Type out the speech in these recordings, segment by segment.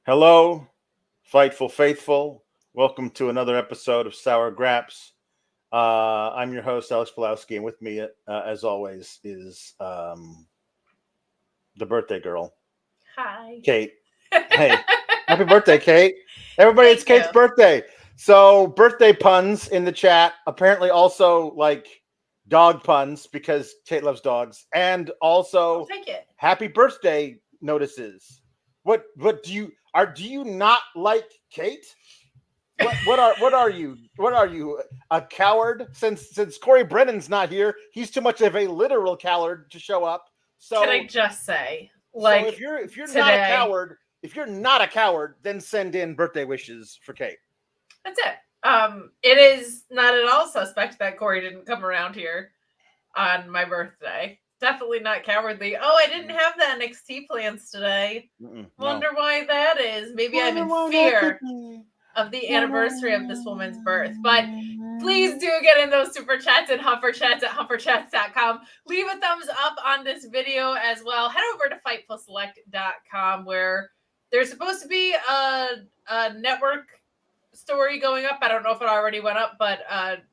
Hello, Fightful Faithful. Welcome to another episode of Sour Graps. I'm your host, Alex Pulowski, and with me, as always, is the birthday girl, Hi. Kate. Hey, happy birthday, Kate. Everybody, it's Kate's birthday. So, birthday puns in the chat. Apparently, also like dog puns because Kate loves dogs. And also, I'll take it. Happy birthday notices. What do you not like Kate? What are you? What are you? A coward? Since Corey Brennan's not here, he's too much of a literal coward to show up. So can I just say, like, so if you're not a coward, then send in birthday wishes for Kate. That's it. It is not at all suspect that Corey didn't come around here on my birthday. Definitely not cowardly. Oh, I didn't have the NXT plans today. Wonder why that is. Maybe I'm in fear of the anniversary of this woman's birth. But please do get in those super chats and Humper Chats at humperchats.com. Leave a thumbs up on this video as well. Head over to fightfulselect.com where there's supposed to be a network story going up. I don't know if it already went up, but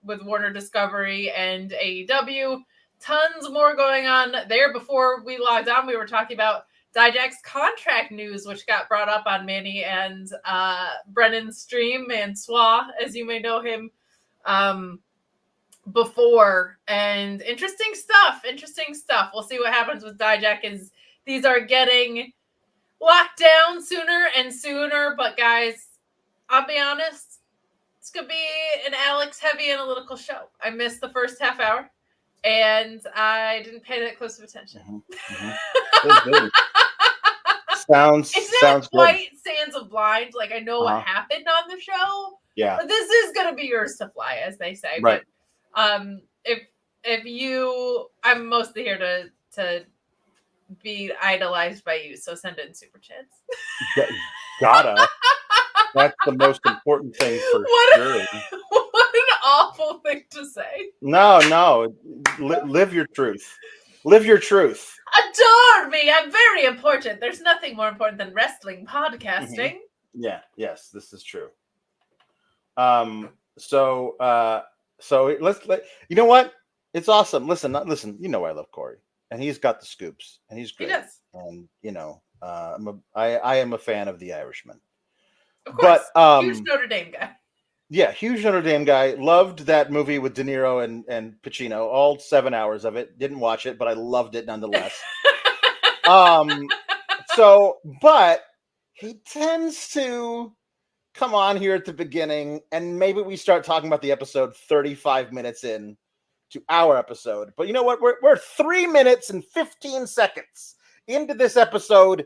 with Warner Discovery and AEW. Tons more going on there. Before we logged on, we were talking about Dijak's contract news, which got brought up on Manny and Brennan's stream, Mansois, as you may know him, before. And interesting stuff. We'll see what happens with Dijak as these are getting locked down sooner and sooner. But guys, I'll be honest, it's going to be an Alex heavy analytical show. I missed the first half hour. And I didn't pay that close of attention. Sounds quite Sands of Blind. Like I know what happened on the show. Yeah. But this is gonna be yours to fly, as they say. Right. But if you, I'm mostly here to be idolized by you. So send in super chats. Gotta. That's the most important thing for sure. What an awful thing to say. No. Live your truth. Live your truth. Adore me. I'm very important. There's nothing more important than wrestling podcasting. Mm-hmm. Yeah. Yes, this is true. So let's you know what? It's awesome. Listen. You know I love Corey, and he's got the scoops, and he's great. He does. And you know, I am a fan of The Irishman. Of course, but huge Notre Dame guy. Yeah, huge Notre Dame guy. Loved that movie with De Niro and Pacino. All 7 hours of it. Didn't watch it, but I loved it nonetheless. But he tends to come on here at the beginning, and maybe we start talking about the episode 35 minutes in to our episode. But you know what? We're 3 minutes and 15 seconds into this episode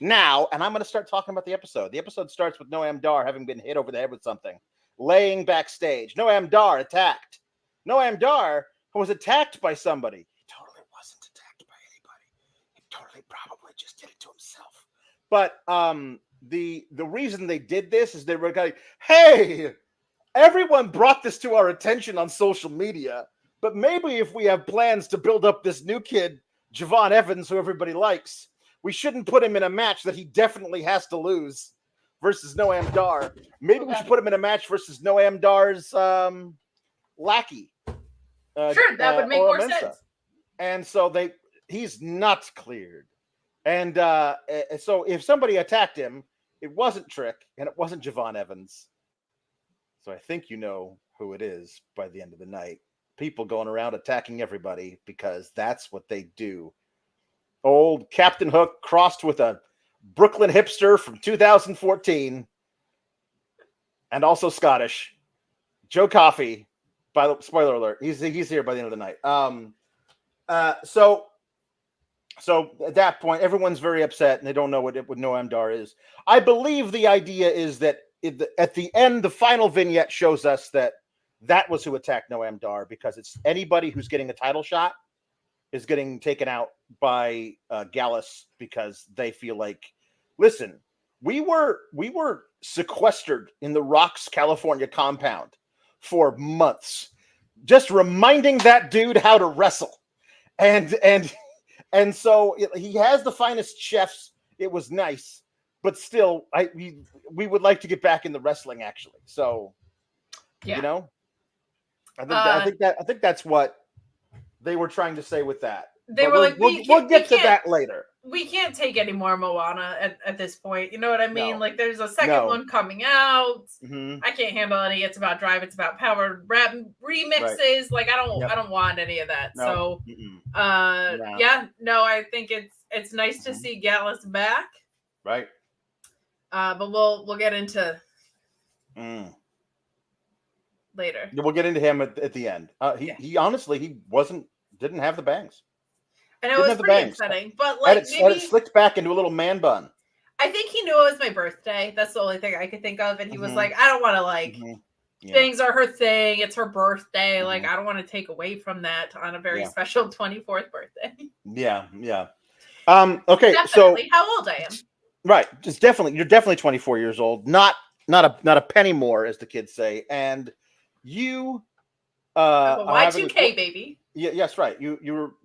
now, and I'm going to start talking about the episode. The episode starts with Noam Dar having been hit over the head with something, laying backstage. Noam Dar attacked. Noam Dar was attacked by somebody. He totally wasn't attacked by anybody. He totally probably just did it to himself. But the reason they did this is they were going, hey, everyone brought this to our attention on social media, but maybe if we have plans to build up this new kid, Javon Evans, who everybody likes, we shouldn't put him in a match that he definitely has to lose versus Noam Dar. Maybe we should put him in a match versus Noam Dar's lackey. Sure, that would make more sense. And so he's not cleared. And so if somebody attacked him, it wasn't Trick and it wasn't Javon Evans. So I think you know who it is by the end of the night. People going around attacking everybody because that's what they do. Old Captain Hook crossed with a Brooklyn hipster from 2014 and also Scottish. Joe Coffey, spoiler alert, he's here by the end of the night. So at that point, everyone's very upset and they don't know what Noam Dar is. I believe the idea is that at the end, the final vignette shows us that was who attacked Noam Dar because it's anybody who's getting a title shot is getting taken out by Gallus because they feel like, listen, we were sequestered in the Rock's California compound for months, just reminding that dude how to wrestle. And so he has the finest chefs. It was nice. but still, we would like to get back in the wrestling actually. So, Yeah. you know, I think that's what they were trying to say with that. They But were like, we'll get to that later. We can't take any more Moana at this point. You know what I mean? No. Like, there's a second one coming out. Mm-hmm. I can't handle any. It's about Drive. It's about Power rap remixes. Right. Like, I don't want any of that. No. So, Mm-mm. yeah, no, I think it's nice to see Gallus back. Right. But we'll get into later. We'll get into him at the end. He honestly didn't have the bangs. And it was pretty upsetting, but like maybe it slicked back into a little man bun. I think he knew it was my birthday. That's the only thing I could think of, and he was like, "I don't want to like things are her thing. It's her birthday. Like I don't want to take away from that on a very special 24th birthday." Yeah. Okay. Definitely. So how old I am? Right. You're definitely 24 years old. Not a penny more, as the kids say. And you Y2K baby. Yeah. Yes. Right. You were.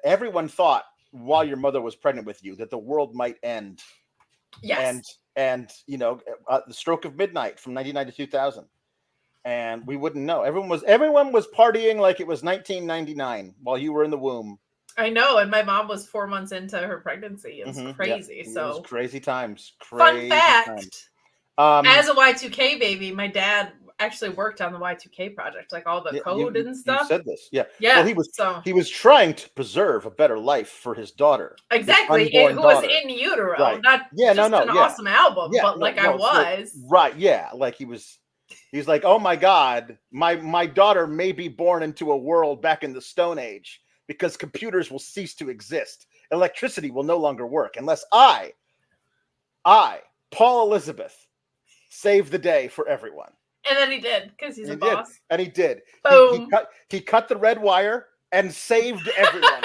Everyone thought while your mother was pregnant with you that the world might end. Yes. And the stroke of midnight from 1990 to 2000, and we wouldn't know. Everyone was partying like it was 1999 while you were in the womb. I know, and my mom was 4 months into her pregnancy. It was crazy. Yeah. So it was crazy times. Fun fact: as a Y2K baby, my dad actually worked on the Y2K project, like all the code and stuff. You said this, yeah. Yeah. Well, he was trying to preserve a better life for his daughter. Exactly, who was in utero. Right. Not just an awesome album, but I was. So, right, yeah. Like he's like, oh my God, my daughter may be born into a world back in the Stone Age because computers will cease to exist. Electricity will no longer work unless I, Paul Elizabeth, save the day for everyone. And then he did, because he's a boss. And he did. Boom. He cut the red wire and saved everyone.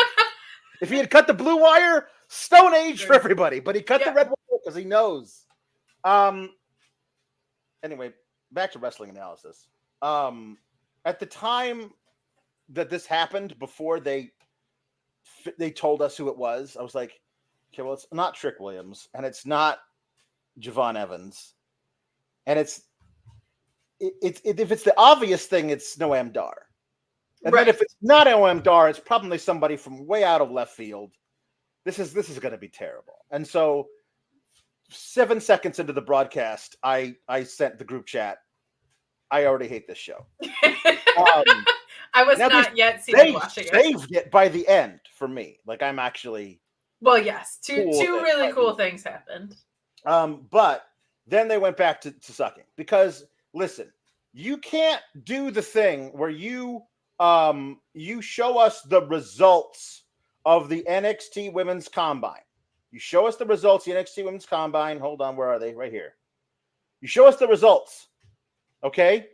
If he had cut the blue wire, Stone Age for everybody. But he cut the red wire because he knows. Anyway, back to wrestling analysis. At the time that this happened, before they told us who it was, I was like, okay, well, it's not Trick Williams, and it's not Javon Evans, and if it's the obvious thing, it's Noam Dar. And then if it's not Noam Dar, it's probably somebody from way out of left field. This is going to be terrible. And so 7 seconds into the broadcast, I sent the group chat, I already hate this show. I was not yet seeing watching it. They saved it by the end for me. Like I'm actually. Well, yes, two really cool things happened. But then they went back to sucking because. Listen, you can't do the thing where you show us the results of the NXT Women's Combine. You show us the results of the NXT Women's Combine. Hold on, where are they? Right here. You show us the results, okay?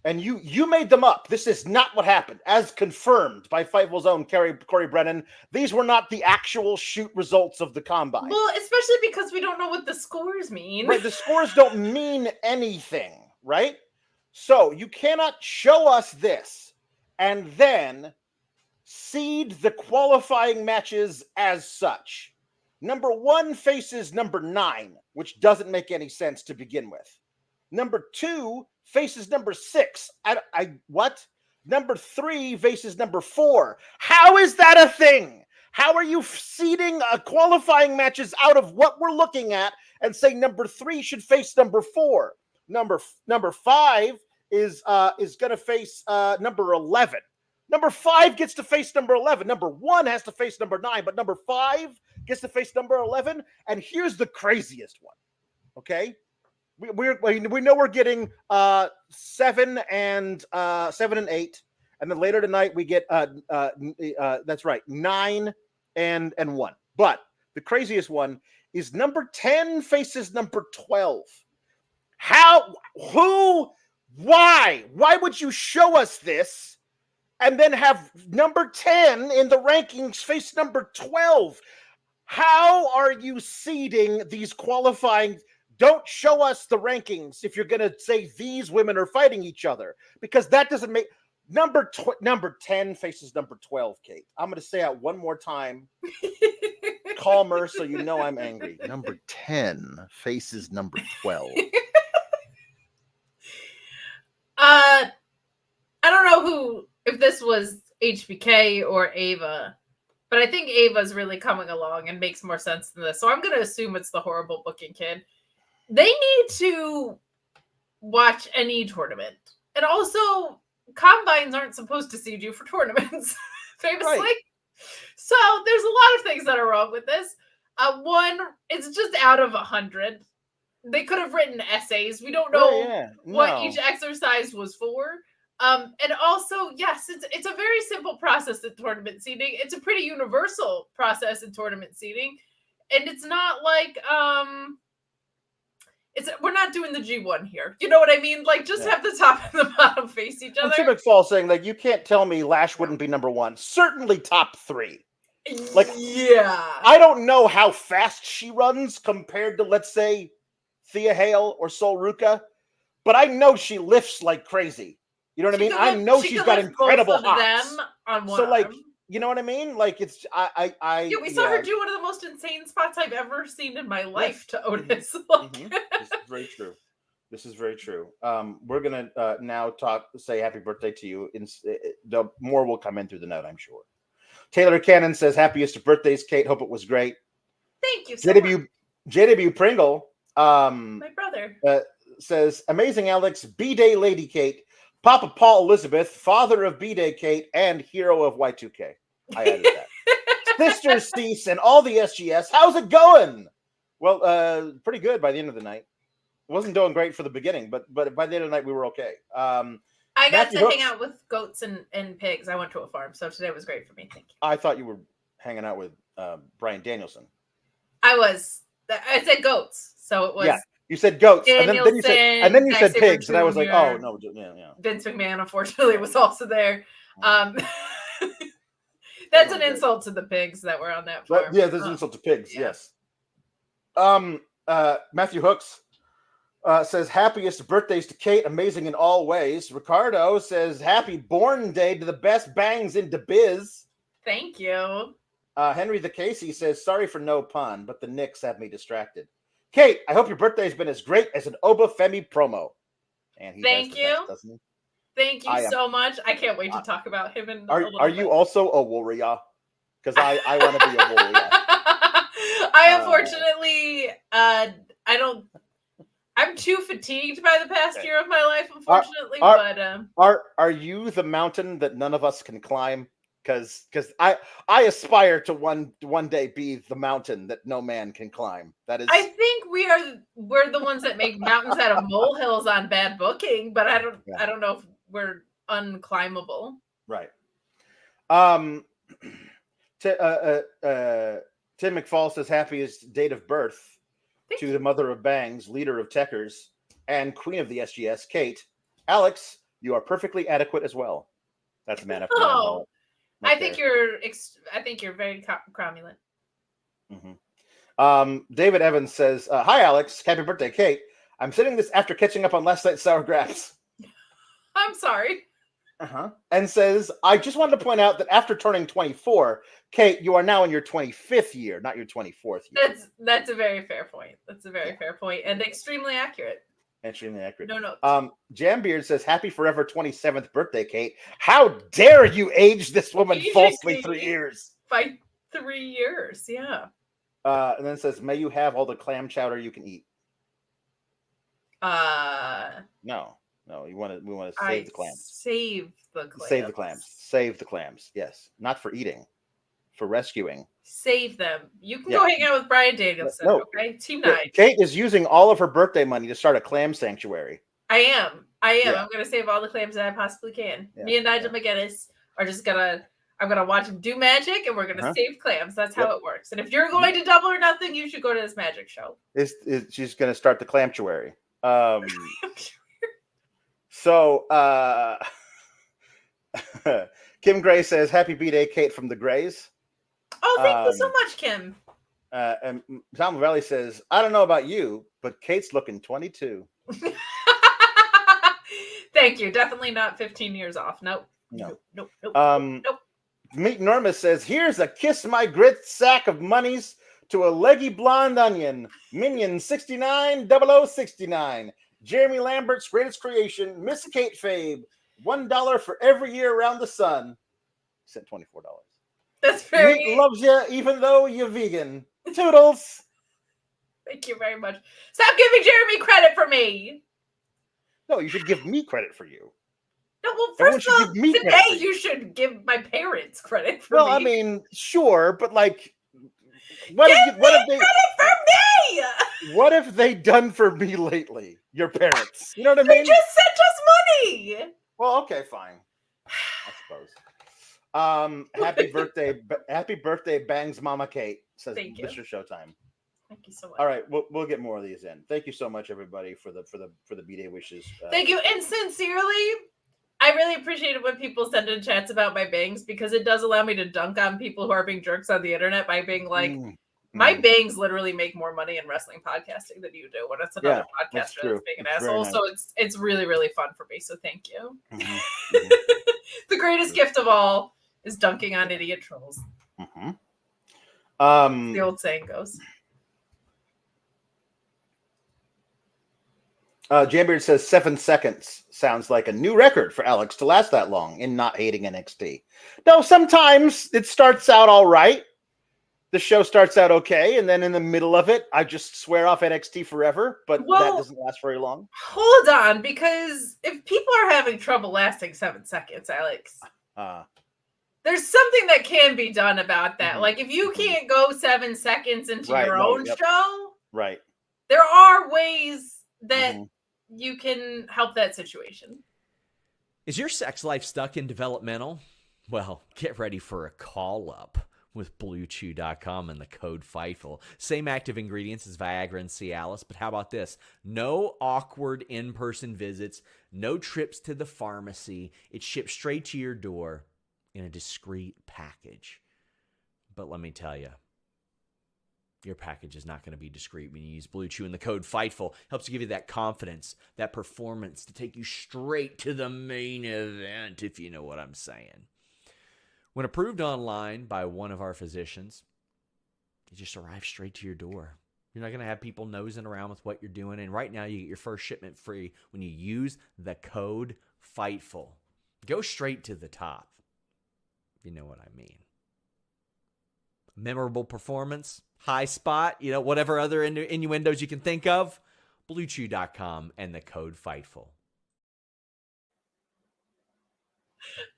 And you made them up. This is not what happened, as confirmed by Fightful's own Corey Brennan. These were not the actual shoot results of the Combine. Well, especially because we don't know what the scores mean. Right, the scores don't mean anything. Right? So you cannot show us this and then seed the qualifying matches as such. Number 1 faces number 9, which doesn't make any sense to begin with. Number 2 faces number 6. What? Number 3 faces number 4. How is that a thing? How are you seeding qualifying matches out of what we're looking at and say number 3 should face number 4? Number 5 is going to face number 11. Number 5 gets to face number 11. Number 1 has to face number 9, but number 5 gets to face number 11. And here's the craziest one. Okay, we know we're getting 7 and 8, and then later tonight we get that's right, 9 and 1. But the craziest one is number 10 faces number 12. How? Who? Why? Why would you show us this and then have number 10 in the rankings face number 12? How are you seeding these qualifying? Don't show us the rankings if you're going to say these women are fighting each other, because that doesn't make number 10 faces number 12, Kate. I'm going to say it one more time. calmer, so you know I'm angry. Number 10 faces number 12. I don't know if this was HBK or Ava, but I think Ava's really coming along and makes more sense than this. So I'm going to assume it's the horrible booking kid. They need to watch any tournament. And also, combines aren't supposed to seed you for tournaments, famously. Right. So there's a lot of things that are wrong with this. One, it's just out of 100. They could have written essays. We don't know what each exercise was for. And also, yes, it's a very simple process in tournament seeding. It's a pretty universal process in tournament seeding. And it's not like we're not doing the G1 here. You know what I mean? Like, just have the top and the bottom face each other. Tim McFall saying, like, you can't tell me Lash wouldn't be number 1. Certainly top 3. Like, yeah. I don't know how fast she runs compared to, let's say, Thea Hale or Sol Ruca, but I know she lifts like crazy. You know what I mean? I know she's got incredible hops. So, like, you know what I mean? Like, it's yeah, we saw her do one of the most insane spots I've ever seen in my life to Otis. Mm-hmm. This is very true. This is very true. We're gonna now say happy birthday to you. The more will come in through the note, I'm sure. Taylor Cannon says happiest of birthdays, Kate. Hope it was great. Thank you so much. JW Pringle, my brother, says amazing Alex, B-Day Lady Kate, Papa Paul Elizabeth, father of B-Day Kate, and hero of Y2K. I added that. Sister Cease and all the SGS. How's it going? Well, pretty good by the end of the night. It wasn't doing great for the beginning, but by the end of the night we were okay. I got to hang out with goats and pigs. I went to a farm, so today was great for me. Thank you. I thought you were hanging out with Brian Danielson. I said goats, so it was. Yeah, you said goats, and then you said pigs, and I was like, oh no, yeah. Vince McMahon, unfortunately, was also there. That's an insult to the pigs that were on that farm. Yeah, there's an insult to pigs. Yeah. Yes. Matthew Hooks says happiest birthdays to Kate, amazing in all ways. Ricardo says happy born day to the best bangs in the biz. Thank you. Henry the Casey says sorry for no pun, but the Knicks have me distracted. Kate, I hope your birthday's been as great as an Oba Femi promo. And he Thank you. Best, doesn't he? Thank you so much. I can't wait to talk about him in a little bit. Are you also a warrior? Because I want to be a warrior. I unfortunately I'm too fatigued by the past year of my life, unfortunately. Are you the mountain that none of us can climb? Because I aspire to one day be the mountain that no man can climb. That is. I think we're the ones that make mountains out of molehills on bad booking, but I don't know if we're unclimbable. Right. Tim McFall says happiest date of birth to the mother of bangs, leader of techers, and queen of the SGS, Kate. Alex, you are perfectly adequate as well. That's a man after my own heart. I think you're very cromulent. Mm-hmm. David Evans says, hi, Alex. Happy birthday, Kate. I'm sitting this after catching up on last night's Sour Graps. I'm sorry. And says, I just wanted to point out that after turning 24, Kate, you are now in your 25th year, not your 24th year. That's a very fair point. That's a very fair point and extremely accurate. Extremely accurate. No. Jambeard says, happy forever 27th birthday, Kate. How dare you age this woman falsely 3 years? By 3 years, yeah. And then says, may you have all the clam chowder you can eat. No, we want to save the clams. Save the clams. Save the clams. Save the clams. Yes, not for eating, for rescuing. Save them. You can go hang out with Brian Danielson. No. Okay, Team 9. Kate is using all of her birthday money to start a clam sanctuary. I am. Yeah. I'm going to save all the clams that I possibly can. Yeah. Me and Nigel McGuinness are just gonna. I'm gonna watch him do magic, and we're gonna save clams. That's how it works. And if you're going to Double or Nothing, you should go to this magic show. She's going to start the clamtuary. So, Kim Gray says, happy B-Day, Kate from the Grays. Oh, thank you so much, Kim. And Tom Valley says, I don't know about you, but Kate's looking 22. Thank you. Definitely not 15 years off. Nope. Meet Norma says, here's a kiss my grit sack of monies to a leggy blonde onion, Minion 690069, Jeremy Lambert's greatest creation, Miss Kate Fabe, $1 for every year around the sun. He sent $24. That's very. Meat loves you even though you're vegan. Toodles. Thank you very much. Stop giving Jeremy credit for me. No, you should give me credit for you. No, well, Everyone first of all, should give me today credit for you should give my parents credit for me. Well, I mean, sure, but like, what give have credit for me. What have they done for me lately? Your parents, you know what I They mean? just sent us money. Well, okay, fine, I suppose. Happy birthday, Bangs Mama Kate. Says Thank you. Mr. Showtime. Thank you so much. All right, we'll get more of these in. Thank you so much, everybody, for the B-Day wishes. Thank you, and sincerely, I really appreciate it when people send in chats about my bangs because it does allow me to dunk on people who are being jerks on the internet by being like, my bangs literally make more money in wrestling podcasting than you do when it's another podcaster that's being an asshole. Nice. So it's really, really fun for me. So thank you. The greatest gift of all is dunking on idiot trolls. The old saying goes. Jambeard says 7 seconds sounds like a new record for Alex to last that long in not hating NXT. No, sometimes it starts out all right. The show starts out okay, and then in the middle of it, I just swear off NXT forever, but that doesn't last very long. Hold on, because if people are having trouble lasting 7 seconds, Alex, there's something that can be done about that. Like, if you can't go 7 seconds into your own show, there are ways that you can help that situation. Is your sex life stuck in developmental? Well, get ready for a call-up with BlueChew.com and the code FIGHTFUL. Same active ingredients as Viagra and Cialis, but how about this? No awkward in-person visits, no trips to the pharmacy. It's shipped straight to your door in a discreet package. But let me tell you, your package is not going to be discreet when you use Blue Chew, and the code FIGHTFUL helps to give you that confidence, that performance to take you straight to the main event, if you know what I'm saying. When approved online by one of our physicians, it just arrives straight to your door. You're not going to have people nosing around with what you're doing, and right now you get your first shipment free when you use the code FIGHTFUL. Go straight to the top. You know what I mean. Memorable performance, high spot, whatever other innuendos you can think of, BlueChew.com and the code FIGHTFUL.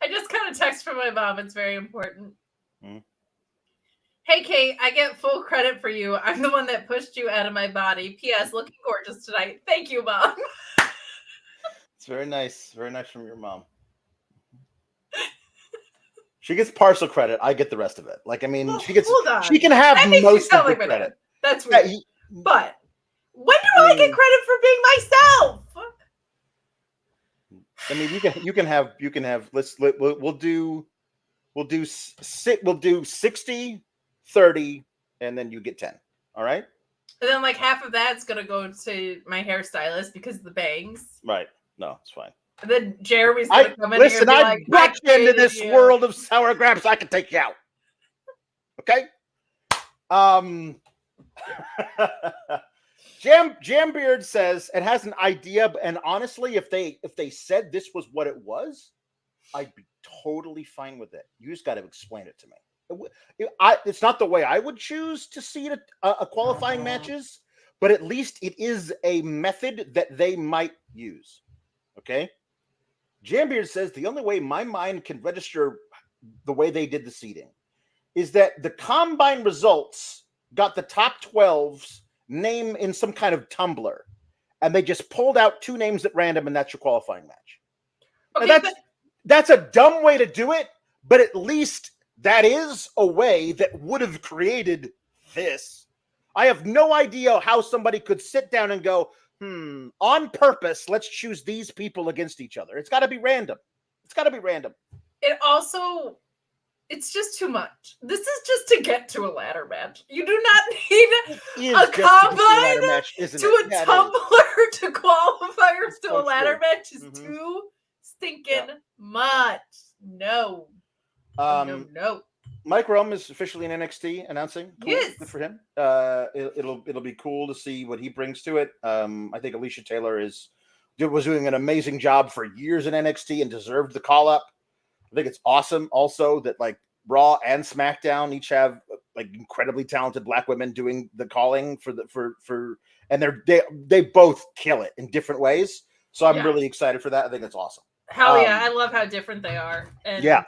I just got a text from my mom. It's very important. Hey, Kate, I get full credit for you. I'm the one that pushed you out of my body. P.S. Looking gorgeous tonight. Thank you, Mom. It's very nice. Very nice from your mom. She gets partial credit. I get the rest of it. Like, I mean, she can have most of the credit. That's weird. But when do I get credit for being myself? I mean, you can have. We'll do 60, 30, and then you get 10. All right. And then like half of that's gonna go to my hairstylist because of the bangs. Right. No, it's fine. And then Jeremy's gonna come in here and be I like, brought you into this world of sour grapes. I can take you out. Okay. Jambeard says it has an idea, and honestly, if they said this was what it was, I'd be totally fine with it. You just got to explain it to me. It's not the way I would choose to see a qualifying matches, but at least it is a method that they might use. Okay. Jambeard says the only way my mind can register the way they did the seeding is that the combine results got the top 12's name in some kind of tumbler, and they just pulled out 2 names at random, and that's your qualifying match. Okay, that's a dumb way to do it, but at least that is a way that would have created this. I have no idea how somebody could sit down and go, on purpose, let's choose these people against each other. It's got to be random. It's just too much. This is just to get to a ladder match. You do not need a combine to a tumbler to qualifiers to a ladder match. Is too stinking much. No. No. Mike Rome is officially in NXT announcing. Cool. Yes. Good for him. It'll be cool to see what he brings to it. I think Alicia Taylor was doing an amazing job for years in NXT and deserved the call up. I think it's awesome also that like Raw and SmackDown each have like incredibly talented Black women doing the calling and they both kill it in different ways. So I'm really excited for that. I think it's awesome. Hell yeah, I love how different they are. And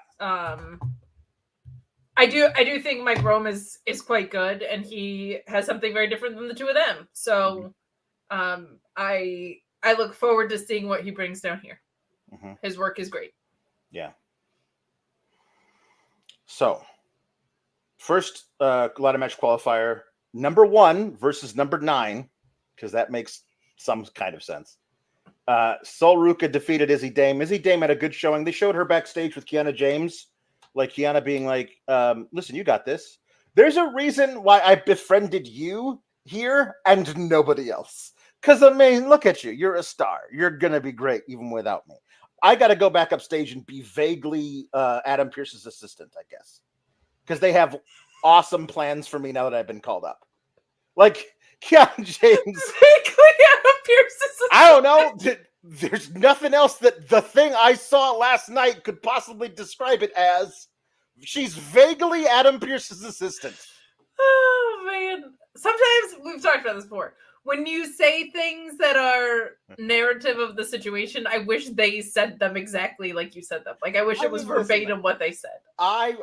I do think Mike Rome is quite good, and he has something very different than the two of them. So I look forward to seeing what he brings down here. Mm-hmm. His work is great. Yeah. So, first ladder match qualifier, number 1 versus number 9, because that makes some kind of sense. Sol Ruca defeated Izzi Dame. Izzi Dame had a good showing. They showed her backstage with Kiana James, like Kiana being like, listen, you got this. There's a reason why I befriended you here and nobody else. Because, I mean, look at you. You're a star. You're going to be great even without me. I got to go back upstage and be vaguely Adam Pearce's assistant, I guess. Because they have awesome plans for me now that I've been called up. Like, Kiana James. Vaguely Adam Pearce's assistant. I don't know. There's nothing else that the thing I saw last night could possibly describe it as. She's vaguely Adam Pearce's assistant. Oh, man. Sometimes, we've talked about this before. When you say things that are narrative of the situation, I wish they said them exactly like you said them. Like, I wish it was verbatim what they said. I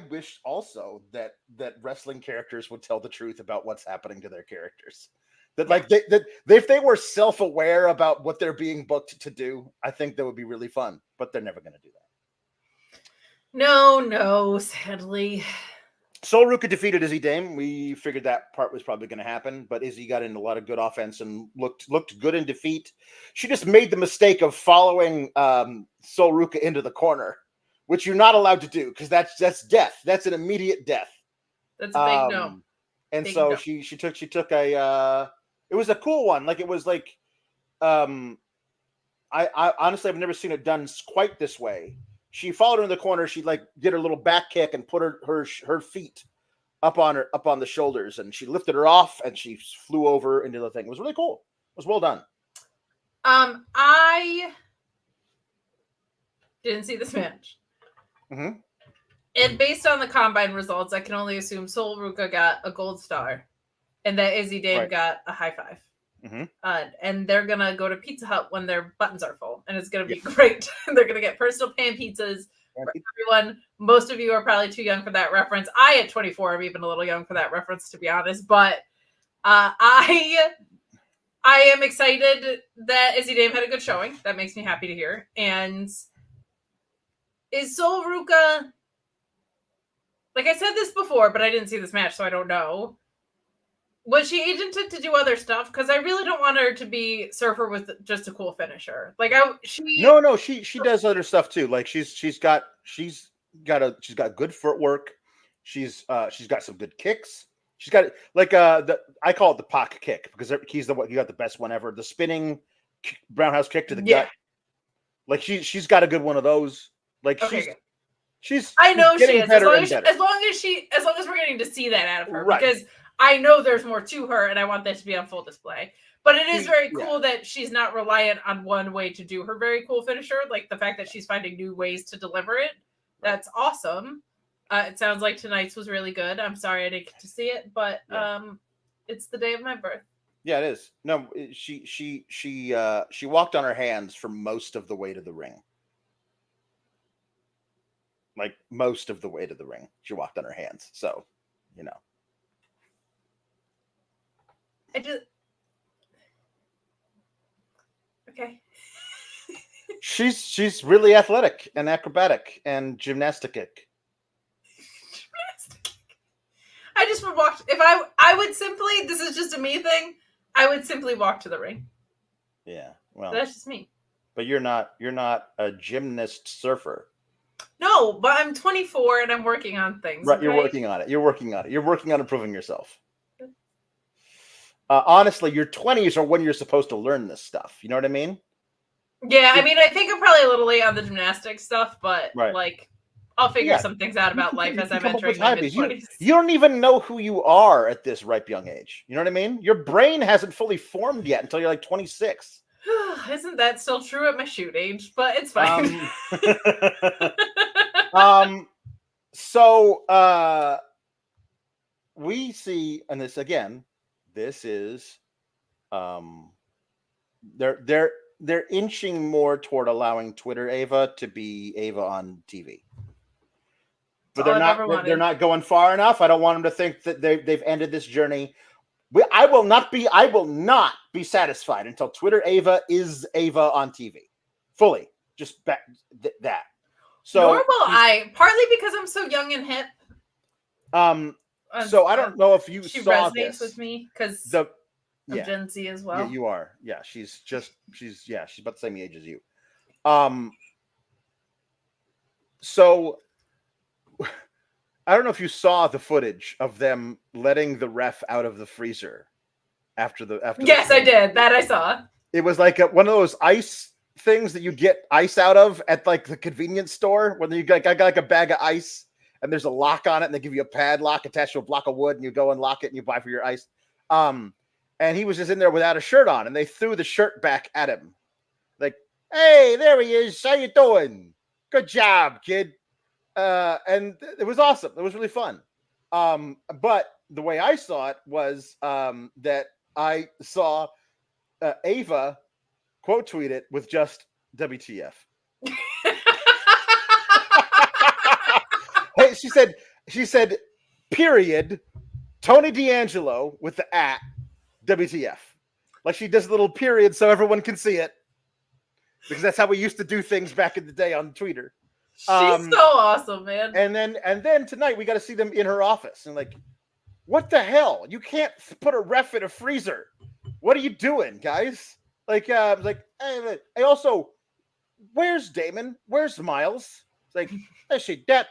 wish also that wrestling characters would tell the truth about what's happening to their characters. That like that if they were self-aware about what they're being booked to do, I think that would be really fun. But they're never going to do that. No, sadly. Sol Ruca defeated Izzi Dame. We figured that part was probably going to happen, but Izzi got in a lot of good offense and looked good in defeat. She just made the mistake of following Sol Ruca into the corner, which you're not allowed to do because that's death. That's an immediate death. That's a big no. And big so no. she took a it was a cool one. Like it was like I honestly I've never seen it done quite this way. She followed her in the corner. She like did her little back kick and put her feet up on the shoulders, and she lifted her off and she flew over into the thing. It was really cool. It was well done. I didn't see this match. Mm-hmm. And based on the combine results, I can only assume Sol Ruca got a gold star, and that Izzi Dame got a high five. Mm-hmm. And they're gonna go to Pizza Hut when their buttons are full, and it's gonna be great. They're gonna get personal pan pizzas for everyone. Most of you are probably too young for that reference. I, at 24, am even a little young for that reference, to be honest. But I am excited that Izzi Dame had a good showing. That makes me happy to hear. And is Sol Ruca, like I said this before, but I didn't see this match, so I don't know. Was she agented to do other stuff? Because I really don't want her to be Surfer with just a cool finisher. Like she does other stuff too. Like she's got good footwork. She's got some good kicks. She's got like I call it the Pac kick because he got the best one ever. The spinning roundhouse kick to the gut. Like she's got a good one of those. Like she's I know she is. As long as we're getting to see that out of her, right. Because I know there's more to her, and I want that to be on full display. But it is very cool that she's not reliant on one way to do her very cool finisher. Like the fact that she's finding new ways to deliver it. That's awesome. It sounds like tonight's was really good. I'm sorry I didn't get to see it, but it's the day of my birth. Yeah, it is. No, she walked on her hands for most of the way to the ring. Like most of the way to the ring, she walked on her hands. So, you know. Okay. She's really athletic and acrobatic and gymnastic. I just would walk. If I would simply, this is just a me thing. I would simply walk to the ring. Yeah, well, that's just me. But you're not a gymnast surfer. No, but I'm 24 and I'm working on things. Right, okay? You're working on it. You're working on improving yourself. Honestly, your 20s are when you're supposed to learn this stuff. You know what I mean? Yeah, I mean, I think I'm probably a little late on the gymnastics stuff, but like, I'll figure Yeah. some things out about life as I'm entering my mid-20s. You don't even know who you are at this ripe young age. You know what I mean? Your brain hasn't fully formed yet until you're like 26. Isn't that still true at my shoot age? But it's fine. So we see, and this again, this is they're inching more toward allowing Twitter Ava to be Ava on TV. But they're not going far enough. I don't want them to think that they've ended this journey. I will not be satisfied until Twitter Ava is Ava on TV. Fully. Just that. So nor will I, partly because I'm so young and hip. So I don't know if you she saw resonates this with me because I'm Gen Z as well. Yeah, you are. Yeah, she's about the same age as you. So I don't know if you saw the footage of them letting the ref out of the freezer after Yes, I did. That I saw. It was like one of those ice things that you get ice out of at like the convenience store when you got like a bag of ice and there's a lock on it and they give you a padlock attached to a block of wood and you go and lock it and you buy for your ice. And he was just in there without a shirt on and they threw the shirt back at him. Like, hey, there he is. How you doing? Good job, kid. And it was awesome. It was really fun. But the way I saw it was that I saw Ava quote tweet it with just WTF. Hey, she said, period, Tony D'Angelo with the @ WTF. Like she does a little period so everyone can see it. Because that's how we used to do things back in the day on Twitter. She's so awesome, man. And then tonight we got to see them in her office and like, what the hell? You can't put a ref in a freezer. What are you doing, guys? Like, hey, also, where's Damon? Where's Miles? It's like, actually, that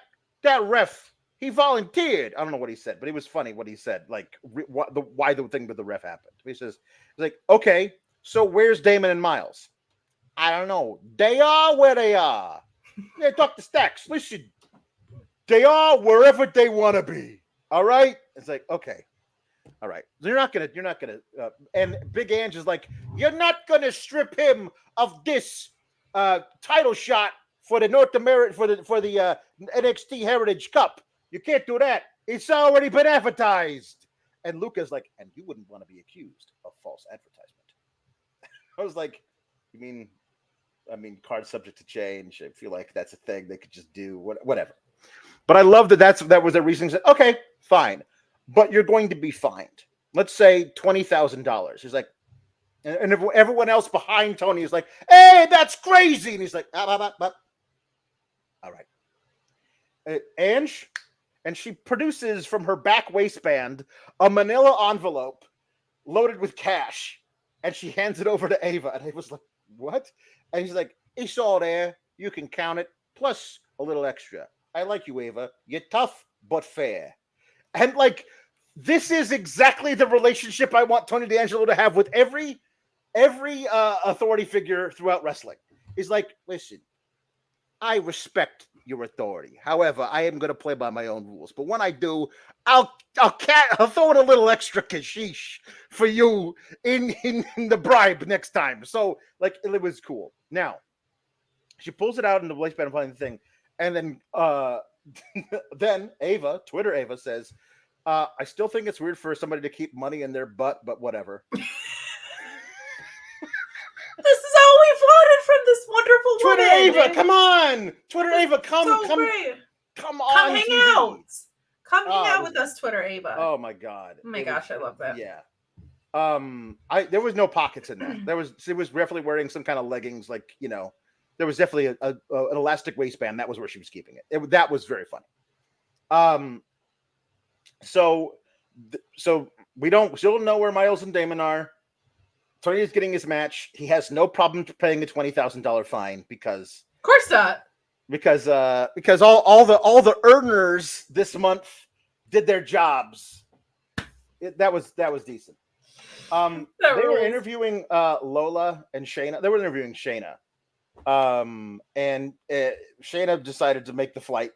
ref, he volunteered. I don't know what he said, but it was funny what he said. Like, why the thing with the ref happened. He says, like, okay, so where's Damon and Miles? I don't know. They are where they are. Yeah, Dr. Stacks, listen. They are wherever they want to be. All right? It's like, okay. All right. You're not gonna and Big Ange is like, you're not gonna strip him of this title shot for the North American for the NXT Heritage Cup. You can't do that. It's already been advertised. And Luca's like, and you wouldn't want to be accused of false advertisement. I was like, you mean, cards subject to change. I feel like that's a thing they could just do, whatever. But I love that was a reason. Okay, fine. But you're going to be fined. Let's say $20,000. He's like, and everyone else behind Tony is like, hey, that's crazy. And he's like, all right. Ange, and she produces from her back waistband a manila envelope loaded with cash. And she hands it over to Ava. And Ava's like, what? And he's like, it's all there. You can count it. Plus a little extra. I like you, Ava. You're tough, but fair. And like, this is exactly the relationship I want Tony D'Angelo to have with every authority figure throughout wrestling. He's like, listen, I respect your authority. However, I am going to play by my own rules. But when I do, I'll throw in a little extra kashish for you in the bribe next time. So like, it was cool. Now, she pulls it out in the waistband and finding the thing, and then then Ava, Twitter Ava, says, I still think it's weird for somebody to keep money in their butt, but whatever. This is all we've wanted from this wonderful Twitter woman. Ava, come on! Twitter Ava, come on! Come hang TV. out. Come hang out with us, Twitter Ava. Oh my god! Oh my gosh, I love that. Yeah. There was no pockets in that. She was definitely wearing some kind of leggings, like, you know. There was definitely an elastic waistband. That was where she was keeping it. That was very funny. So we still don't know where Miles and Damon are. Tony is getting his match. He has no problem paying a $20,000 fine because, of course not, because all the earners this month did their jobs. That was decent. They were interviewing Lola and Shayna. They were interviewing Shayna. And Shayna decided to make the flight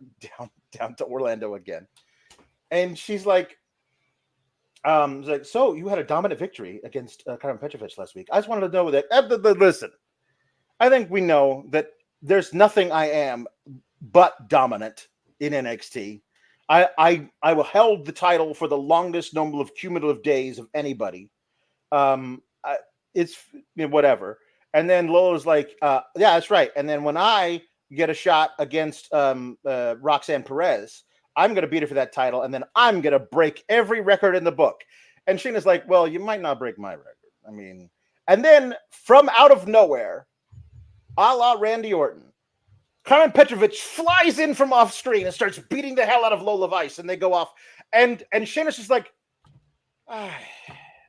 down to Orlando again, and she's like, so you had a dominant victory against Carmen Petrovic last week. I just wanted to know that. Listen, I think we know that there's nothing I am but dominant in NXT. I held the title for the longest number of cumulative days of anybody. It's whatever. And then Lola's like, yeah, that's right. And then when I get a shot against Roxanne Perez, I'm going to beat her for that title, and then I'm going to break every record in the book. And Shayna's like, well, you might not break my record. I mean, and then from out of nowhere, a la Randy Orton, Carmen Petrovic flies in from off screen and starts beating the hell out of Lola Vice, and they go off. And Shayna's just like,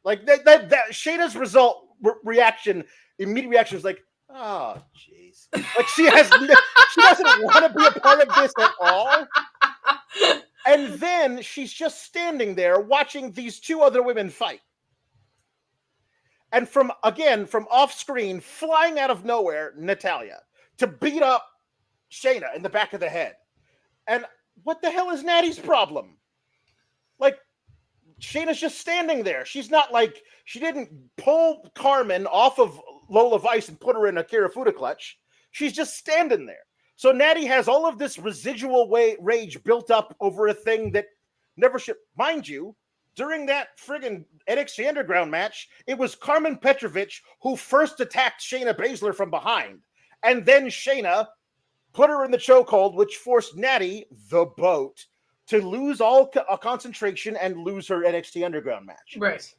like that Shayna's immediate reaction is like, oh, jeez. Like she doesn't want to be a part of this at all. And then she's just standing there watching these two other women fight. And from off screen, flying out of nowhere, Natalya to beat up Shayna in the back of the head. And what the hell is Natty's problem? Like, Shayna's just standing there. She's not like, she didn't pull Carmen off of Lola Vice and put her in a Kirifuda clutch. She's just standing there. So Natty has all of this residual rage built up over a thing that never should. Mind you, during that friggin' NXT Underground match, it was Carmen Petrovic who first attacked Shayna Baszler from behind. And then Shayna put her in the chokehold, which forced Natty, the boat, to lose all concentration and lose her NXT Underground match. Right.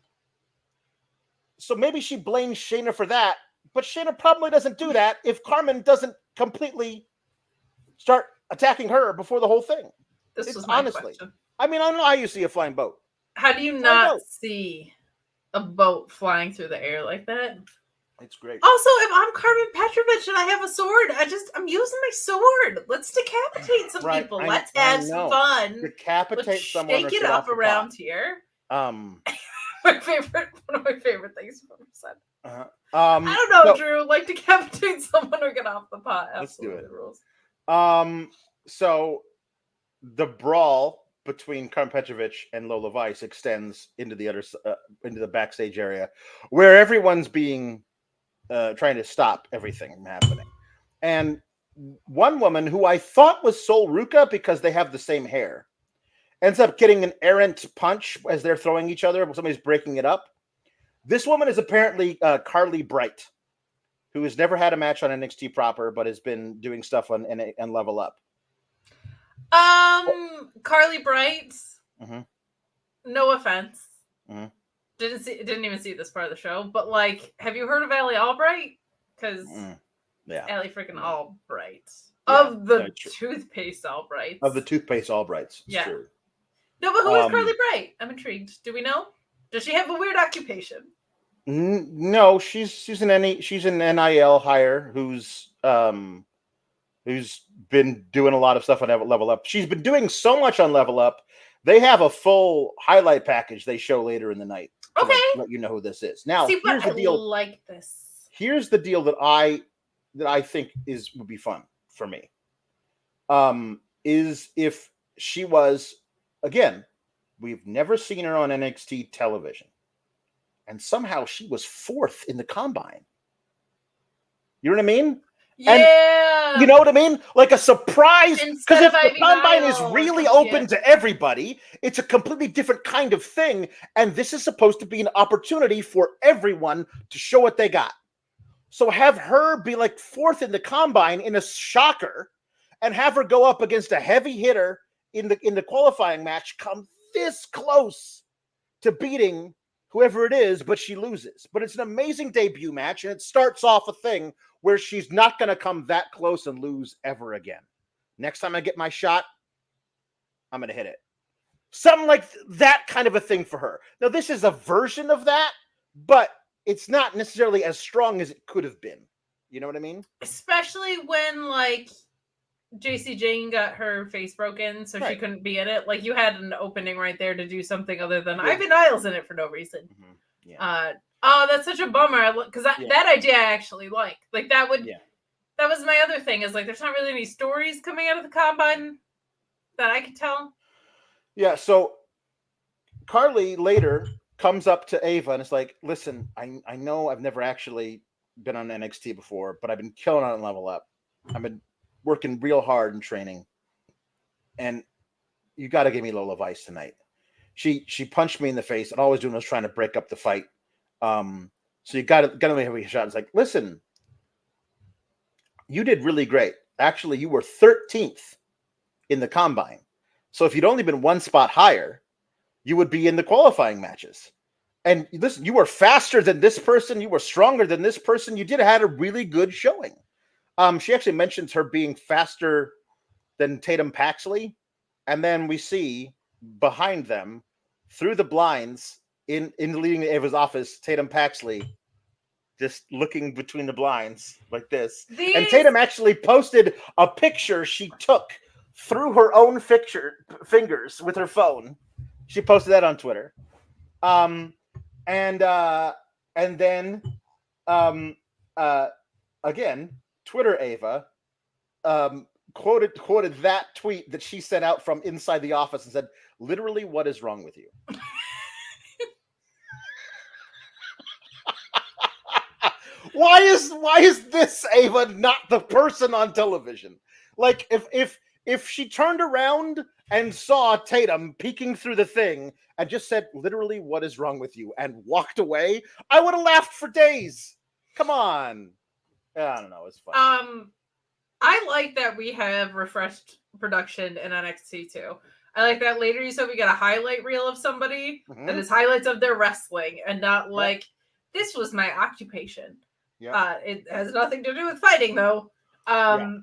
So maybe she blames Shayna for that, but Shayna probably doesn't do that if Carmen doesn't completely start attacking her before the whole thing. This was my question. I mean, I don't know how you see a flying boat. How do you not see a boat flying through the air like that? It's great. Also, if I'm Carmen Petrovic and I have a sword, I'm using my sword. Let's decapitate some people. Let's have some fun. Decapitate someone. Shake it up around here. One of my favorite things you've ever said. I don't know, Drew. Like, decapitate someone or get off the pot. Absolutely. Let's do it. Rules. So the brawl between Carmen Petrovic and Lola Vice extends into the into the backstage area, where everyone's being trying to stop everything from happening. And one woman who I thought was Sol Ruca because they have the same hair ends up getting an errant punch as they're throwing each other. Somebody's breaking it up. This woman is apparently Carly Bright, who has never had a match on NXT proper, but has been doing stuff on Level Up. Carly Bright. Mm-hmm. No offense. Mm-hmm. Didn't even see this part of the show, but like, have you heard of Allie Albright? Because Allie freaking Albright of the toothpaste Albrights. Of the toothpaste Albrights. Yeah. True. No, but who is Carly Bright? I'm intrigued. Do we know? Does she have a weird occupation? No, she's an NIL hire who's been doing a lot of stuff on Level Up. She's been doing so much on Level Up. They have a full highlight package they show later in the night. Okay. Let you know who this is. Now, see, here's the deal. Like this. Here's the deal that I think would be fun for me. Is if she was, again, we've never seen her on NXT television, and somehow she was 4th in the Combine. You know what I mean? Yeah. And, you know what I mean? Like a surprise. Because if the Combine is really open to everybody, it's a completely different kind of thing. And this is supposed to be an opportunity for everyone to show what they got. So have her be like 4th in the Combine in a shocker, and have her go up against a heavy hitter in the qualifying match, come this close to beating whoever it is, but she loses. But it's an amazing debut match, and it starts off a thing where she's not going to come that close and lose ever again. Next time I get my shot, I'm going to hit it. Something like that kind of a thing for her. Now, this is a version of that, but it's not necessarily as strong as it could have been. You know what I mean? Especially when, like, JC Jane got her face broken, so she couldn't be in it. Like, you had an opening right there to do something other than Ivy Niles in it for no reason. Mm-hmm. Yeah. Oh, that's such a bummer. Because that idea I actually like. Like, that would that was my other thing. Is like, there's not really any stories coming out of the combine that I could tell. Yeah. So Carly later comes up to Ava and it's like, listen, I know I've never actually been on NXT before, but I've been killing on Level Up. I've been working real hard in training, and you got to give me Lola Vice tonight. She punched me in the face, and all I was doing was trying to break up the fight. So you got to make a shot. It's like, listen, you did really great. Actually, you were 13th in the combine. So if you'd only been one spot higher, you would be in the qualifying matches. And listen, you were faster than this person. You were stronger than this person. You had a really good showing. She actually mentions her being faster than Tatum Paxley. And then we see behind them, through the blinds, in leading Ava's office, Tatum Paxley just looking between the blinds like this. And Tatum actually posted a picture she took through her own fingers with her phone. She posted that on Twitter. And then again, Twitter Ava quoted that tweet that she sent out from inside the office and said, literally, what is wrong with you? Why is this Ava not the person on television? Like, if she turned around and saw Tatum peeking through the thing and just said, literally, what is wrong with you? And walked away, I would have laughed for days. Come on. I don't know. It's fun. I like that we have refreshed production in NXT too. I like that later you said we got a highlight reel of somebody that is highlights of their wrestling and not like, this was my occupation. It has nothing to do with fighting though. I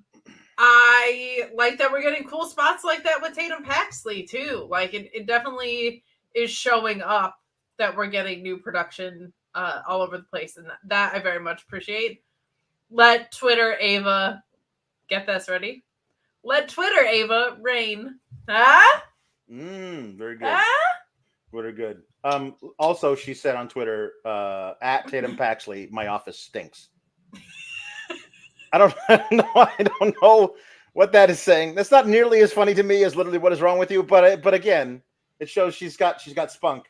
like that we're getting cool spots like that with Tatum Paxley too. Like it definitely is showing up that we're getting new production all over the place, and that I very much appreciate. Let Twitter Ava get this ready. Let Twitter Ava reign. Very good. Very good. Also, she said on Twitter, at Tatum Paxley, my office stinks. I don't know what that is saying. That's not nearly as funny to me as literally what is wrong with you. But again, it shows she's got spunk.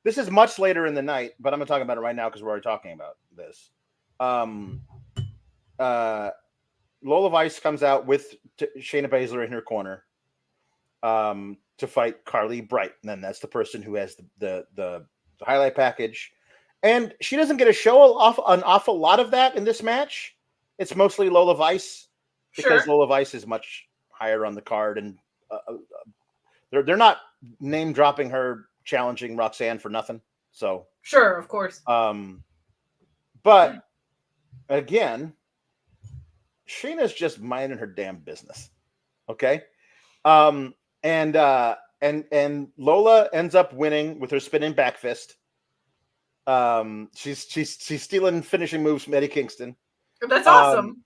This is much later in the night, but I'm gonna talk about it right now because we're already talking about this. Lola Vice comes out with Shayna Baszler in her corner to fight Carly Bright, and then that's the person who has the highlight package. And she doesn't get a show off an awful lot of that in this match. It's mostly Lola Vice because Lola Vice is much higher on the card, and they're not name dropping her challenging Roxanne for nothing. So sure, of course. But again, Shayna's just minding her damn business. Okay. And Lola ends up winning with her spinning back fist. She's stealing finishing moves from Eddie Kingston. That's awesome.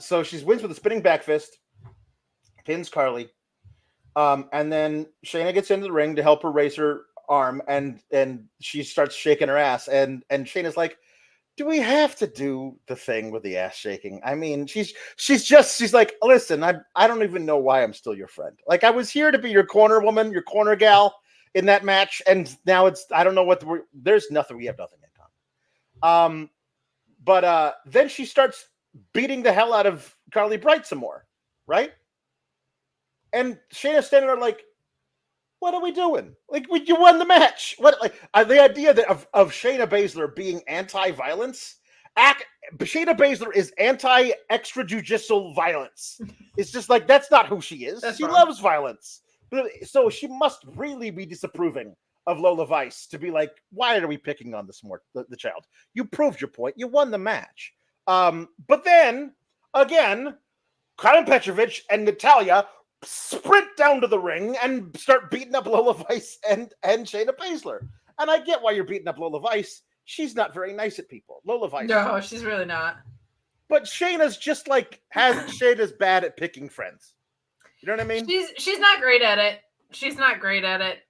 So she wins with a spinning back fist, pins Carly. And then Shayna gets into the ring to help her raise her arm, and she starts shaking her ass. And Shayna's like, do we have to do the thing with the ass shaking? I mean, she's like, listen, I don't even know why I'm still your friend. Like, I was here to be your corner woman, your corner gal in that match, and now I don't know what there's nothing. We have nothing in common. But then she starts beating the hell out of Carly Bright some more, right? And Shayna's standing there like, what are we doing? Like, you won the match. What? Like, the idea that of Shayna Baszler being anti-violence. Shayna Baszler is anti-extrajudicial violence. It's just like, that's not who she is. She loves violence. So she must really be disapproving of Lola Vice to be like, why are we picking on the child? You proved your point. You won the match. But then, again, Karen Petrovich and Natalya sprint down to the ring and start beating up Lola Vice and Shayna Baszler. And I get why you're beating up Lola Vice. She's not very nice at people. Lola Vice. No, she's really not. But Shayna's just like, Shayna's bad at picking friends. You know what I mean? She's not great at it. She's not great at it.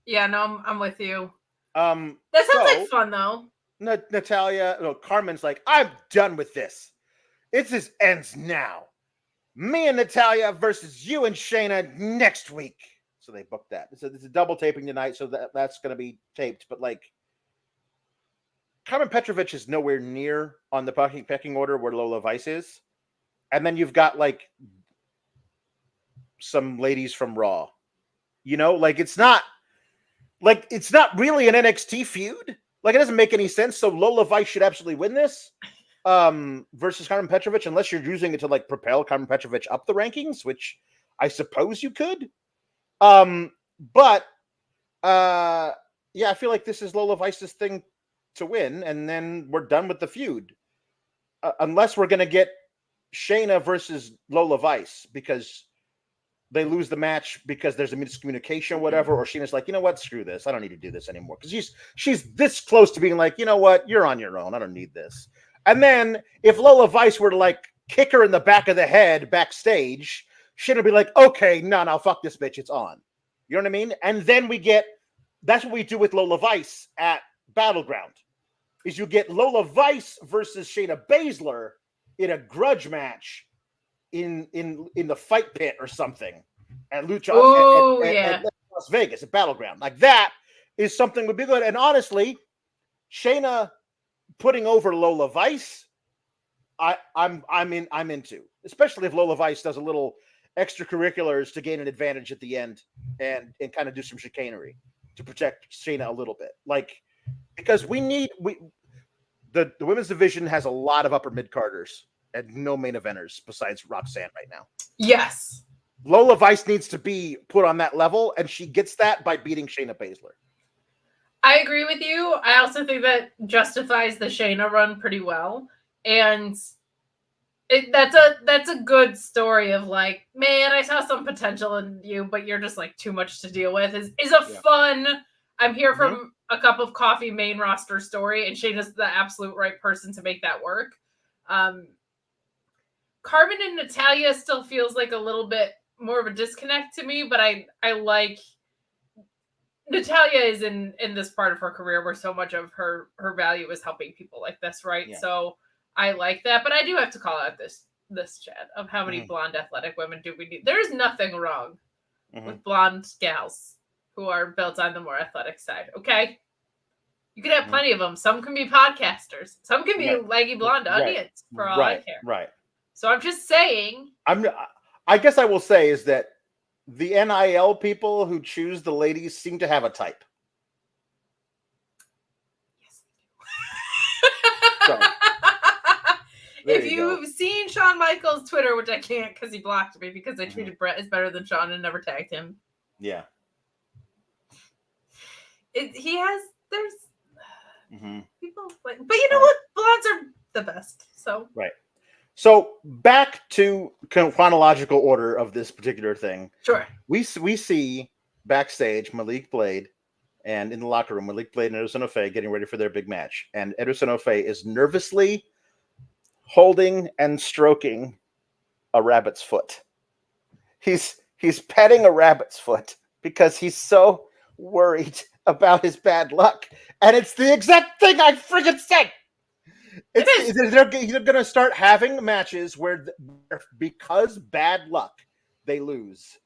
Yeah, no, I'm with you. That sounds like fun though. Natalia, no, Carmen's like, I'm done with this. It just ends now. Me and Natalia versus you and Shayna next week. So they booked that. It's a double taping tonight, so that's going to be taped. But like, Carmen Petrovic is nowhere near on the pecking order where Lola Vice is. And then you've got like some ladies from Raw. You know, like it's not really an NXT feud. Like it doesn't make any sense. So Lola Vice should absolutely win this versus Carmen Petrovic, unless you're using it to like propel Carmen Petrovic up the rankings, which I suppose you could. But yeah, I feel like this is Lola Vice's thing to win, and then we're done with the feud. Unless we're going to get Shayna versus Lola Vice because they lose the match because there's a miscommunication or whatever, or Shayna's like, you know what, screw this. I don't need to do this anymore. Because she's this close to being like, you know what, you're on your own. I don't need this. And then if Lola Vice were to like kick her in the back of the head backstage, Shayna would be like, okay, no, fuck this bitch. It's on. You know what I mean? And then that's what we do with Lola Vice at Battleground, is you get Lola Vice versus Shayna Baszler in a grudge match in the fight pit or something at Lucha at Las Vegas at Battleground. Like that is something would be good. And honestly, Shayna putting over Lola Vice, I'm into, especially if Lola Vice does a little extracurriculars to gain an advantage at the end and kind of do some chicanery to protect Shayna a little bit. Like, because the women's division has a lot of upper mid-carders and no main eventers besides Roxanne right now. Yes. Lola Vice needs to be put on that level, and she gets that by beating Shayna Baszler. I agree with you. I also think that justifies the Shayna run pretty well. And that's a good story of like, man, I saw some potential in you, but you're just like too much to deal with. Is a fun, I'm here from a cup of coffee main roster story, and Shayna's the absolute right person to make that work. Carmen and Natalia still feels like a little bit more of a disconnect to me, but I like Natalia is in this part of her career where so much of her value is helping people like this, right? Yeah. So I like that, but I do have to call out this chat of how many blonde athletic women do we need. There's nothing wrong with blonde gals who are built on the more athletic side. Okay, you could have plenty of them. Some can be podcasters. Some can be leggy blonde onions for all I care. Right. So I'm just saying. I guess I will say is that the NIL people who choose the ladies seem to have a type. Yes. If you've seen Shawn Michaels' Twitter, which I can't because he blocked me because I tweeted Brett is better than Shawn and never tagged him. Yeah. There's people like, but you know what? Blondes are the best. So right. So back to chronological order of this particular thing. Sure. We see backstage Malik Blade, and in the locker room, Malik Blade and Edris Enofe getting ready for their big match. And Edris Enofe is nervously holding and stroking a rabbit's foot. He's petting a rabbit's foot because he's so worried about his bad luck. And it's the exact thing I friggin' said. They're going to start having matches where because bad luck, they lose.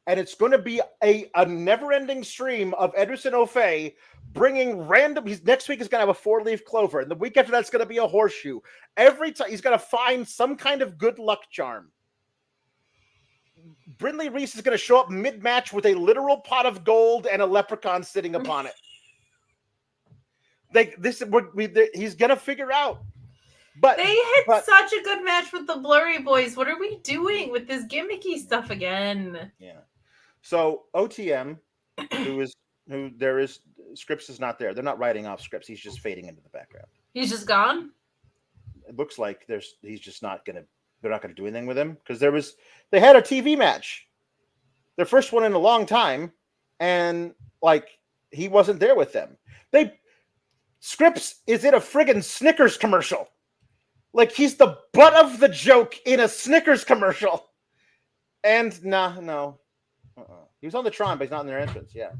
And it's going to be a never-ending stream of Edris Enofe bringing random. Next week is going to have a 4-leaf clover, and the week after that's going to be a horseshoe. Every time he's going to find some kind of good luck charm. Brindley Reese is going to show up mid-match with a literal pot of gold and a leprechaun sitting upon it. He's going to figure out. But they had such a good match with the Blurry Boys. What are we doing with this gimmicky stuff again? Yeah. So OTM, Scripps is not there. They're not writing off Scripps. He's just fading into the background. He's just gone? It looks like he's just not gonna. They're not gonna do anything with him because they had a TV match, their first one in a long time, and like he wasn't there with them. Scripps is in a friggin' Snickers commercial. Like he's the butt of the joke in a Snickers commercial. And no. He was on the Tron, but he's not in their entrance. Yeah.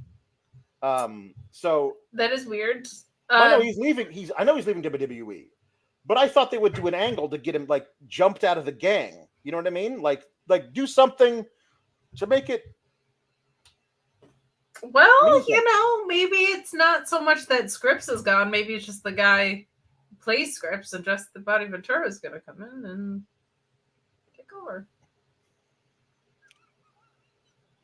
So that is weird. I know he's leaving. I know he's leaving WWE, but I thought they would do an angle to get him like jumped out of the gang. You know what I mean? Like do something to make it. Well, maybe it's not so much that Scripps is gone. Maybe it's just the guy who plays Scripps, and just the Bobby Ventura is going to come in and take over.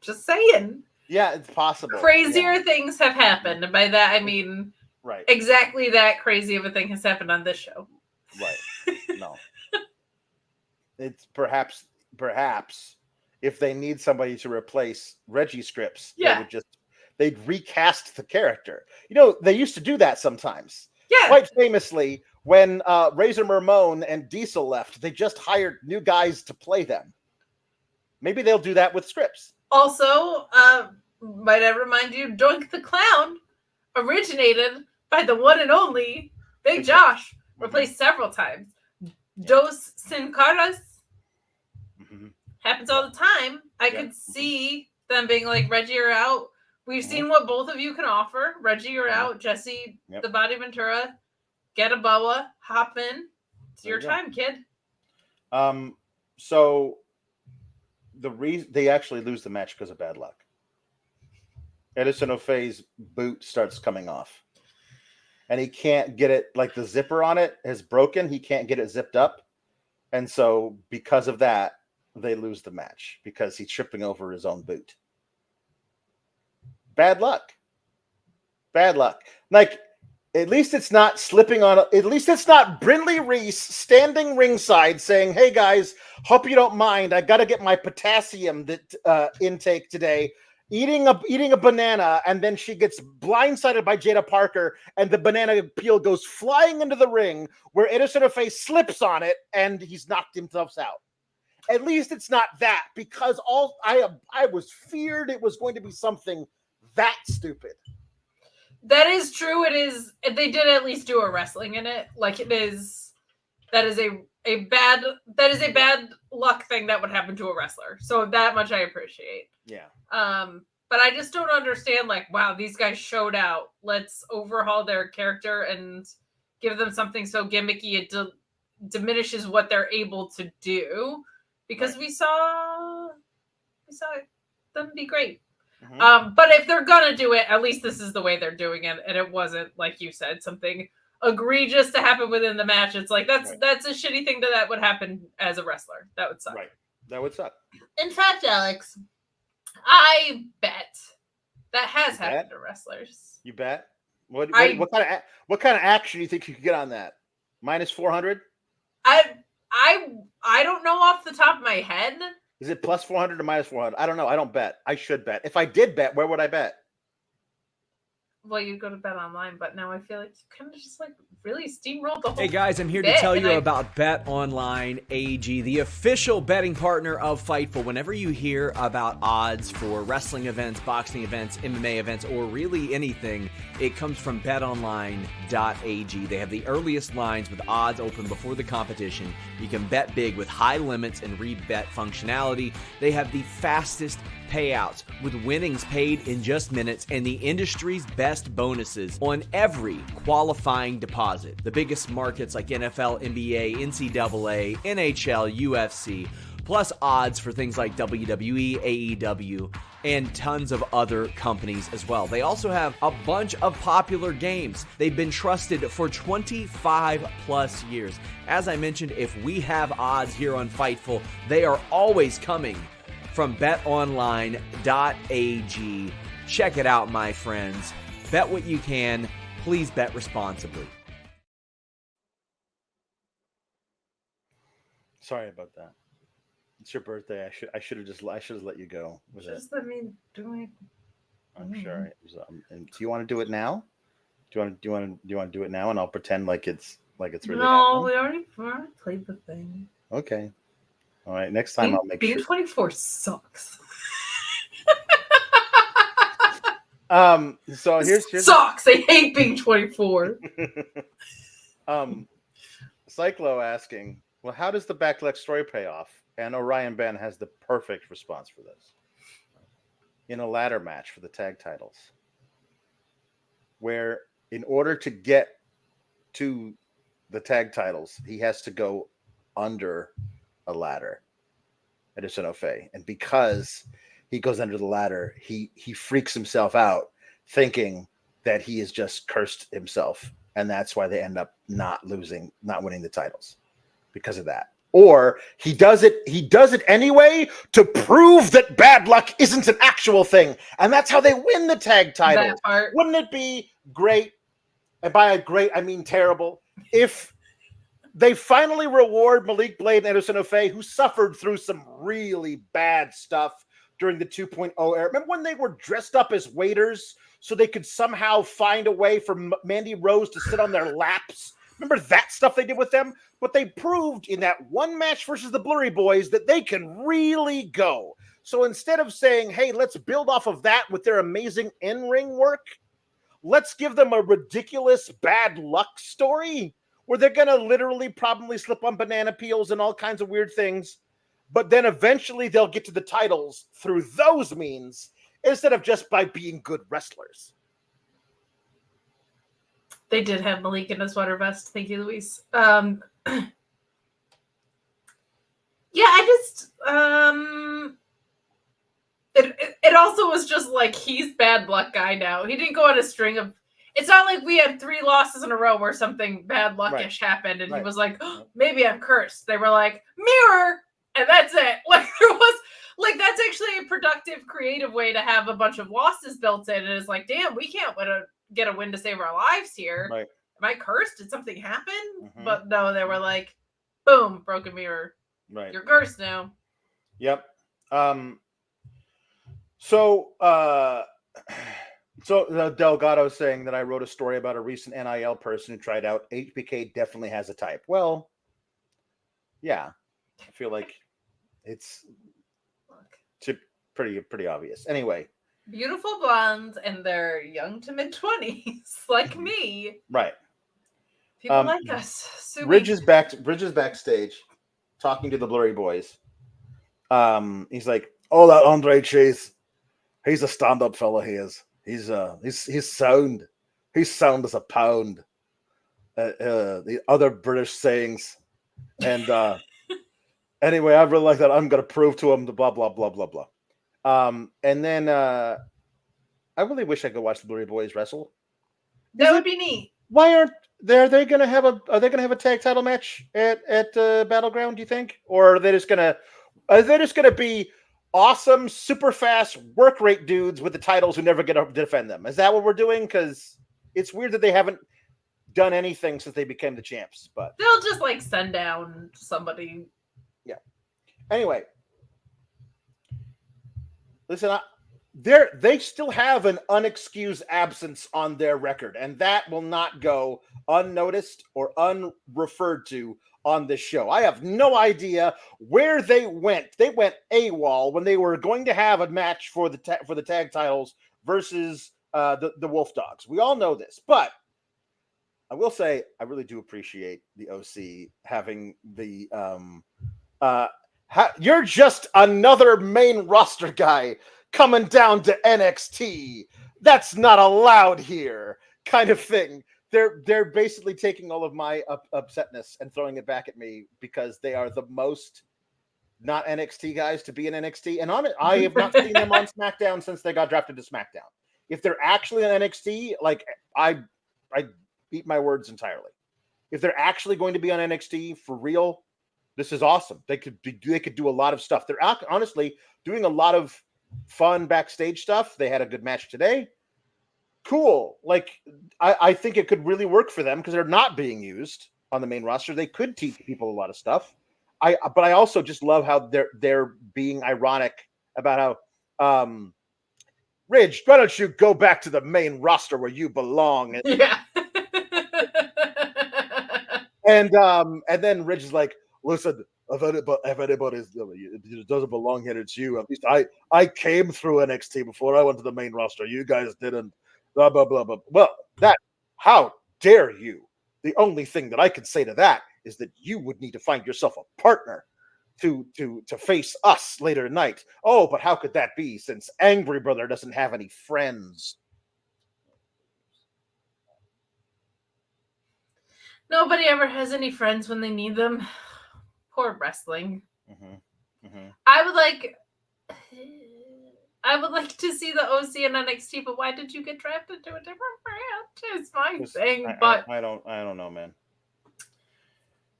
Just saying. Yeah, it's possible. Crazier things have happened, and by that I mean right. Exactly that crazy of a thing has happened on this show. Right. No. It's perhaps if they need somebody to replace Reggie Scripps, they'd recast the character. They used to do that sometimes. Yeah. Quite famously, when Razor Ramon and Diesel left, they just hired new guys to play them. Maybe they'll do that with Scripps. Also, might I remind you, Doink the Clown originated by the one and only Big Josh, replaced several times. Yeah. Dos Sin Caras happens all the time. I could see them being like, Reggie, you're out. We've seen what both of you can offer. Reggie, you're out. Jesse, the Body Ventura, get a boa, hop in. It's your time, kid. So the reason they actually lose the match because of bad luck. Edris Enofe's boot starts coming off. And he can't get it, like the zipper on it is broken. He can't get it zipped up. And so because of that, they lose the match because he's tripping over his own boot. Bad luck. Bad luck. Like, at least it's not slipping on, at least it's not Brindley Reese standing ringside saying, hey guys, hope you don't mind. I got to get my potassium intake today. Eating a banana, and then she gets blindsided by Jada Parker, and the banana peel goes flying into the ring where Edris Enofe slips on it, and he's knocked himself out. At least it's not that, because I was feared it was going to be something that stupid. That is true. It is. They did at least do a wrestling in it. Like it is. That is a bad luck thing that would happen to a wrestler. So that much I appreciate. Yeah. But I just don't understand. Like, wow, these guys showed out. Let's overhaul their character and give them something so gimmicky it diminishes what they're able to do. Because we saw them be great. Mm-hmm. But if they're gonna do it, at least this is the way they're doing it, and it wasn't, like you said, something egregious to happen within the match. It's like that's a shitty thing that would happen as a wrestler. That would suck. Right. That would suck. In fact, Alex, I bet that has happened to wrestlers. You bet? What kind of action do you think you could get on that? Minus 400? I don't know off the top of my head. Is it plus 400 or minus 400? I don't know. I don't bet. I should bet. If I did bet, where would I bet? Well, you go to Bet Online, but now I feel like you kind of just like really steamrolled the whole. Hey guys, I'm here to tell you about Bet Online AG, the official betting partner of Fightful. Whenever you hear about odds for wrestling events, boxing events, MMA events, or really anything, it comes from betonline.ag. They have the earliest lines with odds open before the competition. You can bet big with high limits and rebet functionality. They have the fastest payouts with winnings paid in just minutes and the industry's best bonuses on every qualifying deposit. The biggest markets like NFL, NBA, NCAA, NHL, UFC, plus odds for things like WWE, AEW, and tons of other companies as well. They also have a bunch of popular games. They've been trusted for 25 plus years. As I mentioned, if we have odds here on Fightful, they are always coming from betonline.ag. Check it out, my friends. Bet what you can. Please bet responsibly. Sorry about that. It's your birthday. I should have let you go. Just let me do it. I'm sure. And do you want to do it now? Do you want to do it now? And I'll pretend like it's really. No, we already played the thing. Okay. All right. Next time I'll make sure. Being 24 sucks. So here's sucks. I hate being 24. Cyclo asking, well, how does the backlash story pay off? And Orion Ben has the perfect response for this. In a ladder match for the tag titles, where in order to get to the tag titles, he has to go under a ladder. Edris Enofe. And because he goes under the ladder, he freaks himself out, thinking that he has just cursed himself. And that's why they end up not winning the titles because of that. Or he does it anyway to prove that bad luck isn't an actual thing. And that's how they win the tag titles. Wouldn't it be great? And by great, I mean terrible. If they finally reward Malik Blade and Edris Enofe, who suffered through some really bad stuff during the 2.0 era. Remember when they were dressed up as waiters so they could somehow find a way for Mandy Rose to sit on their laps? Remember that stuff they did with them? But they proved in that one match versus the Blurry Boys that they can really go. So instead of saying, hey, let's build off of that with their amazing in-ring work, let's give them a ridiculous bad luck story where they're going to literally probably slip on banana peels and all kinds of weird things. But then eventually they'll get to the titles through those means instead of just by being good wrestlers. They did have Malik in a sweater vest. Thank you, Luis. Yeah, I just it also was just like he's bad luck guy now. He didn't go on a string of. It's not like we had 3 losses in a row where something bad luckish happened, and he was like, oh, maybe I'm cursed. They were like, mirror, and that's it. Like there was like that's actually a productive, creative way to have a bunch of losses built in. And it's like, damn, we can't get a win to save our lives here. Right. Am I cursed? Did something happen? Mm-hmm. But no, they were like, boom, broken mirror. Right. You're cursed now. Yep. So Delgado saying that I wrote a story about a recent NIL person who tried out. HBK definitely has a type. Well, yeah, I feel like it's pretty obvious. Anyway. Beautiful blondes, and they're young to mid-20s, like me. Right. People like us. Ridge is backstage talking to the Blurry Boys. He's like, oh, that Andre Chase, he's a stand-up fella, he is. He's sound. He's sound as a pound. The other British sayings. And anyway, I really like that. I'm going to prove to him the blah, blah, blah, blah, blah. And then I really wish I could watch the Blurry Boys wrestle. That would be neat. Why aren't are they going to have a tag title match at Battleground, do you think? Or are they just going to be awesome, super fast work rate dudes with the titles who never get to defend them? Is that what we're doing? Because it's weird that they haven't done anything since they became the champs. But they'll just like send down somebody. Yeah. Anyway, listen, they still have an unexcused absence on their record, and that will not go unnoticed or unreferred to on this show. I have no idea where they went. They went AWOL when they were going to have a match for the tag titles versus the Wolf Dogs. We all know this, but I will say I really do appreciate the OC having the you're just another main roster guy coming down to NXT. That's not allowed here, kind of thing. They're basically taking all of my upsetness and throwing it back at me because they are the most not NXT guys to be in NXT. And on it, I have not seen them on SmackDown since they got drafted to SmackDown. If they're actually on NXT, like I eat my words entirely. If they're actually going to be on NXT for real, this is awesome. They could do a lot of stuff. They're honestly doing a lot of fun backstage stuff. They had a good match today. Cool. Like I think it could really work for them because they're not being used on the main roster. They could teach people a lot of stuff. But I also just love how they're being ironic about how Ridge, why don't you go back to the main roster where you belong? Yeah. And then Ridge is like, listen, if anybody doesn't belong here, it's you. At least I came through NXT before I went to the main roster. You guys didn't. Blah, blah, blah, blah. Well, how dare you? The only thing that I can say to that is that you would need to find yourself a partner to face us later tonight. Oh, but how could that be since Angry Brother doesn't have any friends? Nobody ever has any friends when they need them. Poor wrestling. Mm-hmm. Mm-hmm. I would like to see the OC in NXT, but why did you get drafted to a different brand? It's my thing, but I don't know, man.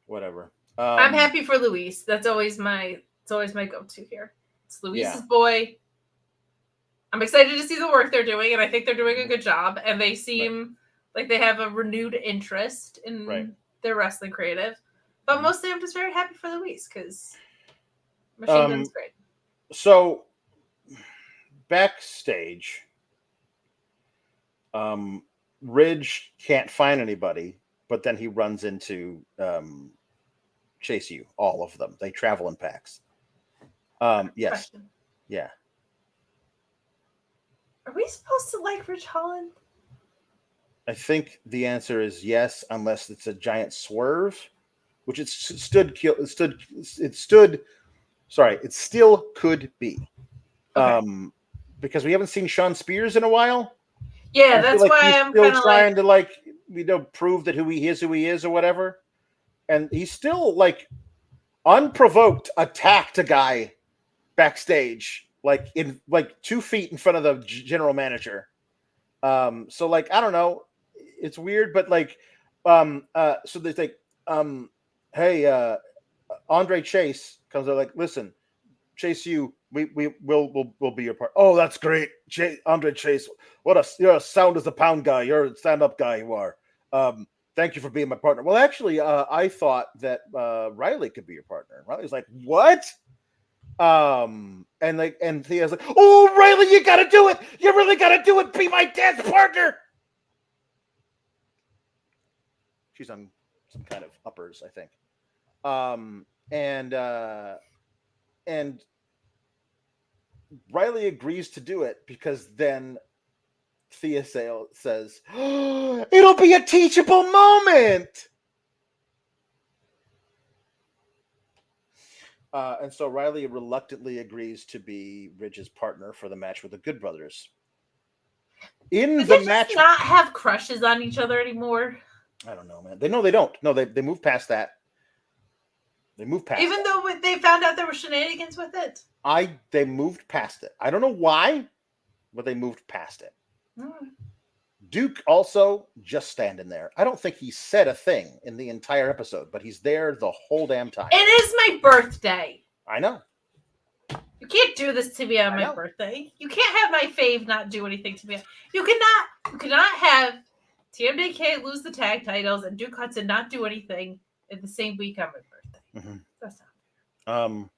Whatever. I'm happy for Luis. It's always my go-to here. It's Luis's boy. I'm excited to see the work they're doing, and I think they're doing a good job. And they seem like they have a renewed interest in their wrestling creative. But mostly, I'm just very happy for Luis because Machine Gun's great. So backstage, Ridge can't find anybody, but then he runs into Chase U. All of them. They travel in packs. Yes. Question. Yeah. Are we supposed to like Ridge Holland? I think the answer is yes, unless it's a giant swerve, which it still could be. Okay. Because we haven't seen Sean Spears in a while. Yeah, that's why I'm still kind of trying to prove that who he is or whatever. And he's still unprovoked attacked a guy backstage, in 2 feet in front of the general manager. So I don't know, it's weird, but so they think, hey, Andre Chase comes out listen, Chase U, we'll be your partner. Oh, that's great, Andre Chase. You're a sound as a pound guy. You're a stand-up guy. You are. Thank you for being my partner. Well, actually, I thought that Riley could be your partner. Riley's like, what? And Thea's like, oh, Riley, you gotta do it. You really gotta do it. Be my dance partner. She's on some kind of uppers, I think. And Riley agrees to do it because then Thea says, oh, it'll be a teachable moment. And so Riley reluctantly agrees to be Ridge's partner for the match with the Good Brothers. Do they just not have crushes on each other anymore? I don't know, man. They don't. No, they moved past that. Even though they found out there were shenanigans with it? They moved past it. I don't know why, but they moved past it. Duke also just standing there. I don't think he said a thing in the entire episode, but he's there the whole damn time. It is my birthday. I know. You can't do this to me on my birthday. You can't have my fave not do anything to me. You cannot have TMDK lose the tag titles and Duke Hudson not do anything in the same week on my birthday. Mm-hmm. That's not fair.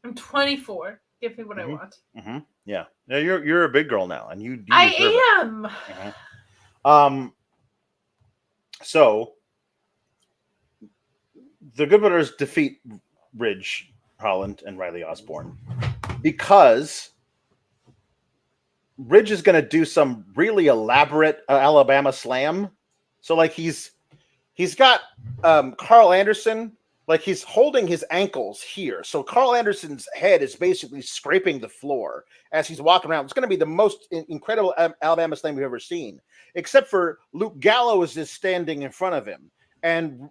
I'm 24. Give me what I want. Mm-hmm. Yeah. Yeah, you're a big girl now, and you I am. Mm-hmm. So the Good Brothers defeat Ridge Holland and Riley Osborne because Ridge is going to do some really elaborate Alabama slam. So he's got Carl Anderson, he's holding his ankles here. So Carl Anderson's head is basically scraping the floor as he's walking around. It's going to be the most incredible Alabama slam we've ever seen, except for Luke Gallows is standing in front of him. And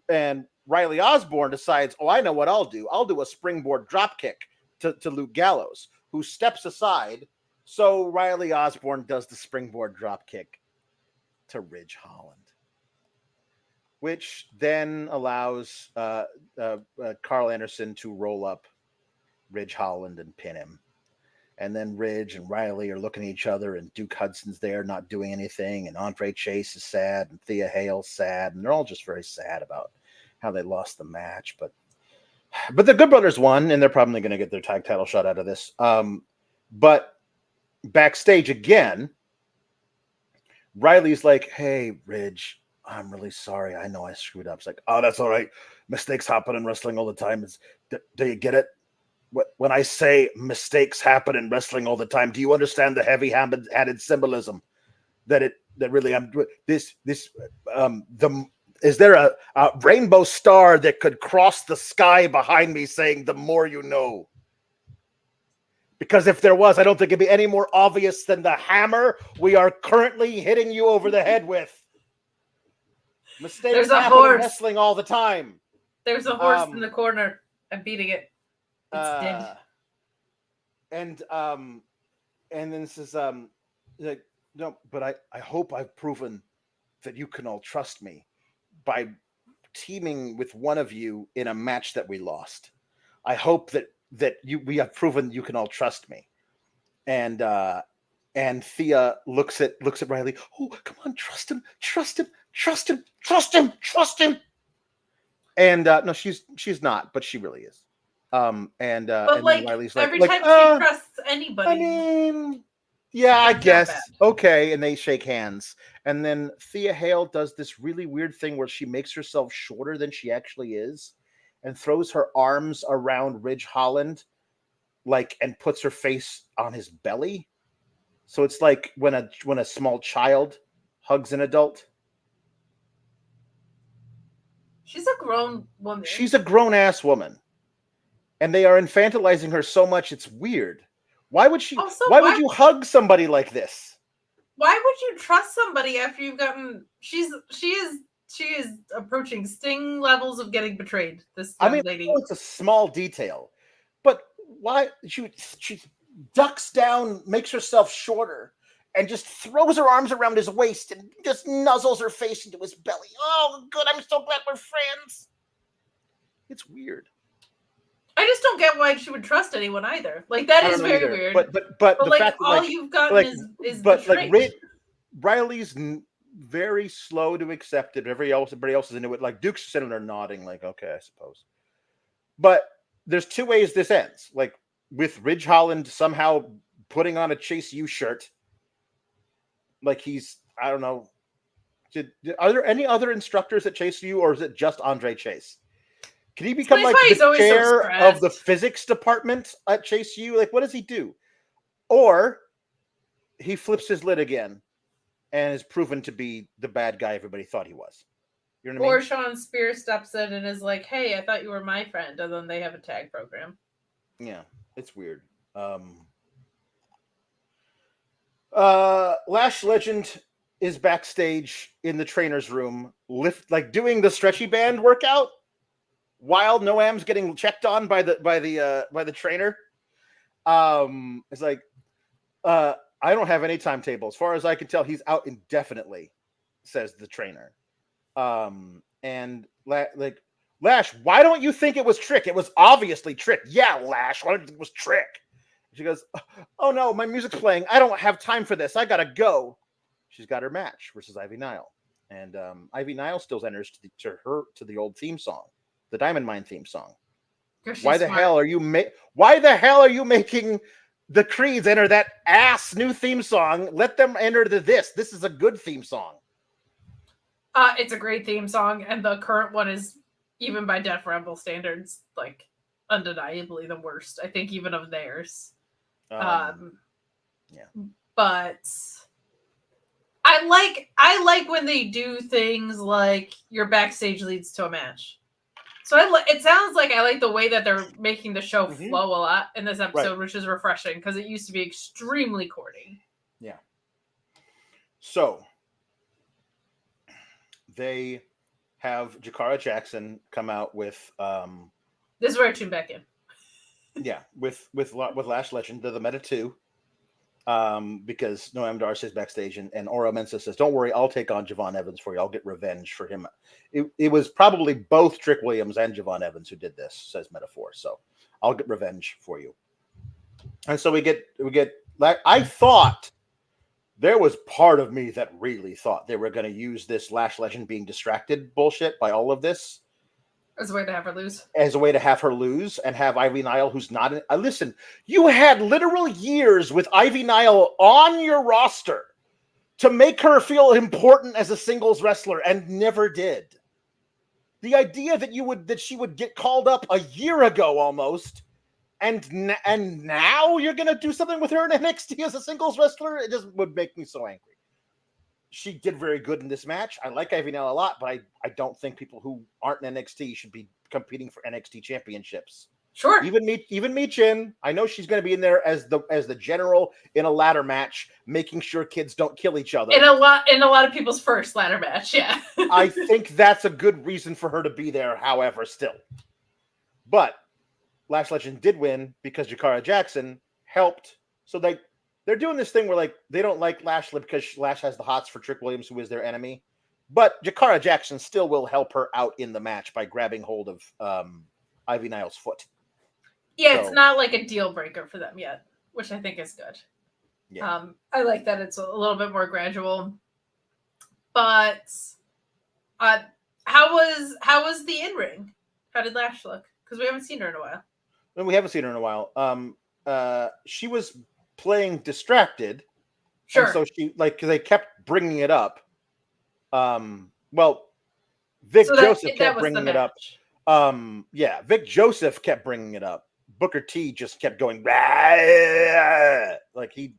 Riley Osborne decides, oh, I know what I'll do. I'll do a springboard drop kick to Luke Gallows, who steps aside. So Riley Osborne does the springboard drop kick to Ridge Holland, which then allows Carl Anderson to roll up Ridge Holland and pin him. And then Ridge and Riley are looking at each other, and Duke Hudson's there not doing anything, and Andre Chase is sad, and Thea Hale's sad, and they're all just very sad about how they lost the match. But the Good Brothers won, and they're probably going to get their tag title shot out of this. But backstage again, Riley's like, hey, Ridge, I'm really sorry. I know I screwed up. It's like, oh, that's all right. Mistakes happen in wrestling all the time. Do you get it? When I say mistakes happen in wrestling all the time, do you understand the heavy-handed symbolism is there a rainbow star that could cross the sky behind me saying the more you know? Because if there was, I don't think it'd be any more obvious than the hammer we are currently hitting you over the head with. Mistakes There's a happen in horse. wrestling all the time. There's a horse in the corner. I'm beating it. It's dead. And then this is like, no, but I hope I've proven that you can all trust me by teaming with one of you in a match that we lost. I hope that we have proven you can all trust me. And Thea looks at Riley. Oh, come on, trust him. And no, she's not, but she really is. But and like then Riley's every like, time she trusts anybody, I mean, yeah, I guess. Okay, and they shake hands. And then Thea Hale does this really weird thing where she makes herself shorter than she actually is and throws her arms around Ridge Holland, like, and puts her face on his belly. So it's like when a small child hugs an adult. she's a grown woman. She's a grown-ass woman. And they are infantilizing her so much, it's weird. Why would she? Also, why would you hug somebody like this? Why would you trust somebody after you've gotten? She is approaching Sting levels of getting betrayed. This young lady. It's a small detail, but why she ducks down, makes herself shorter, and just throws her arms around his waist and just nuzzles her face into his belly. Oh, good! I'm so glad we're friends. It's weird. I just don't get why she would trust anyone either. Like that is very weird. But the like fact all that, you've gotten is betrayed. Like Riley's very slow to accept it. Everybody else is into it. Like Duke's sitting there nodding, like, okay, I suppose. But there's two ways this ends. Like with Ridge Holland somehow putting on a Chase U shirt, like he's, I don't know. Are there any other instructors at Chase U, or is it just Andre Chase? Can he become like the chair of the physics department at Chase U? Like, what does he do? Or he flips his lid again and is proven to be the bad guy everybody thought he was. You know what I mean? Or Sean Spears steps in and is like, "Hey, I thought you were my friend," and then they have a tag program. Yeah, it's weird. Lash Legend is backstage in the trainer's room, doing the stretchy band workout, while Noam's getting checked on by the trainer. It's like, I don't have any timetable. As far as I can tell, he's out indefinitely, says the trainer. And Lash, why don't you think it was Trick? It was obviously Trick. Yeah, Lash, why don't you think it was Trick? She goes, oh no, my music's playing. I don't have time for this. I gotta go. She's got her match versus Ivy Nile. And Ivy Nile still enters to the old theme song. The Diamond Mine theme song. Why the hell are you making the Creeds enter that ass new theme song? Let them enter this. This is a good theme song. It's a great theme song, and the current one is, even by Def Rumble standards, like undeniably the worst. I think even of theirs. Yeah. But I like when they do things like your backstage leads to a match. So it sounds like I like the way that they're making the show flow a lot in this episode, which is refreshing because it used to be extremely corny. Yeah. So they have Jakara Jackson come out with this is where I tune back in. Yeah, with Lash Legend, the Meta 2. Because Noam Dar says backstage, and Oro Mensah says, don't worry, I'll take on Javon Evans for you. I'll get revenge for him. It was probably both Trick Williams and Javon Evans who did this, says Metaphor. So I'll get revenge for you. And so we get I thought there was part of me that really thought they were going to use this Lash Legend being distracted bullshit by all of this as a way to have her lose. As a way to have her lose and have Ivy Nile, who's not in. Listen, you had literal years with Ivy Nile on your roster to make her feel important as a singles wrestler and never did. The idea that she would get called up a year ago almost, and now you're going to do something with her in NXT as a singles wrestler, it just would make me so angry. She did very good in this match. I like Ivy Nile a lot, but I don't think people who aren't in NXT should be competing for NXT championships. Sure. Even Michin. I know she's going to be in there as the general in a ladder match, making sure kids don't kill each other. In a lot of people's first ladder match, yeah. I think that's a good reason for her to be there. However, still, but Lash Legend did win because Jakara Jackson helped. So they're doing this thing where like they don't like Lash because Lash has the hots for Trick Williams, who is their enemy. But Jakara Jackson still will help her out in the match by grabbing hold of Ivy Nile's foot. Yeah, it's not like a deal breaker for them yet, which I think is good. Yeah. I like that it's a little bit more gradual. But how was the in-ring? How did Lash look? Because we haven't seen her in a while. And we haven't seen her in a while. She was playing distracted. Sure. And so they kept bringing it up. Vic Joseph kept bringing it up. Vic Joseph kept bringing it up. Booker T just kept going like he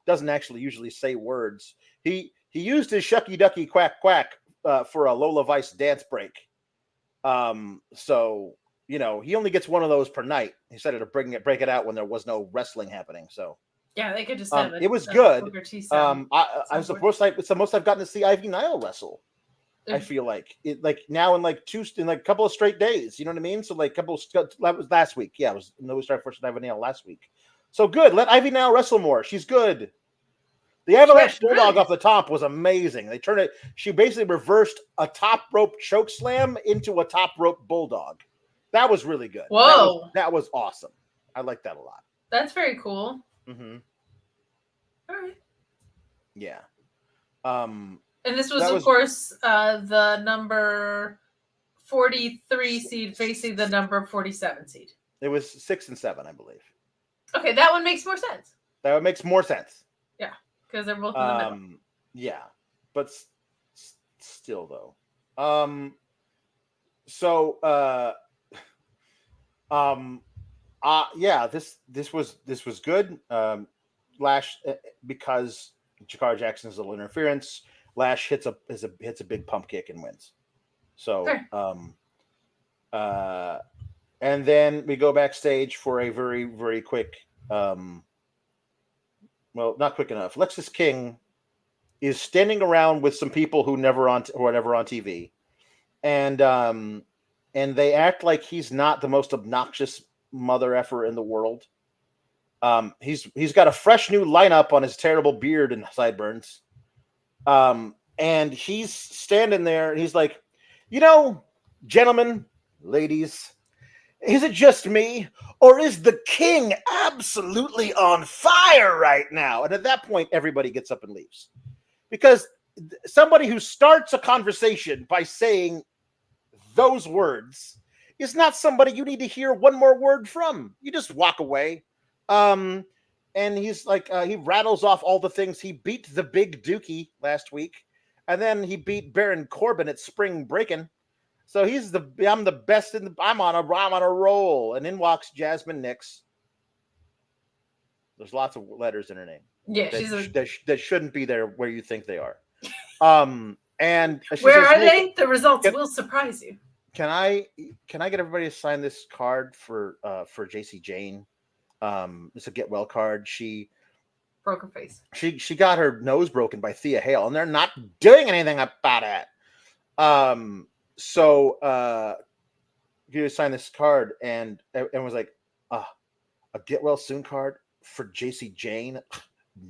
doesn't actually usually say words. He used his shucky ducky quack quack for a Lola Vice dance break. So he only gets one of those per night. He said to break it out when there was no wrestling happening. So yeah, they could just have it. It was good. Booker T it's the most I've gotten to see Ivy Nile wrestle. I feel like it, like now in a couple of straight days. You know what I mean? So that was last week. Yeah, we started first with Ivy Nile last week. So good. Let Ivy Nile wrestle more. She's good. The Avalanche Bulldog off the top was amazing. They turned it. She basically reversed a top rope choke slam into a top rope bulldog. That was really good. Whoa, that was awesome. I like that a lot. That's very cool. Mm-hmm. All right. Yeah. And this was, of course, the number 43 seed facing the number 47 seed. It was 6 and 7, I believe. Okay, that one makes more sense. That makes more sense. Yeah, because they're both in the middle. Yeah, but still though. This was good. Lash, because Jakara Jackson's little interference, Lash hits a big pump kick and wins. So, and then we go backstage for a very, very quick, not quick enough. Lexis King is standing around with some people who are never on TV, and they act like he's not the most obnoxious mother effer in the world. He's got a fresh new lineup on his terrible beard and sideburns. And he's standing there and he's like, gentlemen, ladies, is it just me or is the king absolutely on fire right now? And at that point, everybody gets up and leaves, because somebody who starts a conversation by saying those words is not somebody you need to hear one more word from. You just walk away. And he's like, he rattles off all the things. He beat the Big Dookie last week, and then he beat Baron Corbin at Spring Breakin'. So I'm the best I'm on a roll. And in walks Jasmine Nix. There's lots of letters in her name. Yeah, that shouldn't be there where you think they are. And where are they? The results will surprise you. Can I get everybody to sign this card for JC Jane? It's a get well card. She broke her face. She got her nose broken by Thea Hale, and they're not doing anything about it. So you sign this card, and was like, a get well soon card for JC Jane.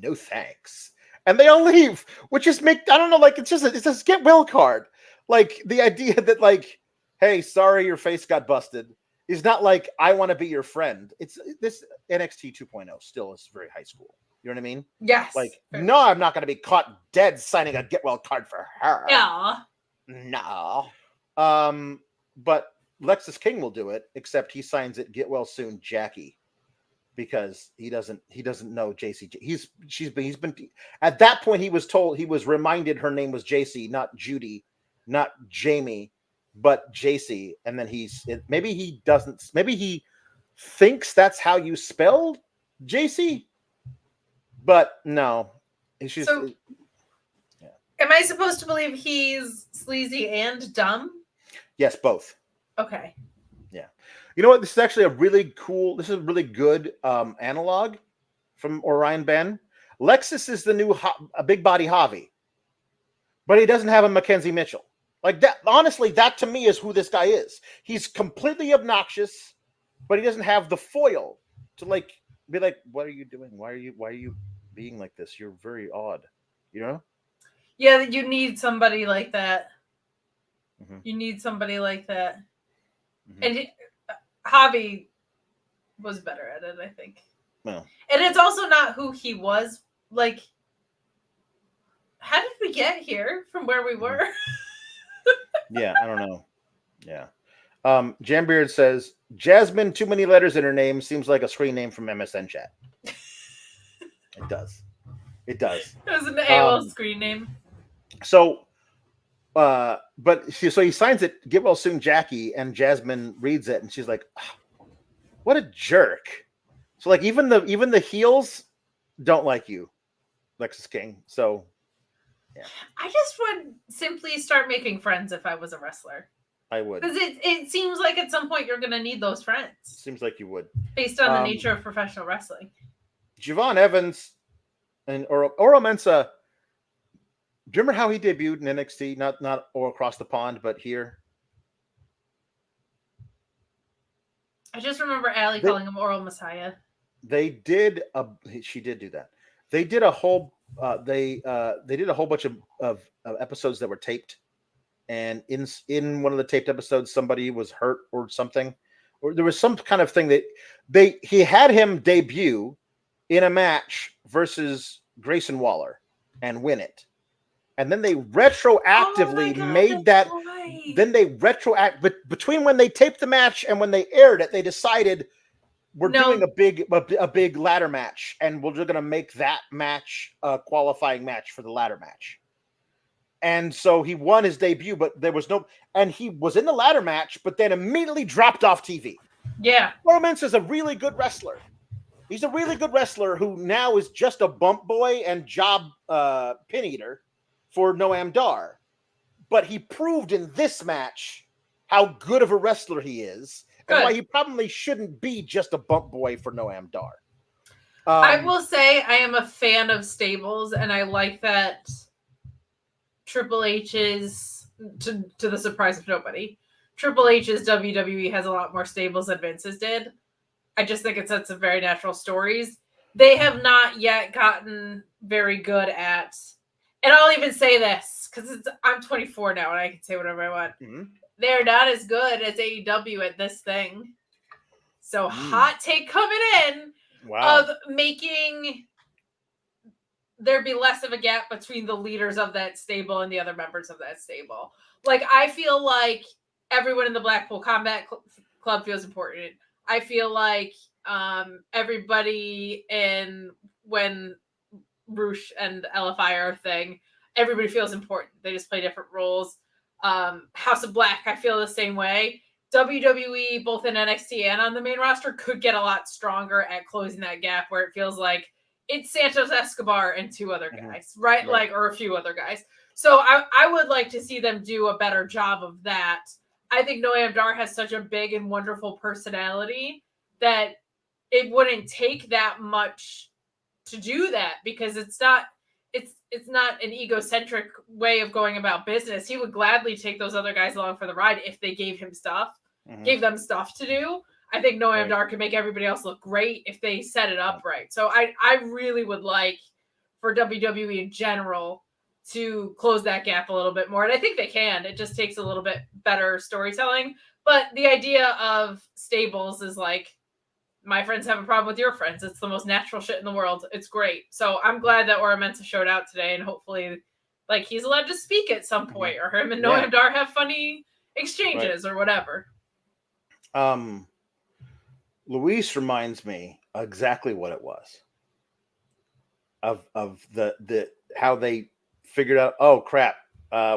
No thanks. And they all leave, which is I don't know, like it's a get well card. Like the idea that like, hey, sorry your face got busted is not like I want to be your friend. It's this NXT 2.0 still is very high school. You know what I mean? Yes. Like, no, I'm not going to be caught dead signing a get well card for her. Yeah. No. But Lexis King will do it, except he signs it get well soon, Jackie, because he doesn't know JC. He's been at that point he was reminded her name was JC, not Judy, not Jamie, but JC. And then maybe he thinks that's how you spelled JC, but no. Am I supposed to believe he's sleazy and dumb? Yes, both. Okay. You know what? This is actually a really cool. This is a really good analog from Orion Ben. Lexus is the new a big body Javi, but he doesn't have a Mackenzie Mitchell. Like that. Honestly, that to me is who this guy is. He's completely obnoxious, but he doesn't have the foil to like be like, "What are you doing? Why are you being like this? You're very odd." You know? Yeah, you need somebody like that. Mm-hmm. You need somebody like that. Mm-hmm. And Javi was better at it, I think. Well, and it's also not who he was. Like, how did we get here from where we were? yeah, I don't know. Yeah. Jambeard says, Jasmine, too many letters in her name, seems like a screen name from MSN chat. It does. It does. It was an AOL screen name. So, but so he signs it, get well soon, Jackie, and Jasmine reads it, and she's like, oh, what a jerk. So, like, even the heels don't like you, Lexus King. So, yeah. I just would simply start making friends if I was a wrestler. I would. Because it seems like at some point you're going to need those friends. Seems like you would. Based on the nature of professional wrestling. Javon Evans and Oro Mensah, do you remember how he debuted in NXT? Not or across the pond, but here? I just remember Allie calling him Oral Messiah. She did do that. They did a whole they did a whole bunch of episodes that were taped. And in one of the taped episodes, somebody was hurt or something, or there was some kind of thing that he had him debut in a match versus Grayson Waller and win it, and then they retroactively made that. Right. Then they but between when they taped the match and when they aired it, they decided we're doing a big ladder match, and we're going to make that match a qualifying match for the ladder match. And so he won his debut, but there was and he was in the ladder match, but then immediately dropped off TV. Yeah. Oro Mensah is a really good wrestler. He's a really good wrestler who now is just a bump boy and job pin eater for Noam Dar. But he proved in this match how good of a wrestler he is and why he probably shouldn't be just a bump boy for Noam Dar. I will say I am a fan of stables, and I like that Triple H's, to the surprise of nobody, Triple H's WWE has a lot more stables than Vince's did. I just think it sets some very natural stories. They have not yet gotten very good at, and I'll even say this, because I'm 24 now and I can say whatever I want. Mm-hmm. They're not as good as AEW at this thing. So hot take coming in of making there be less of a gap between the leaders of that stable and the other members of that stable. Like, I feel like everyone in the Blackpool Combat Club feels important. I feel like everybody when Ruca and LFI are a thing, everybody feels important. They just play different roles. House of Black, I feel the same way. WWE, both in NXT and on the main roster, could get a lot stronger at closing that gap where it feels like it's Santos Escobar and two other guys, right? Like, or a few other guys. So I would like to see them do a better job of that. I think Noam Dar has such a big and wonderful personality that it wouldn't take that much to do that, because it's not an egocentric way of going about business. He would gladly take those other guys along for the ride if they gave him stuff, gave them stuff to do. I think Noam Dar can make everybody else look great if they set it up right. So I really would like for WWE in general to close that gap a little bit more. And I think they can. It just takes a little bit better storytelling. But the idea of stables is like, my friends have a problem with your friends. It's the most natural shit in the world. It's great. So I'm glad that Oro Mensah showed out today, and hopefully like he's allowed to speak at some point, or him and Noam Dar have funny exchanges or whatever. Luis reminds me exactly what it was of the how they figured out, oh crap,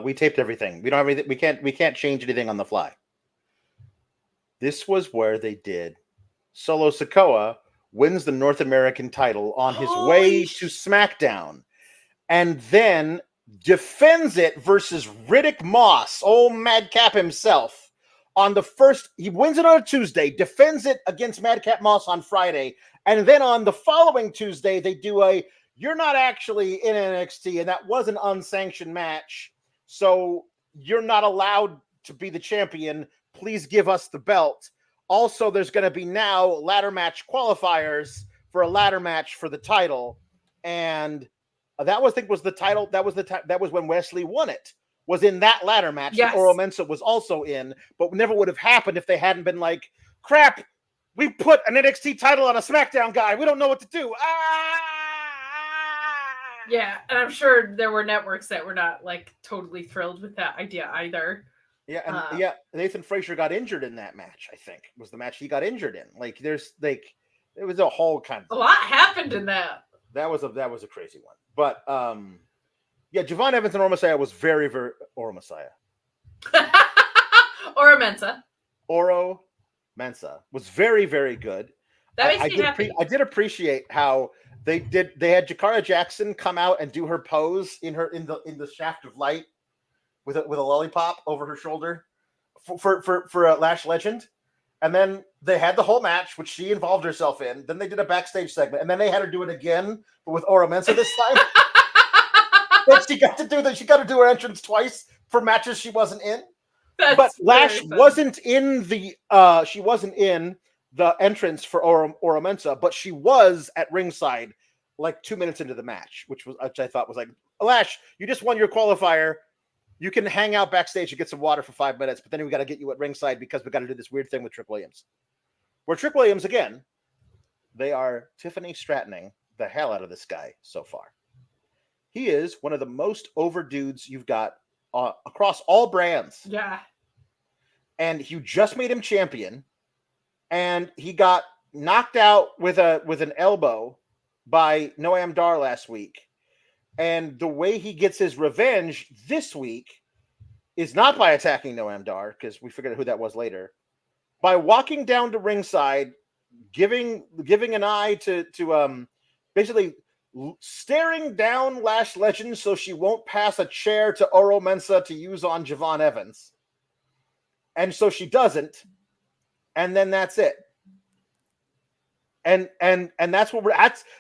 we taped everything. We don't have anything. We can't change anything on the fly. This was where they did Solo Sikoa wins the North American title on his way to SmackDown, and then defends it versus Riddick Moss, old Madcap himself, He wins it on a Tuesday, defends it against Madcap Moss on Friday, and then on the following Tuesday, they do you're not actually in NXT, and that was an unsanctioned match, so you're not allowed to be the champion. Please give us the belt. Also, there's going to be now ladder match qualifiers for a ladder match for the title, and that was the title. That was when Wesley won it. Was in that ladder match that Oro Mensah was also in, but never would have happened if they hadn't been like, crap, we put an NXT title on a SmackDown guy. We don't know what to do. Yeah, and I'm sure there were networks that were not like totally thrilled with that idea either. Yeah, and Nathan Frazier got injured in that match, I think. Was the match he got injured in. Like it was a whole kind of a lot happened in that. That was a crazy one. But yeah, Javon Evans and Oro Messiah was very, very Oro Messiah. Oro Mensah. Oro Mensah was very, very good. That makes me happy. I did appreciate how they had Jakara Jackson come out and do her pose in the shaft of light with a lollipop over her shoulder for a Lash Legend. And then they had the whole match, which she involved herself in. Then they did a backstage segment, and then they had her do it again, but with Oro Mensah this time. But she got to do her entrance twice for matches she wasn't in. But Lash wasn't in the entrance for Oro Mensah, but she was at ringside like 2 minutes into the match, which I thought was like, Lash, you just won your qualifier. You can hang out backstage and get some water for 5 minutes, but then we got to get you at ringside because we got to do this weird thing with Trick Williams. Where Trick Williams, again, they are Tiffany Strattoning the hell out of this guy so far. He is one of the most over dudes you've got across all brands. Yeah. And you just made him champion, and he got knocked out with an elbow by Noam Dar last week. And the way he gets his revenge this week is not by attacking Noam Dar, because we figured out who that was later, by walking down to ringside, giving an eye to basically staring down Lash Legend so she won't pass a chair to Oro Mensah to use on Javon Evans. And so she doesn't. And then that's it. And that's what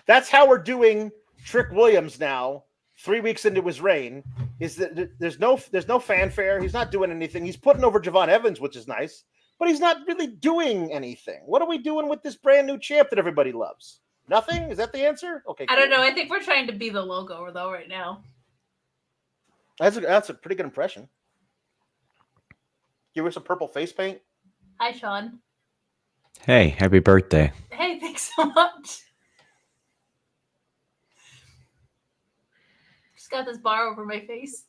that's how we're doing Trick Williams now, 3 weeks into his reign, is that there's no fanfare. He's not doing anything. He's putting over Javon Evans, which is nice, but he's not really doing anything. What are we doing with this brand new champ that everybody loves? Nothing? Is that the answer? Okay. I don't know. I think we're trying to be the logo though right now. That's a pretty good impression. Give us a purple face paint. Hi, Sean. Hey, happy birthday. Hey, thanks so much. Just got this bar over my face.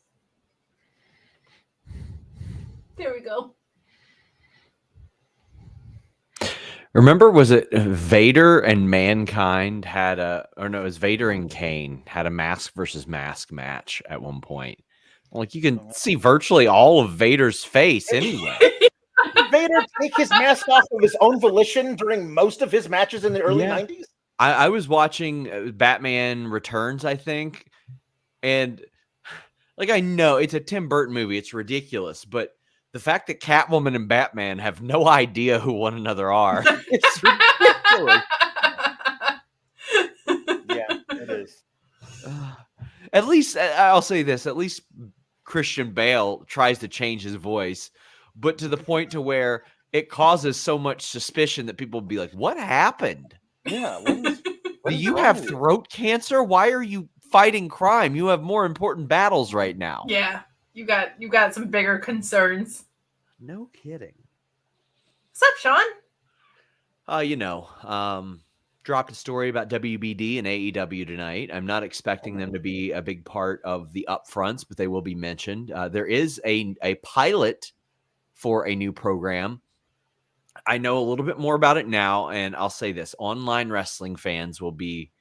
There we go. Remember, was it Vader and Mankind it was Vader and Kane had a mask versus mask match at one point. Like, you can see virtually all of Vader's face anyway. Did Vader take his mask off of his own volition during most of his matches in the early 90s? I was watching Batman Returns, I think. And, like, I know it's a Tim Burton movie. It's ridiculous. But the fact that Catwoman and Batman have no idea who one another are, it's ridiculous. Yeah, it is. At least, I'll say this, at least Christian Bale tries to change his voice, but to the point to where it causes so much suspicion that people will be like, what happened? Yeah. Do you have throat cancer? Why are you fighting crime? You have more important battles right now. Yeah. You got some bigger concerns. No kidding. What's up, Sean? Dropped a story about WBD and AEW tonight. I'm not expecting them to be a big part of the upfronts, but they will be mentioned. There is a pilot for a new program. I know a little bit more about it now, and I'll say this. Online wrestling fans will be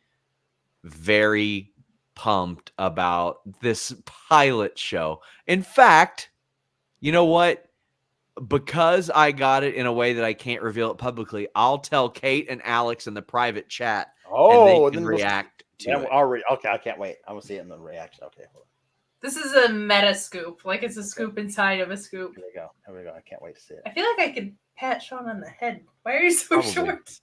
very pumped about this pilot show. In fact, you know what? Because I got it in a way that I can't reveal it publicly, I'll tell Kate and Alex in the private chat, and they can react to it. Okay, I can't wait. I will see it in the reaction. Okay, hold on. This is a meta scoop. Like it's a scoop inside of a scoop. Here we go. Here we go. I can't wait to see it. I feel like I could pat Sean on the head. Why are you so Probably. short?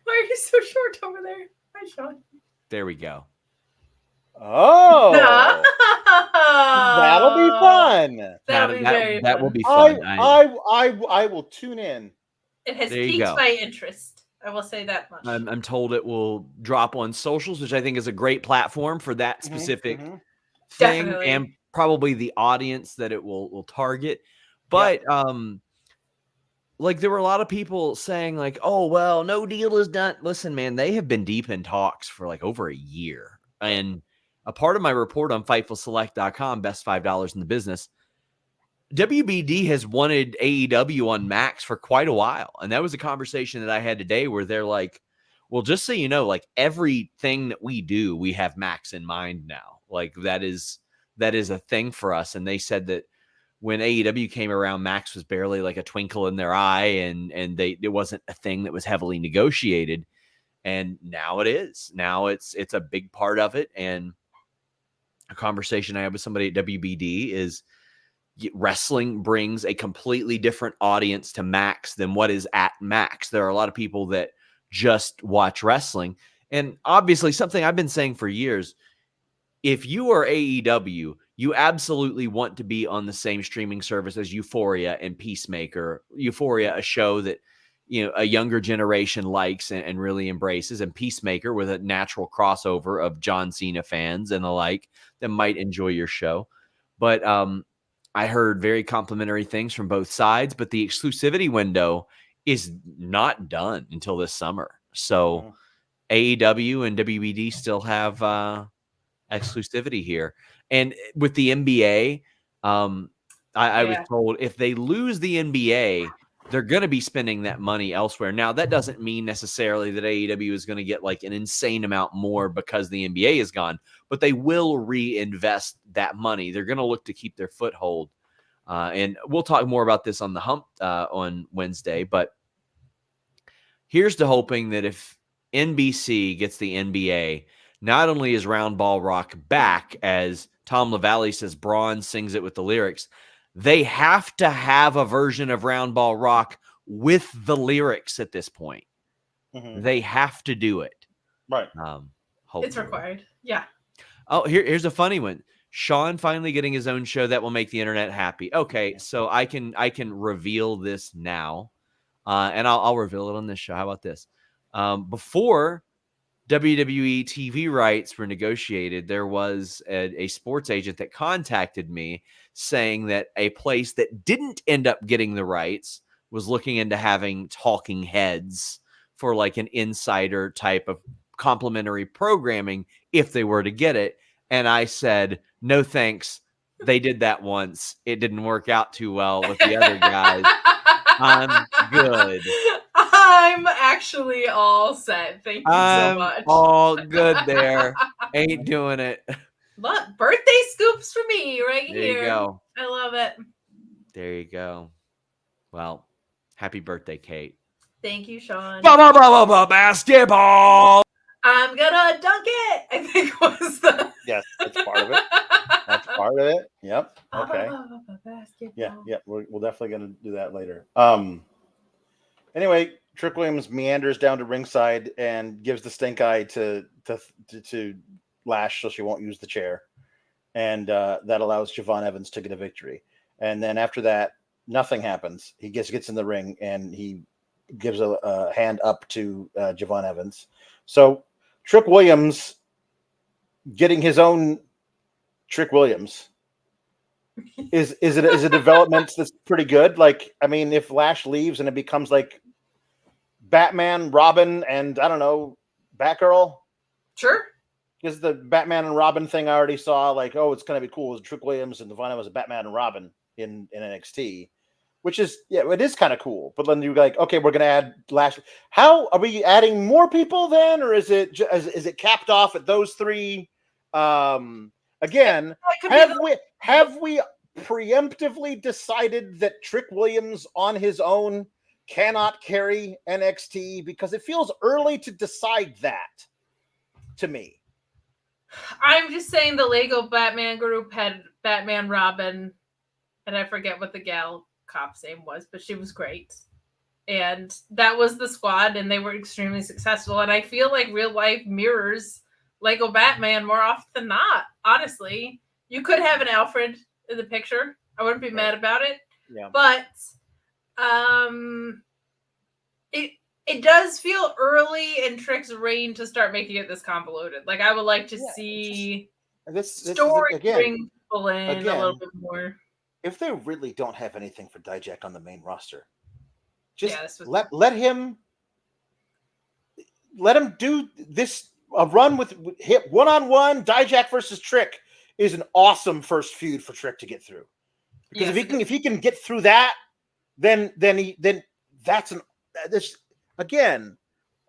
Why are you so short over there? Hi, Sean. There we go. Oh, that'll be fun. That'll be very that fun. will be fun. I will tune in. It has There you piqued go. my interest. I will say that much. I'm told it will drop on socials, which I think is a great platform for that specific thing, Definitely. and probably the audience that it will target. But like there were a lot of people saying like, "Oh well, no deal is done." Listen, man, they have been deep in talks for like over a year, and a part of my report on FightfulSelect.com, best $5 in the business. WBD has wanted AEW on Max for quite a while. And that was a conversation that I had today where they're like, well, just so you know, like everything that we do, we have Max in mind now. Like that is a thing for us. And they said that when AEW came around, Max was barely like a twinkle in their eye, and it wasn't a thing that was heavily negotiated. And now it is. Now it's a big part of it. And a conversation I had with somebody at WBD is wrestling brings a completely different audience to Max than what is at Max. There are a lot of people that just watch wrestling. And obviously something I've been saying for years, if you are AEW, you absolutely want to be on the same streaming service as Euphoria and Peacemaker. Euphoria, a show that, you know, a younger generation likes and really embraces, and Peacemaker with a natural crossover of John Cena fans and the like that might enjoy your show. But I heard very complimentary things from both sides, but the exclusivity window is not done until this summer. So AEW and WBD still have exclusivity here. And with the NBA, I was told if they lose the NBA, they're going to be spending that money elsewhere. Now, that doesn't mean necessarily that AEW is going to get like an insane amount more because the NBA is gone, but they will reinvest that money. They're going to look to keep their foothold. And we'll talk more about this on the hump on Wednesday. But here's to hoping that if NBC gets the NBA, not only is Round Ball Rock back, as Tom LaValle says, Braun sings it with the lyrics, they have to have a version of Round Ball Rock with the lyrics at this point. They have to do it. Right. It's required. Yeah. Oh, here's a funny one. Sean finally getting his own show that will make the internet happy. Okay, so I can reveal this now, and I'll reveal it on this show. How about this? Before WWE TV rights were negotiated, there was a sports agent that contacted me saying that a place that didn't end up getting the rights was looking into having talking heads for like an insider type of complimentary programming if they were to get it. And I said, no, thanks. They did that once. It didn't work out too well with the other guys. I'm good. I'm actually all set. Thank you so much. All good there. Ain't doing it. Look, birthday scoops for me right There here. you go. I love it. There you go. Well, happy birthday, Kate. Thank you, Sean. Basketball. I'm gonna dunk it, I think was the... Yes, that's part of it. That's part of it. Yep. Okay. Basketball. Yeah. We're definitely going to do that later. Anyway, Trick Williams meanders down to ringside and gives the stink eye to Lash so she won't use the chair. And that allows Javon Evans to get a victory. And then after that, nothing happens. He gets in the ring and he gives a hand up to Javon Evans. So Trick Williams getting his own Trick Williams is a development that's pretty good. Like, I mean, if Lash leaves and it becomes like Batman, Robin, and I don't know, Batgirl. Sure. Because the Batman and Robin thing I already saw, like, oh, it's gonna be cool. It was Trick Williams and Devon was a Batman and Robin in NXT, which is it is kind of cool. But then you're like, okay, we're gonna add Lash. How are we adding more people then, or is it capped off at those three? Again, have we preemptively decided that Trick Williams on his own cannot carry NXT? Because it feels early to decide that to me. I'm just saying the Lego Batman group had Batman, Robin, and I forget what the gal cop's name was, but she was great. And that was the squad, and they were extremely successful. And I feel like real life mirrors Lego Batman more often than not. Honestly, you could have an Alfred in the picture. I wouldn't be mad about it. Yeah. But it does feel early in Trick's reign to start making it this convoluted. Like I would like to see this story again, bring people in a little bit more. If they really don't have anything for Dijak on the main roster, just let him do this. A run with hit one-on-one Dijak versus Trick is an awesome first feud for Trick to get through. Because if he can get through that, then that's this again.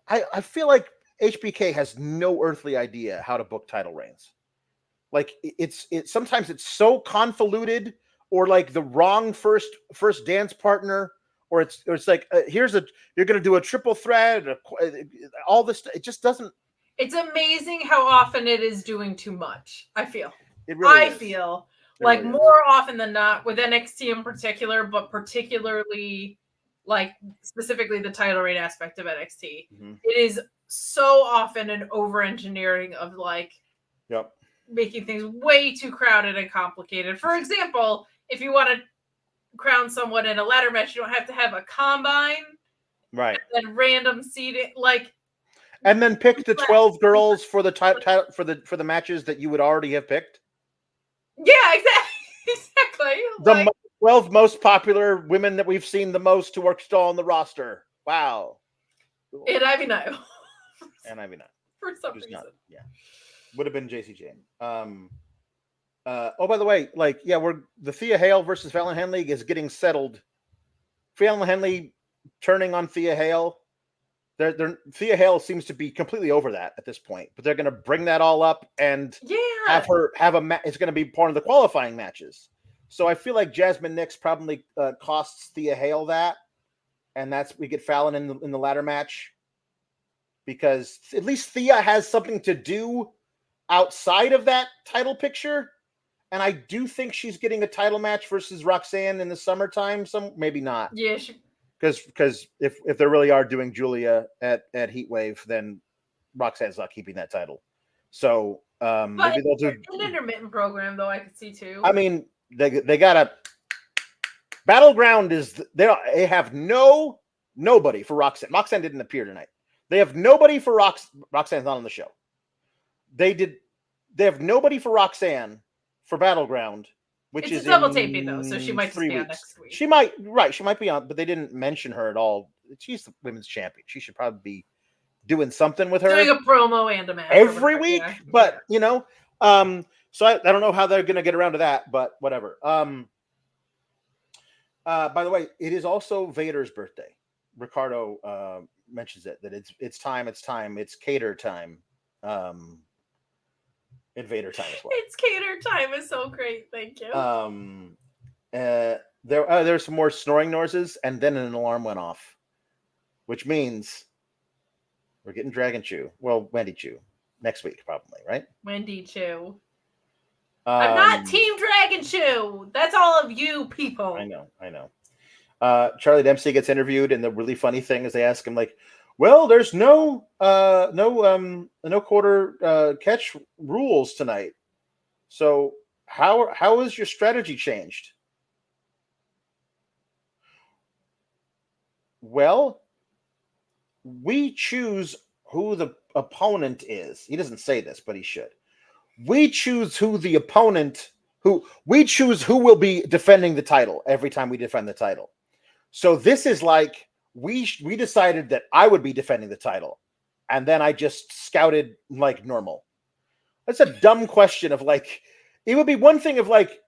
I feel like HBK has no earthly idea how to book title reigns. Like it's sometimes it's so convoluted, or like the wrong first dance partner, or it's like you're going to do a triple threat, all this. It just doesn't. It's amazing how often it is doing too much. I feel. I feel like more often than not with NXT in particular, but particularly like specifically the title reign aspect of NXT. Mm-hmm. It is so often an over engineering of like making things way too crowded and complicated. For example, if you want to crown someone in a ladder match, you don't have to have a combine, right? And random seating, like, and then pick the 12 girls for the title for the matches that you would already have picked. Yeah, exactly. The 12 most popular women that we've seen the most who are still on the roster. Wow. And Ivy Nile. For some reason. Yeah. Would have been JC Jane. Oh, by the way, we're the Thea Hale versus Fallon Henley is getting settled. Fallon Henley turning on Thea Hale. Thea Hale seems to be completely over that at this point, but they're going to bring that all up and have her have it's going to be part of the qualifying matches. So I feel like Jasmine Nix probably costs Thea Hale that, and we get Fallon in the ladder match, because at least Thea has something to do outside of that title picture. And I do think she's getting a title match versus Roxanne in the summertime. Maybe not. Yeah, because if they really are doing Julia at Heatwave, then Roxanne's not keeping that title. So maybe they'll do an intermittent program, though. I could see too. I mean, they got a Battleground they have nobody for Roxanne. Roxanne didn't appear tonight. They have nobody for Roxanne's not on the show. They have nobody for Roxanne for Battleground, which is double taping though, so she might just be on next week. She might be on, but they didn't mention her at all. She's the women's champion. She should probably be doing something with her, doing a promo and a match every week. Yeah. But so I don't know how they're going to get around to that, but whatever. By the way, it is also Vader's birthday. Ricardo mentions that it's time. It's cater time. Vader time as well. It's cater time is so great. Thank you. There's some more snoring noises, and then an alarm went off, which means we're getting Dragon Chew. Well, Wendy Chew next week, probably, right? Wendy Chew. I'm not Team Dragon Chew. That's all of you people. I know. Charlie Dempsey gets interviewed, and the really funny thing is they ask him like, well, there's no quarter catch rules tonight. So how has your strategy changed? Well, we choose who the opponent is. He doesn't say this, but he should. We choose who will be defending the title every time we defend the title. So this is like, we decided that I would be defending the title, and then I just scouted like normal. That's a dumb question of like, it would be one thing of like,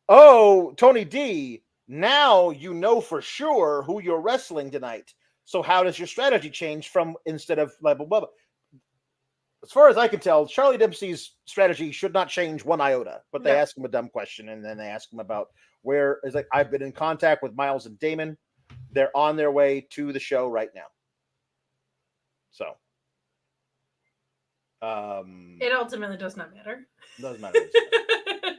oh, Tony D, now you know for sure who you're wrestling tonight. So how does your strategy change from instead of blah, blah, blah. As far as I can tell, Charlie Dempsey's strategy should not change one iota, but they ask him a dumb question, and then they ask him about where is like, I've been in contact with Miles and Damon. They're on their way to the show right now. So, It ultimately does not matter. Doesn't matter.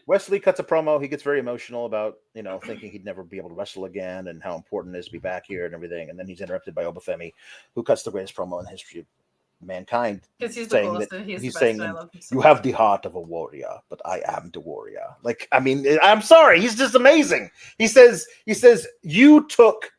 Wesley cuts a promo. He gets very emotional about, thinking he'd never be able to wrestle again and how important it is to be back here and everything. And then he's interrupted by Obafemi, who cuts the greatest promo in the history of mankind. Because he's the saying coolest that and he's the best, saying, and I love him so you much. have the heart of a warrior, but I am the warrior. Like, I mean, I'm sorry. He's just amazing. He says, you took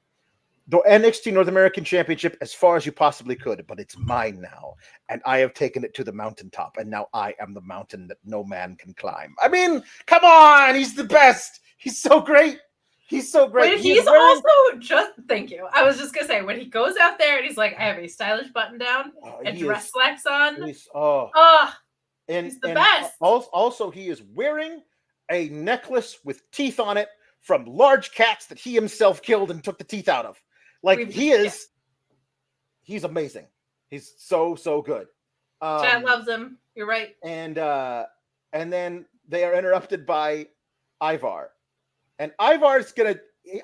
the NXT North American Championship as far as you possibly could, but it's mine now. And I have taken it to the mountaintop, and now I am the mountain that no man can climb. I mean, come on. He's the best. He's so great. He's so great. But he's also just, thank you. I was just going to say, when he goes out there and he's like, I have a stylish button down and dress slacks on. He's the best. Also, he is wearing a necklace with teeth on it from large cats that he himself killed and took the teeth out of. Like, he's amazing. He's so good. Chat loves him. You're right. And then they are interrupted by Ivar. And Ivar's gonna.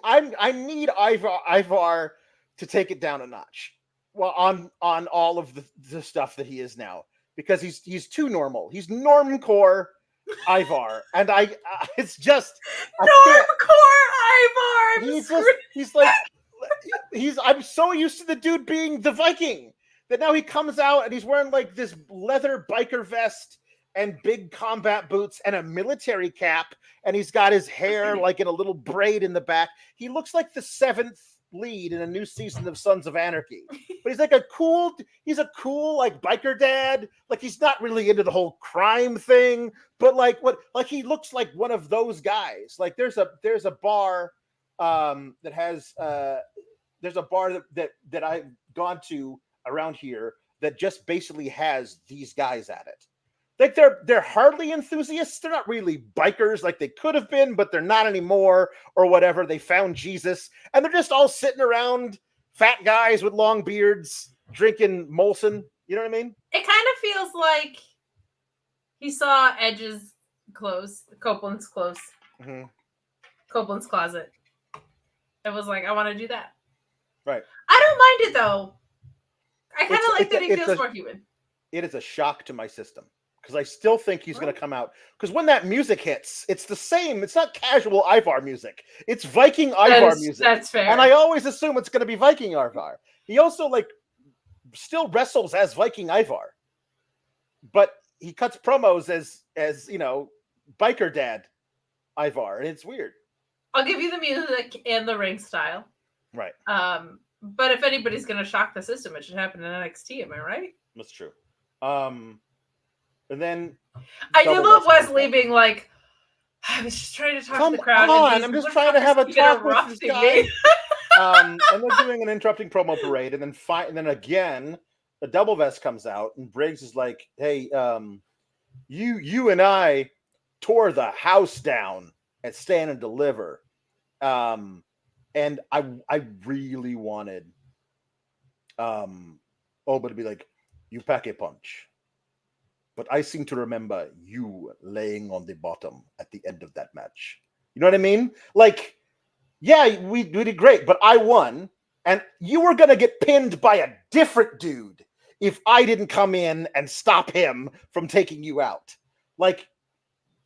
I need Ivar to take it down a notch. Well, on all of the stuff that he is now, because he's too normal. He's normcore Ivar, and it's just normcore Ivar. I'm so used to the dude being the Viking that now he comes out and he's wearing like this leather biker vest and big combat boots and a military cap, and he's got his hair like in a little braid in the back. He looks like the 7th lead in a new season of Sons of Anarchy. But he's like a cool like biker dad. Like, he's not really into the whole crime thing, but like he looks like one of those guys. Like, there's a bar that has there's a bar that I've gone to around here that just basically has these guys at it. Like, they're hardly enthusiasts. They're not really bikers like they could have been, but they're not anymore or whatever. They found Jesus, and they're just all sitting around, fat guys with long beards drinking Molson. You know what I mean? It kind of feels like he saw Edge's clothes, Copeland's clothes, Copeland's closet. It was like, I want to do that. Right. I don't mind it though. I kind of like that he feels more human. It is a shock to my system, because I still think he's going to come out. Because when that music hits, it's the same. It's not casual Ivar music. It's Viking Ivar music. That's fair. And I always assume it's going to be Viking Ivar. He also still wrestles as Viking Ivar, but he cuts promos as biker dad Ivar, and it's weird. I'll give you the music and the ring style. Right. But if anybody's going to shock the system, it should happen in NXT. Am I right? That's true. And then I do love Wesley being like, I was just trying to talk to the crowd. I'm just trying to have a talk with this guy. And they're doing an interrupting promo parade, and then again, the double vest comes out, and Briggs is like, "Hey, you and I tore the house down at Stand and Deliver, and I really wanted Oba to be like, you pack a punch. But I seem to remember you laying on the bottom at the end of that match. You know what I mean? Like, yeah, we did great, but I won, and you were going to get pinned by a different dude if I didn't come in and stop him from taking you out. Like,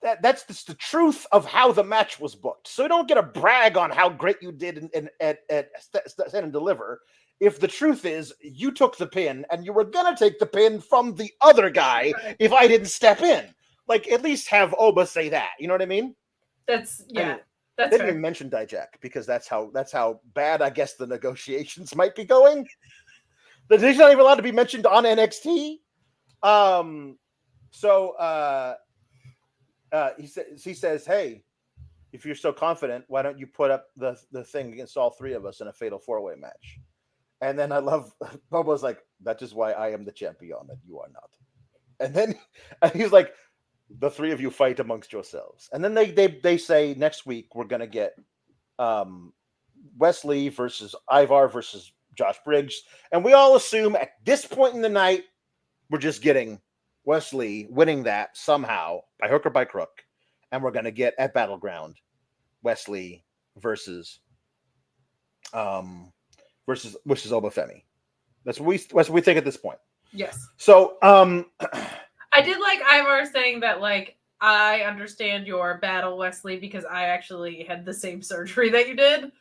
that's just the truth of how the match was booked. So don't get a brag on how great you did at Stand and Deliver. If the truth is you took the pin and you were going to take the pin from the other guy if I didn't step in. Like, at least have Oba say that. You know what I mean? That's That's fair. Didn't even mention Dijak, because that's how bad I guess the negotiations might be going. He's not even allowed to be mentioned on NXT. He says, hey, if you're so confident, why don't you put up the thing against all three of us in a fatal 4-way match? And then I love Bobo's like, that is why I am the champion and you are not. And then he's like, the three of you fight amongst yourselves. And then they say next week we're gonna get Wesley versus Ivar versus Josh Briggs. And we all assume at this point in the night we're just getting Wesley winning that somehow by hook or by crook. And we're gonna get at Battleground Wesley versus Obafemi. That's what we think at this point. Yes. So I did like Ivar saying that, like, I understand your battle, Wesley, because I actually had the same surgery that you did.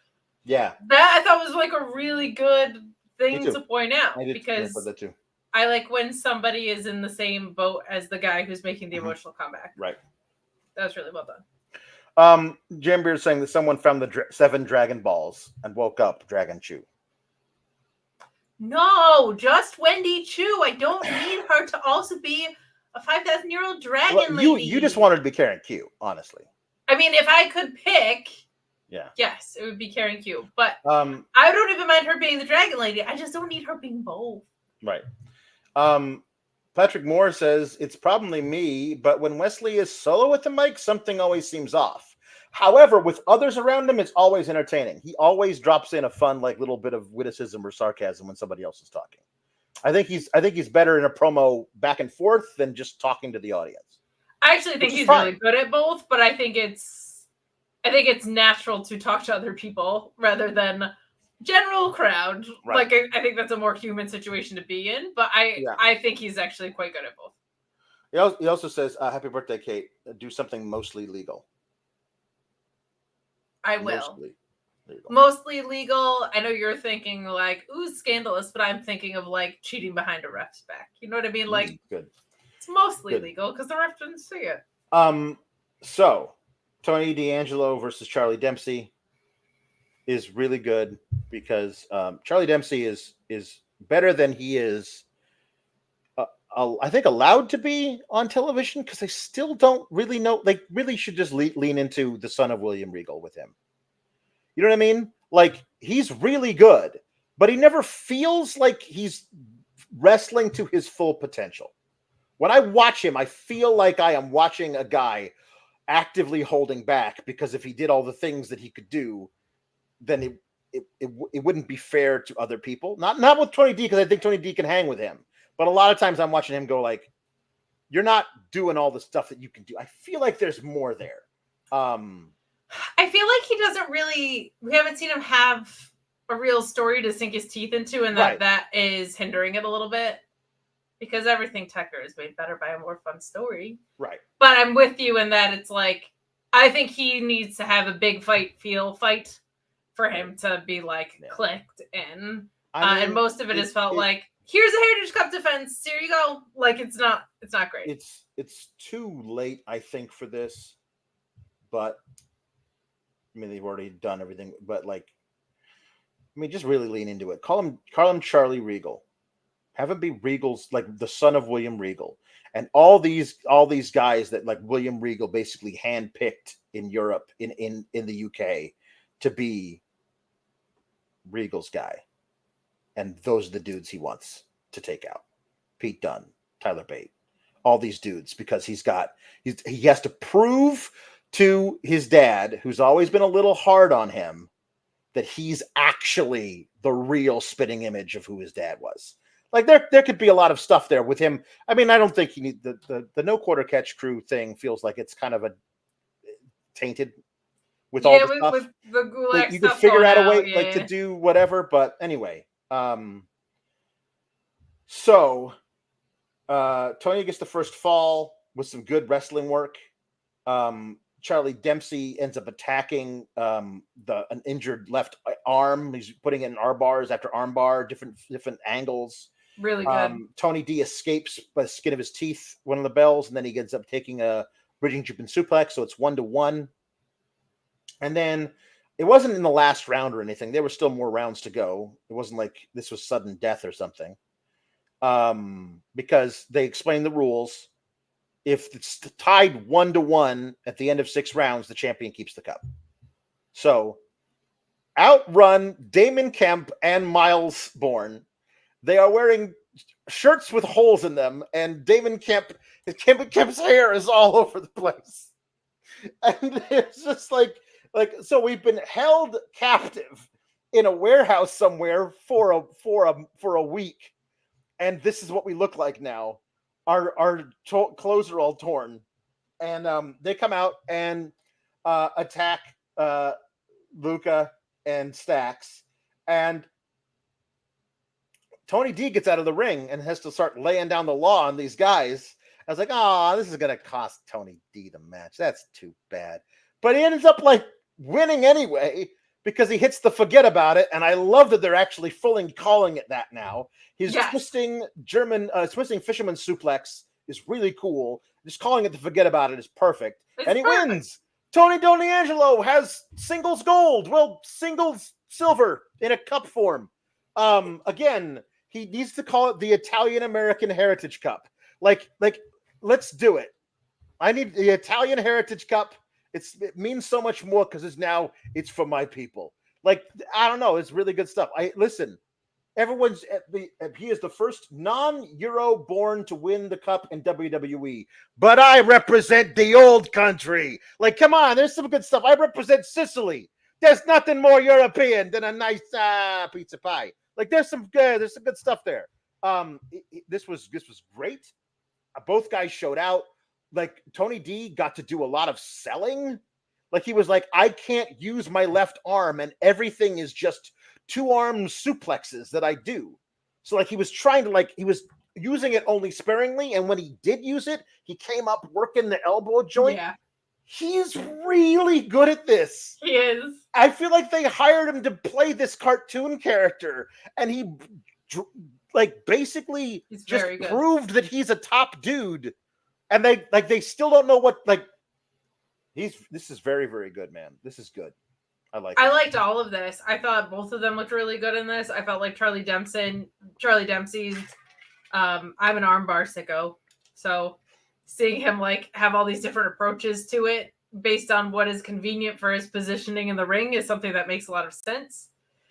Yeah. That I thought was like a really good thing too. to point out I did because that too. I like when somebody is in the same boat as the guy who's making the emotional comeback. Right. That was really well done. Jambeard is saying that someone found the 7 Dragon Balls and woke up Dragon Chew. No, just Wendy Chu. I don't need her to also be a 5,000-year-old dragon lady. You just wanted to be Karen Q, honestly. I mean, if I could pick, yeah, yes, it would be Karen Q. But I don't even mind her being the dragon lady. I just don't need her being both. Right. Patrick Moore says it's probably me, but when Wesley is solo with the mic, something always seems off. However, with others around him, it's always entertaining. He always drops in a fun, like, little bit of witticism or sarcasm when somebody else is talking. I think he's better in a promo back and forth than just talking to the audience. I actually think he's really good at both, but I think it's natural to talk to other people rather than general crowd. Right. Like, I think that's a more human situation to be in, but I think he's actually quite good at both. He also says, happy birthday, Kate. Do something mostly legal. I will. Mostly legal. I know you're thinking like, ooh, scandalous, but I'm thinking of like cheating behind a ref's back. You know what I mean? Like, good. It's mostly legal because the ref didn't see it. So Tony D'Angelo versus Charlie Dempsey is really good because Charlie Dempsey is better than he is. I think allowed to be on television because they still don't really know. They really should just lean into the son of William Regal with him. You know what I mean? Like, he's really good, but he never feels like he's wrestling to his full potential. When I watch him, I feel like I am watching a guy actively holding back because if he did all the things that he could do, then it wouldn't be fair to other people. Not with Tony D, because I think Tony D can hang with him. But a lot of times I'm watching him go like, you're not doing all the stuff that you can do. I feel like there's more there. I feel like he doesn't really, we haven't seen him have a real story to sink his teeth into, and that is hindering it a little bit because everything Tucker is made better by a more fun story. Right. But I'm with you in that it's like, I think he needs to have a big fight for him to be like clicked in. And most of it has felt like, here's a Heritage Cup defense. Here you go. Like, it's not great. It's too late, I think, for this. But I mean, they've already done everything. But like, I mean, just really lean into it. Call him Charlie Regal. Have him be Regal's, like, the son of William Regal, and all these guys that like William Regal basically handpicked in Europe, in the UK, to be Regal's guy. And those are the dudes he wants to take out. Pete Dunne, Tyler Bate, all these dudes, because he has to prove to his dad, who's always been a little hard on him, that he's actually the real spitting image of who his dad was. Like, there could be a lot of stuff there with him. I mean, I don't think he need the no quarter catch crew thing feels like it's kind of a tainted with all the stuff. With the Gulak like, you could stuff figure out a way out, to do whatever, but anyway. So Tony gets the first fall with some good wrestling work. Charlie Dempsey ends up attacking an injured left arm. He's putting in arm bars after arm bar, different angles. Really good. Tony D escapes by the skin of his teeth one of the bells, and then he ends up taking a bridging Jumping suplex, so it's 1-1. And then it wasn't in the last round or anything. There were still more rounds to go. It wasn't like this was sudden death or something. Because they explained the rules. If it's tied 1-1 at the end of 6 rounds, the champion keeps the cup. So, outrun Damon Kemp and Miles Bourne. They are wearing shirts with holes in them, and Kemp's hair is all over the place. And it's just like, so we've been held captive in a warehouse somewhere for a week, and this is what we look like now. Our clothes are all torn, and they come out and attack Ruca and Stax, and Tony D gets out of the ring and has to start laying down the law on these guys, I was like, oh, this is gonna cost Tony D the match. That's too bad. But he ends up like winning anyway because he hits the forget about it. And I love that they're actually fully calling it that now. His twisting fisherman suplex is really cool. Just calling it the forget about it is perfect. And he wins. Tony D'Angelo has singles gold. Well, singles silver in a cup form. Again, he needs to call it the Italian American Heritage Cup. Like, let's do it. I need the Italian Heritage Cup. It means so much more because it's for my people. Like, I don't know. It's really good stuff. Listen. He is the first non-Euro born to win the cup in WWE. But I represent the old country. Like, come on, there's some good stuff. I represent Sicily. There's nothing more European than a nice pizza pie. Like, there's some good stuff there. This was great. Both guys showed out. Like, Tony D got to do a lot of selling. Like, he was like, I can't use my left arm, and everything is just 2-arm suplexes that I do. So like he was using it only sparingly, and when he did use it, he came up working the elbow joint. Yeah. He's really good at this. He is. I feel like they hired him to play this cartoon character, and he basically just proved that he's a top dude. And they still don't know what this is very, very good, man. This is good. I liked all of this. I thought both of them looked really good in this. I felt like Charlie Dempsey's I'm an armbar sicko. So seeing him have all these different approaches to it based on what is convenient for his positioning in the ring is something that makes a lot of sense.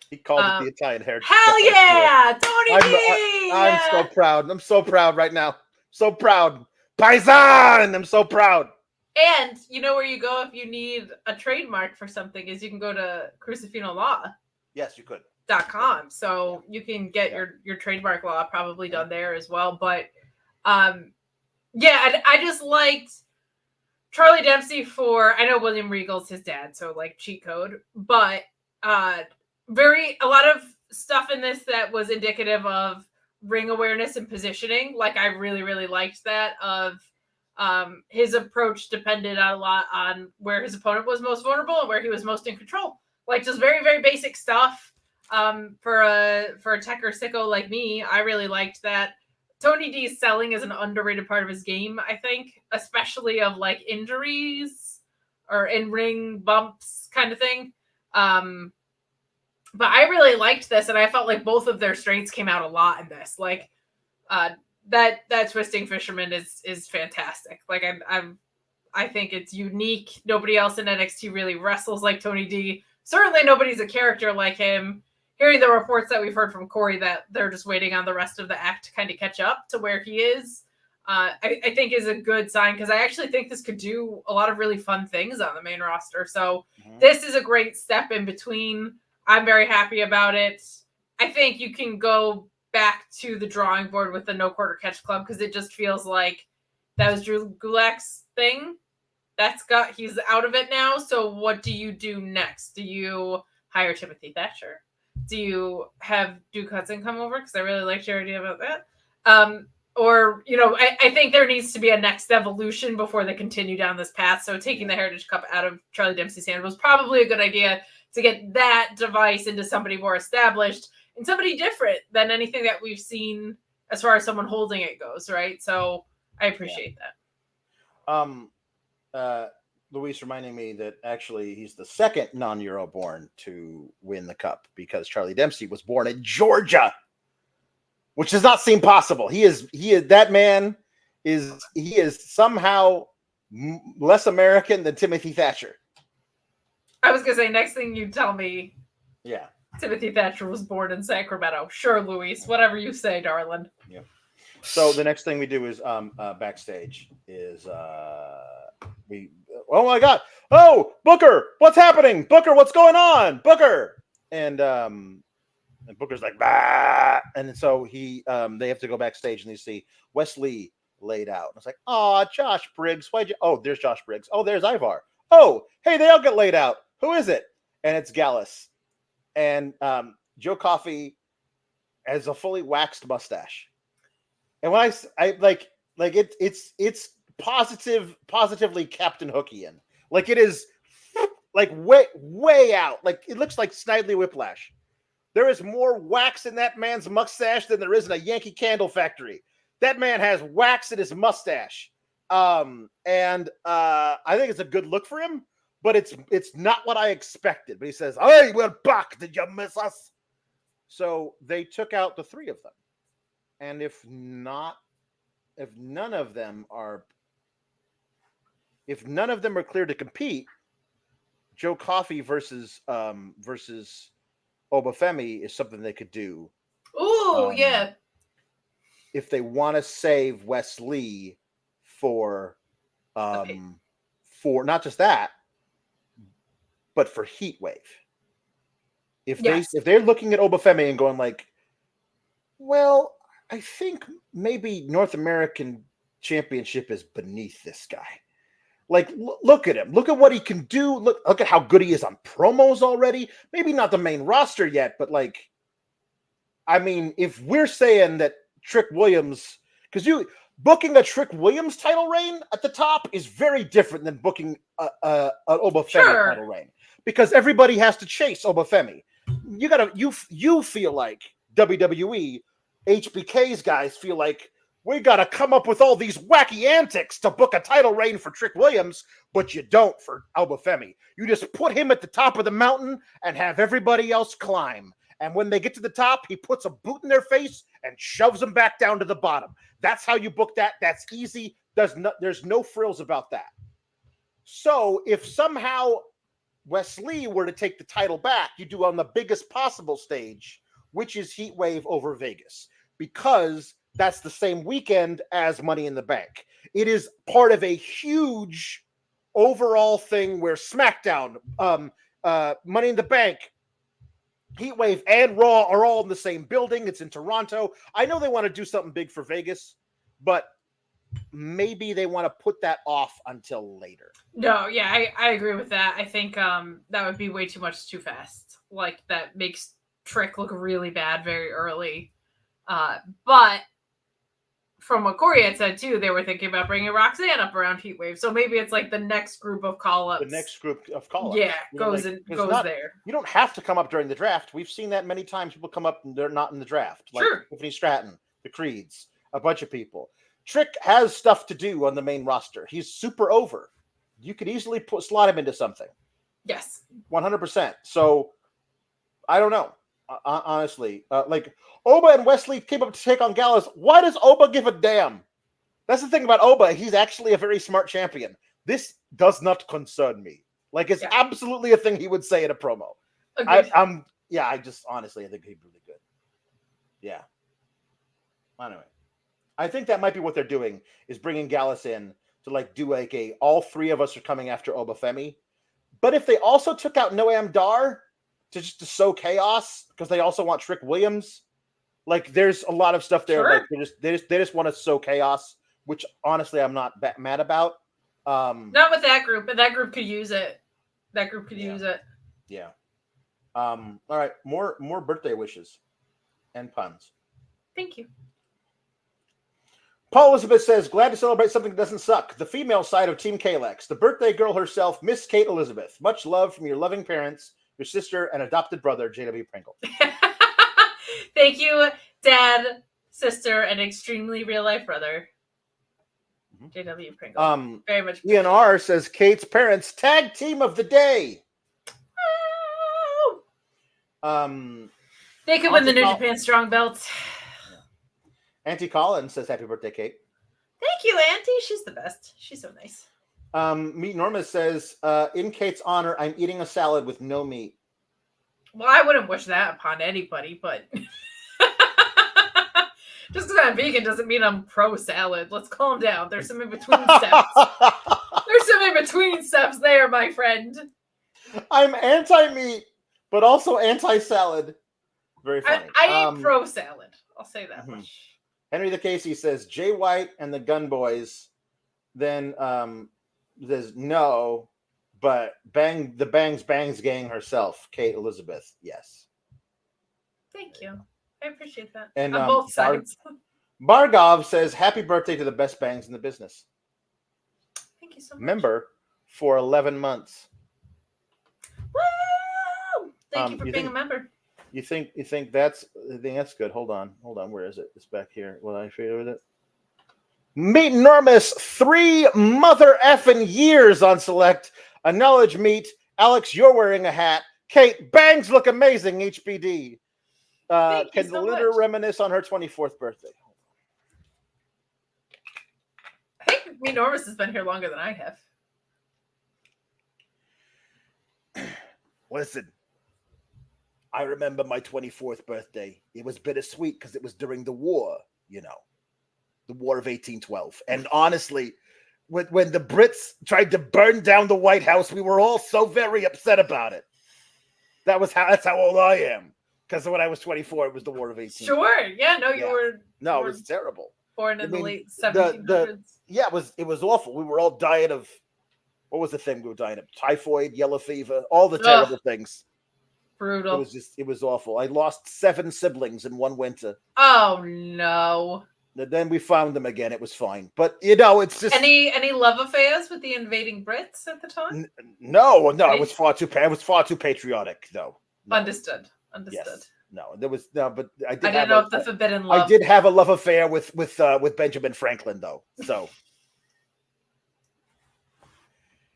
He called it the Italian Heritage. Hell yeah! Tony D! I'm so proud. I'm so proud right now. So proud. Paisan! I'm so proud. And you know where you go if you need a trademark for something is you can go to Crucifino Law. Yes, you could. .com. So you can get your trademark law probably done there as well. But I just liked Charlie Dempsey I know William Regal's his dad, so like cheat code, but a lot of stuff in this that was indicative of ring awareness and positioning. Like I really, really liked that of his approach depended a lot on where his opponent was most vulnerable and where he was most in control. Like just very, very basic stuff. For a tech or sicko like me, I really liked that. Tony D's selling is an underrated part of his game, I think, especially of like injuries or in-ring bumps kind of thing. But I really liked this, and I felt like both of their strengths came out a lot in this. Like that twisting fisherman is fantastic. Like I think it's unique. Nobody else in NXT really wrestles like Tony D. Certainly nobody's a character like him. Hearing the reports that we've heard from Corey that they're just waiting on the rest of the act to kind of catch up to where he is, I think is a good sign because I actually think this could do a lot of really fun things on the main roster. So This is a great step in between. I'm very happy about it. I think you can go back to the drawing board with the No Quarter Catch Club because it just feels like that was Drew Gulak's thing. He's out of it now. So what do you do next? Do you hire Timothy Thatcher? Do you have Duke Hudson come over? Because I really liked your idea about that. I think there needs to be a next evolution before they continue down this path. So taking the Heritage Cup out of Charlie Dempsey's hand was probably a good idea to get that device into somebody more established and somebody different than anything that we've seen as far as someone holding it goes, right? So I appreciate that. Luis reminding me that actually he's the second non-Euro born to win the cup because Charlie Dempsey was born in Georgia, which does not seem possible. He is somehow less American than Timothy Thatcher. I was going to say, next thing you tell me. Yeah. Timothy Thatcher was born in Sacramento. Sure, Luis, whatever you say, darling. Yeah. So the next thing we do is backstage is oh my God. Oh, Booker, what's happening? Booker, what's going on? Booker. And Booker's like, bah. And so they have to go backstage and they see Wesley laid out. And it's like, oh, Josh Briggs. There's Josh Briggs. Oh, there's Ivar. Oh, hey, they all get laid out. Who is it? And it's Gallus. And Joe Coffey has a fully waxed mustache. And when I like, Like it's positively Captain Hookian. Like it is like way out. Like it looks like Snidely Whiplash. There is more wax in that man's mustache than there is in a Yankee Candle factory. That man has wax in his mustache. I think it's a good look for him, but it's not what I expected. But he says, "Hey, we're back. Did you miss us?" So they took out the three of them. And if none of them are clear to compete, Joe Coffey versus Obafemi is something they could do. Ooh, yeah. If they want to save Wesley for not just that, but for Heatwave. If they're looking at Obafemi and going like, well, I think maybe North American Championship is beneath this guy. Like, look at him. Look at what he can do. Look at how good he is on promos already. Maybe not the main roster yet, but like, I mean, if we're saying that Trick Williams, because booking a Trick Williams title reign at the top is very different than booking an Obafemi title reign, because everybody has to chase Obafemi. You feel like WWE, HBK's guys feel like we got to come up with all these wacky antics to book a title reign for Trick Williams, but you don't for Obafemi. You just put him at the top of the mountain and have everybody else climb. And when they get to the top, he puts a boot in their face and shoves them back down to the bottom. That's how you book that. That's easy. There's no frills about that. So if somehow Wesley were to take the title back, you do on the biggest possible stage, which is Heatwave over Vegas, because that's the same weekend as Money in the Bank. It is part of a huge overall thing where SmackDown, Money in the Bank, Heatwave, and Raw are all in the same building. It's in Toronto. I know they want to do something big for Vegas, but maybe they want to put that off until later. No, yeah, I agree with that. I think that would be way too much too fast. Like, that makes Trick look really bad very early. But from what Corey had said too, they were thinking about bringing Roxanne up around Heatwave. So maybe it's like the next group of call-ups. The next group of call-ups. Yeah, goes there. You don't have to come up during the draft. We've seen that many times. People come up and they're not in the draft. Like Tiffany Stratton, the Creeds, a bunch of people. Trick has stuff to do on the main roster. He's super over. You could easily slot him into something. Yes. 100%. So, I don't know. Honestly, like Oba and Wesley came up to take on Gallows. Why does Oba give a damn? That's the thing about Oba. He's actually a very smart champion. This does not concern me. Like, it's absolutely a thing he would say in a promo. I just honestly, I think he'd be really good. Yeah. Anyway, I think that might be what they're doing, is bringing Gallus in to like do like all three of us are coming after Obafemi. But if they also took out Noam Dar to sow chaos, because they also want Trick Williams, like there's a lot of stuff there. Like they just want to sow chaos, which honestly I'm not mad about. Not with that group, but that group could use it. That group could use it. Yeah. All right, more birthday wishes and puns. Thank you. Paul Elizabeth says, glad to celebrate something that doesn't suck. The female side of Team Kalex, the birthday girl herself, Miss Kate Elizabeth. Much love from your loving parents, your sister and adopted brother, J.W. Pringle. Thank you, Dad, sister, and extremely real life brother, J.W. Pringle. Very much. Ian R says, Kate's parents, tag team of the day. They could win the New Japan Strong Belt. Auntie Collins says, happy birthday, Kate. Thank you, Auntie. She's the best. She's so nice. Meat Norma says, in Kate's honor, I'm eating a salad with no meat. Well, I wouldn't wish that upon anybody, but just because I'm vegan doesn't mean I'm pro salad. Let's calm down. There's some in between steps. There's some in between steps there, my friend. I'm anti-meat, but also anti-salad. Very funny. I ain't pro salad. I'll say that much. Henry the Casey says, Jay White and the Gun Boys. Then there's no, but the Bangs gang herself, Kate Elizabeth. Yes. Thank you. I appreciate that. And on both sides. Bargov says, "Happy birthday to the best bangs in the business." Thank you so much. Member for 11 months. Woo! Thank you for You being think- a member. You think that's good? Hold on. Where is it? It's back here. Will I figure with it? Meet Enormous 3 mother effing years on select. Acknowledge meet. Alex, you're wearing a hat. Kate, bangs look amazing. HBD. Thank you Can so the litter much. reminisce on her 24th birthday? I think me Normus has been here longer than I have. Listen, I remember my 24th birthday. It was bittersweet because it was during the war, the War of 1812. And honestly, when the Brits tried to burn down the White House, we were all so very upset about it. That's how old I am. Because when I was 24, it was the War of 1812. Sure. Yeah, no, you Yeah. were No, it was terrible. born in I the mean, late 1700s. Yeah, it was awful. We were all dying of, what was the thing we were dying of? Typhoid, yellow fever, all the terrible things. Brutal. It was awful. I lost 7 siblings in one winter. Oh no. And then we found them again. It was fine. But it's just Any love affairs with the invading Brits at the time? no. I was far too patriotic, though. No. Understood. Yes. No, there was no, but I did. I didn't know if the forbidden love. I did have a love affair with Benjamin Franklin, though. So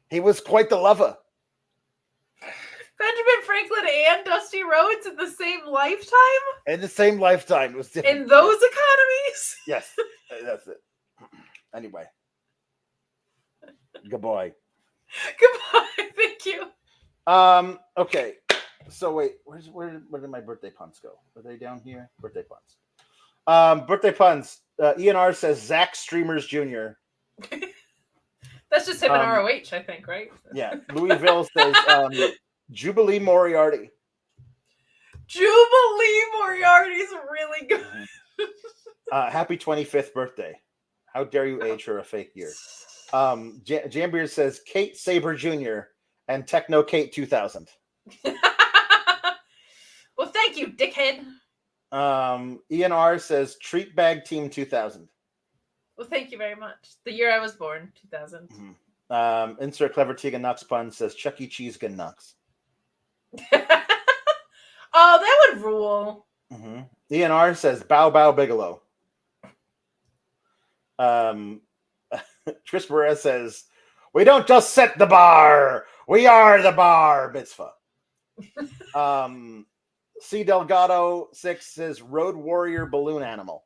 he was quite the lover. Benjamin Franklin and Dusty Rhodes in the same lifetime? In the same lifetime. It was different. In those economies? Yes, that's it. Anyway, goodbye. Goodbye. Thank you. Okay. So wait, where did my birthday puns go? Are they down here? Birthday puns. Birthday puns. ENR says Zach Streamers Jr. That's just him in ROH, I think, right? Yeah. Louisville says Jubilee Moriarty. Jubilee Moriarty's really good. Happy 25th birthday. How dare you age her a fake year? Jambeard says Kate Saber Jr. and Techno Kate 2000. Well, thank you, dickhead. ENR says Treat Bag Team 2000. Well, thank you very much. The year I was born, 2000. Mm-hmm. Insert Clever Tegan Knox pun says Chuck E. Cheese Gun Knox. Oh, that would rule. Mm-hmm. ENR says Bow Bow Bigelow. Tris Perez says, "We don't just set the bar, we are the bar mitzvah." C Delgado 6 says Road Warrior Balloon Animal.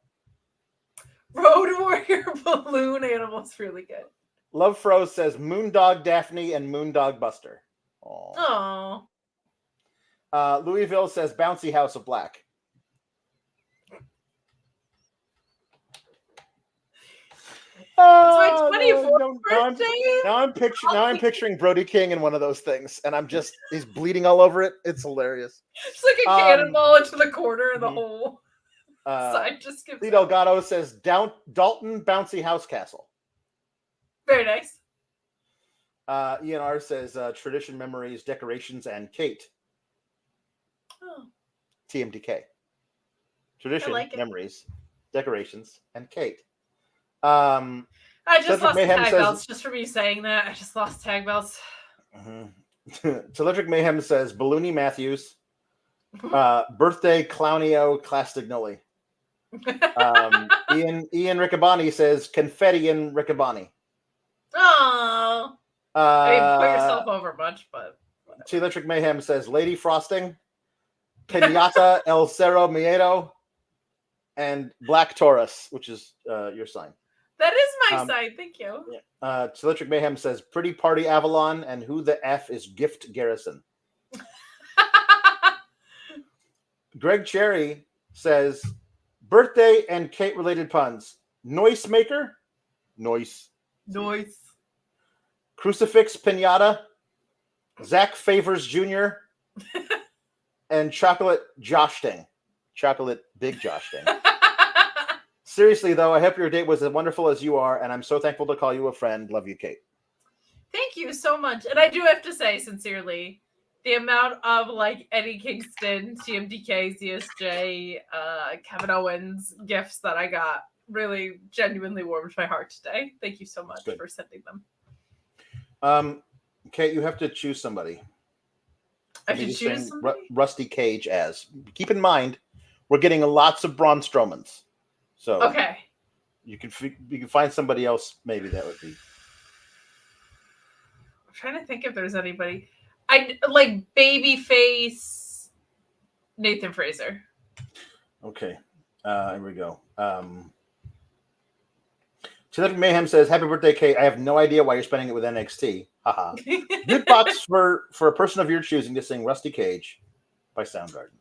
Road Warrior Balloon Animal's really good. Love Froze says Moondog Daphne and Moondog Buster. Oh. Louisville says Bouncy House of Black. It's my 24th birthday. Now I'm picturing Brody King in one of those things, and he's bleeding all over it. It's hilarious. It's like a cannonball into the corner of the whole side just gives. Lee Delgado says Dalton Bouncy House Castle. Very nice. ENR says Tradition Memories, Decorations, and Kate. Oh. TMDK. Tradition, like Memories, Decorations, and Kate. I just Cedric lost Mayhem tag says, belts just for me saying that. I just lost tag belts. Teletric Mayhem says Balloony Matthews. Birthday Clownio Clastignoli. Ian Riccaboni says Confetti in Riccaboni. Oh. I didn't put yourself over much, but Teletric Mayhem says Lady Frosting. Pinata El Cerro Miedo. And Black Taurus, which is your sign. That is my side. Thank you. Yeah. Teletric Mayhem says Pretty Party Avalon and Who the F is Gift Garrison. Greg Cherry says birthday and Kate related puns. Noise Maker. Noise. Crucifix Pinata. Zach Favors Jr. and Chocolate Josh Ding. Chocolate Big Josh Ding. Seriously, though, I hope your date was as wonderful as you are, and I'm so thankful to call you a friend. Love you, Kate. Thank you so much. And I do have to say, sincerely, the amount of Eddie Kingston, TMDK, ZSJ, Kevin Owens gifts that I got really genuinely warmed my heart today. Thank you so much for sending them. Kate, you have to choose somebody. I should choose somebody? Rusty Cage as. Keep in mind, we're getting lots of Braun Strowmans. So okay. You can find somebody else. Maybe that would be. I'm trying to think if there's anybody. I like babyface Nathan Fraser. Okay, here we go. Genetic Mayhem says, "Happy birthday, Kate. I have no idea why you're spending it with NXT. Haha. Good box for a person of your choosing to sing Rusty Cage by Soundgarden."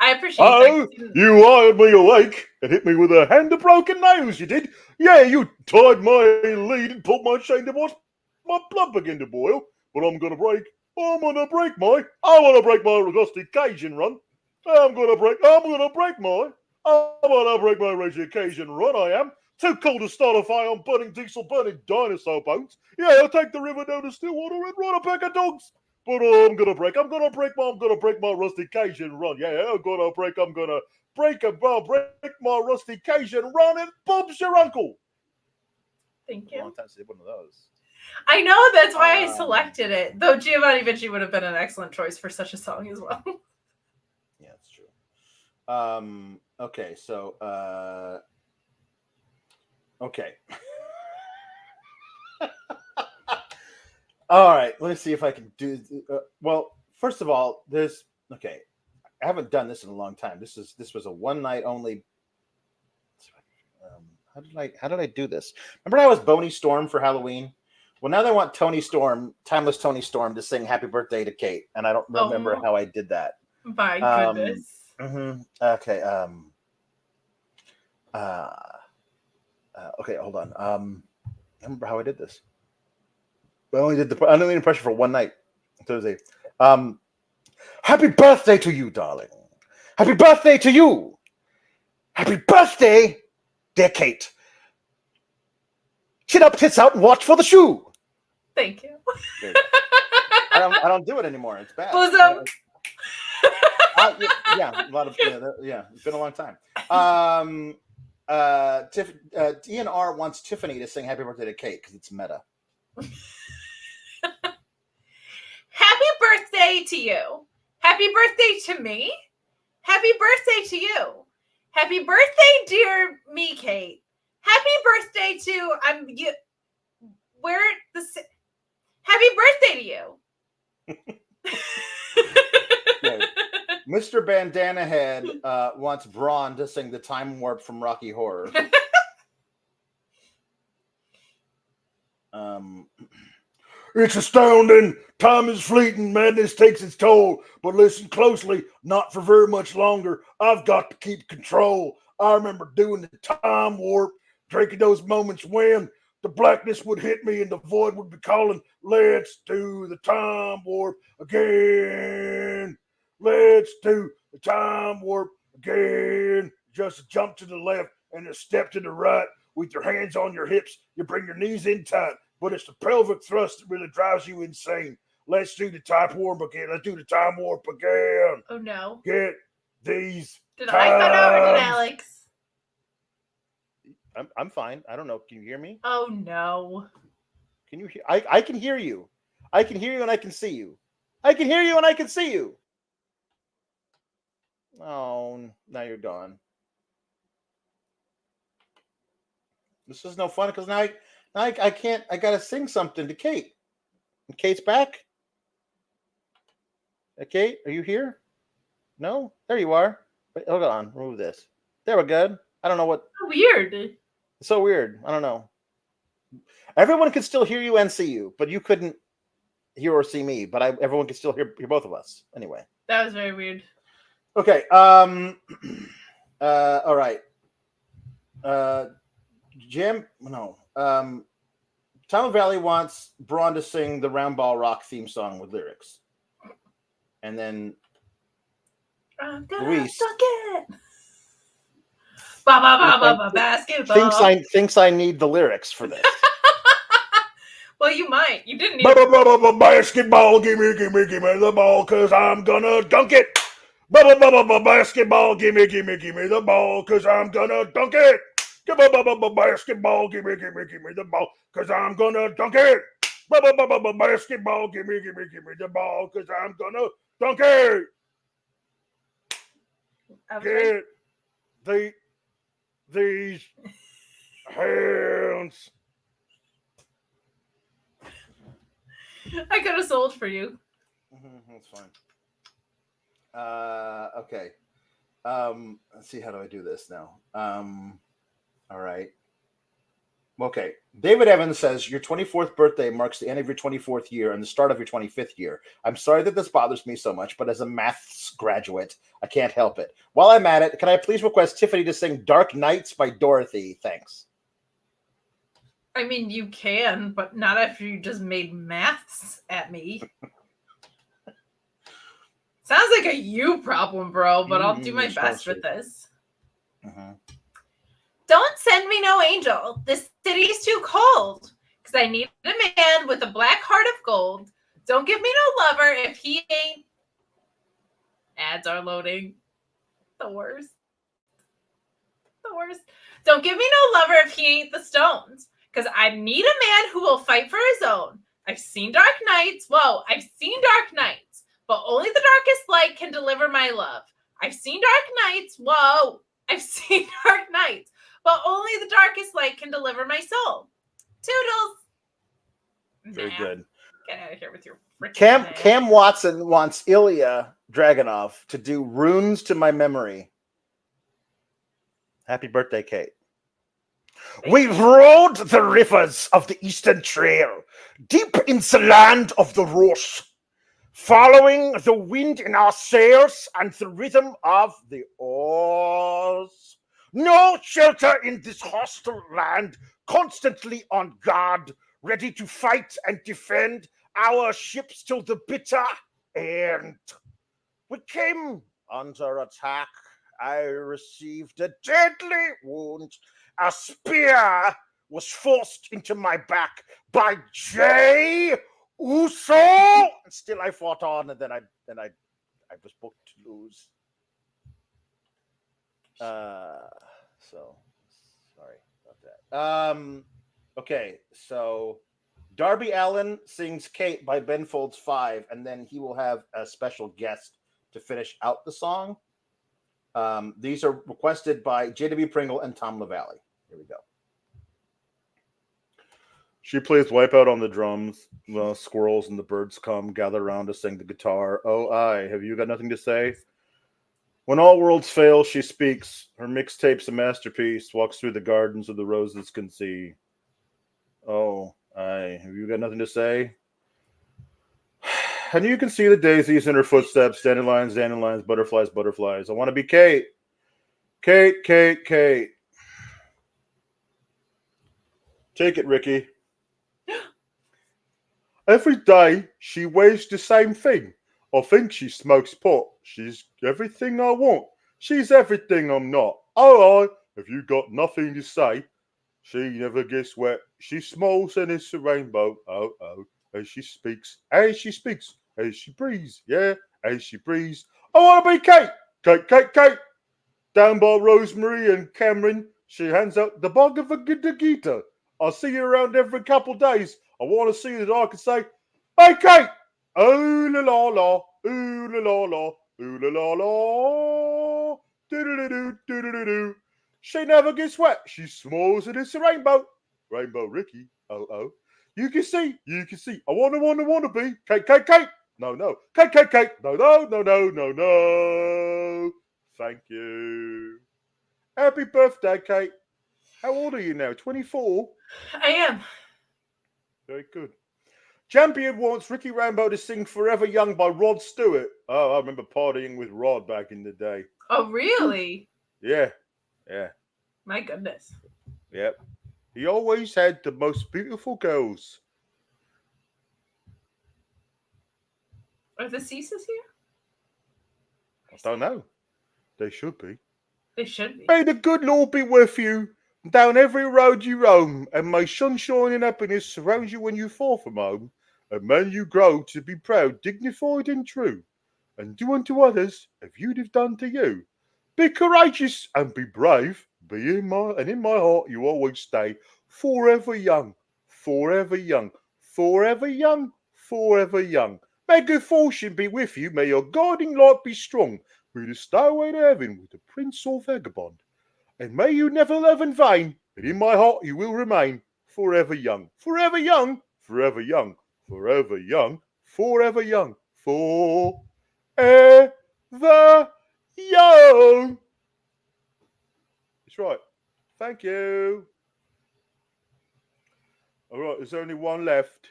I appreciate that. You wired me awake and hit me with a hand of broken nails, you did. Yeah, you tied my lead and pulled my chain to watch my blood begin to boil. But I want to break my Rusty Cajun run. I'm gonna break my Rusty Cajun run, I am. Too cool to start a fire on burning diesel, burning dinosaur bones. Yeah, I'll take the river down to Stillwater and run a pack of dogs. But I'm gonna break my Rusty Cajun run. Yeah, I'm gonna break my Rusty Cajun run and Bob's your uncle. Thank you. Long time since one of those. I know, that's why I selected it. Though Giovanni Vinci would have been an excellent choice for such a song as well. Yeah, that's true. Okay, so okay. All right, let me see if I can do. Well, first of all, I haven't done this in a long time. This was a one night only. How did I do this? Remember, I was Boney Storm for Halloween. Well, now they want Tony Storm, Timeless Tony Storm, to sing "Happy Birthday" to Kate, and I don't remember how I did that. My goodness. Okay. Okay, hold on. I remember how I did this. I only did the impression for one night. Thursday. Happy birthday to you, darling. Happy birthday to you. Happy birthday, dear Kate. Chin up, tits out, and watch for the shoe. Thank you. I don't do it anymore. It's bad. Bosom. Yeah, a lot of it's been a long time. DNR wants Tiffany to sing "Happy Birthday" to Kate because it's meta. Happy birthday to you. Happy birthday to me. Happy birthday to you. Happy birthday, dear me, Kate. Happy birthday to happy birthday to you. Okay. Mr. Bandana Head wants Braun to sing the Time Warp from Rocky Horror. It's astounding. Time is fleeting. Madness takes its toll. But listen closely. Not for very much longer. I've got to keep control. I remember doing the Time Warp, drinking those moments when the blackness would hit me and the void would be calling, let's do the Time Warp again. Let's do the Time Warp again. Just a jump to the left and a step to the right. With your hands on your hips, you bring your knees in tight. But it's the pelvic thrust that really drives you insane. Let's do the Time Warp again. Let's do the Time Warp again. Oh, no. Get these Did times. I cut out or did Alex? I'm fine. I don't know. Can you hear me? Oh, no. Can you hear? I can hear you. I can hear you and I can see you. I can hear you and I can see you. Oh, now you're gone. This is no fun because now I can't. I gotta sing something to Kate. And Kate's back. Kate, are you here? No, there you are. Wait, hold on. Remove this. There we're good. I don't know what. Weird. It's so weird. I don't know. Everyone can still hear you and see you, but you couldn't hear or see me. But everyone can still hear both of us. Anyway. That was very weird. Okay. All right. Jim. No. Tom Valley wants Braun to sing the Round Ball Rock theme song with lyrics, and then Luis basketball. Thinks I need the lyrics for this. Well, you might. You didn't. Basketball, give me the ball, cause I'm gonna dunk it. Basketball, give me the ball, cause I'm gonna dunk it. Basketball, give me the ball, cause I'm gonna dunk it. Basketball, give me the ball, cause I'm gonna dunk it. Get these hands. I could have sold for you. That's fine. Okay. Let's see. How do I do this now? All right. Okay. David Evans says your 24th birthday marks the end of your 24th year and the start of your 25th year. I'm sorry that this bothers me so much, but as a maths graduate, I can't help it. While I'm at it, can I please request Tiffany to sing Dark Nights by Dorothy? Thanks. I mean, you can, but not after you just made maths at me. Sounds like a you problem, bro, but I'll do my best with this. Don't send me no angel. This city's too cold. Because I need a man with a black heart of gold. Don't give me no lover if he ain't... Ads are loading. The worst. The worst. Don't give me no lover if he ain't the Stones. Because I need a man who will fight for his own. I've seen dark nights. Whoa, I've seen dark nights. But only the darkest light can deliver my love. I've seen dark nights. Whoa, I've seen dark nights. But only the darkest light can deliver my soul. Toodles. Very good. Get out of here with your freaking Cam Watson wants Ilya Dragunov to do Runes to My Memory. Happy birthday, Kate. We've rode the rivers of the Eastern Trail, deep into the land of the Rush, following the wind in our sails and the rhythm of the oars. No shelter in this hostile land, constantly on guard, ready to fight and defend our ships till the bitter end. We came under attack. I received a deadly wound. A spear was forced into my back by Jay Uso. And still I fought on, and then I was booked to lose. So sorry about that. Okay, so Darby Allin sings Kate by Ben Folds 5, and then he will have a special guest to finish out the song. These are requested by JW Pringle and Tom LaValle. Here we go. She plays Wipeout on the drums. The squirrels and the birds come, gather around to sing the guitar. Oh, have you got nothing to say? When all worlds fail, she speaks. Her mixtape's a masterpiece. Walks through the gardens of the roses can see. Oh, have you got nothing to say? And you can see the daisies in her footsteps. Dandelions, dandelions, butterflies, butterflies. I want to be Kate. Kate, Kate, Kate. Take it, Ricky. Every day she wears the same thing. I think she smokes pot. She's everything I want. She's everything I'm not. All right, if you got nothing to say, she never gets wet. She smiles and it's a rainbow. Oh, as she speaks, as she speaks, as she breathes. Yeah, as she breathes. I want to be Kate. Kate, Kate, Kate. Down by Rosemary and Cameron, she hands out the Bhagavad Gita. I see her around every couple of days. I want to see that I can say, hey, Kate. Oh la la la, ooh la la la, ooh la la la, do do do do. She never gets wet. She smiles and it's a rainbow. Rainbow Ricky. Oh. You can see. I wanna be Kate, Kate, Kate. No. Kate, Kate, Kate. No. Thank you. Happy birthday, Kate. How old are you now? 24? I am. Very good. Champion wants Ricky Rambo to sing Forever Young by Rod Stewart. Oh, I remember partying with Rod back in the day. Oh, really? Yeah. My goodness. Yep. He always had the most beautiful girls. Are the Ceases here? I don't know. They should be. They should be. May the good Lord be with you down every road you roam, and may sunshine and happiness surround you when you fall from home, and may you grow to be proud, dignified and true, and do unto others as you'd have done to you. Be courageous and be brave. But in my heart, you always stay forever young, forever young, forever young, forever young. May good fortune be with you. May your guiding light be strong. May the stairway to heaven with the Prince or Vagabond. And may you never love in vain. But in my heart, you will remain forever young, forever young, forever young, forever young, forever young, forever young. That's right. Thank you. All right, there's only one left.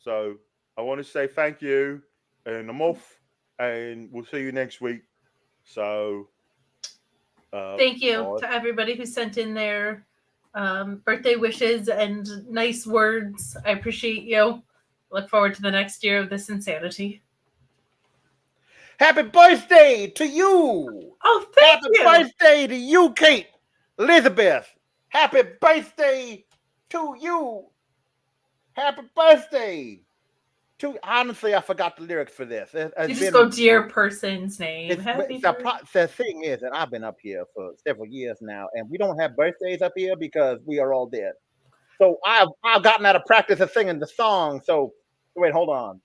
So I want to say thank you, and I'm off, and we'll see you next week. So thank you to everybody who sent in their birthday wishes and nice words. I appreciate you. Look forward to the next year of this insanity. Happy birthday to you. Oh, thank you. Happy birthday to you, Kate Elizabeth. Happy birthday to you. Happy birthday to. Honestly, I forgot the lyrics for this. You just go to your person's name. The thing is that I've been up here for several years now, and we don't have birthdays up here because we are all dead. So I've gotten out of practice of singing the song. So wait, hold on.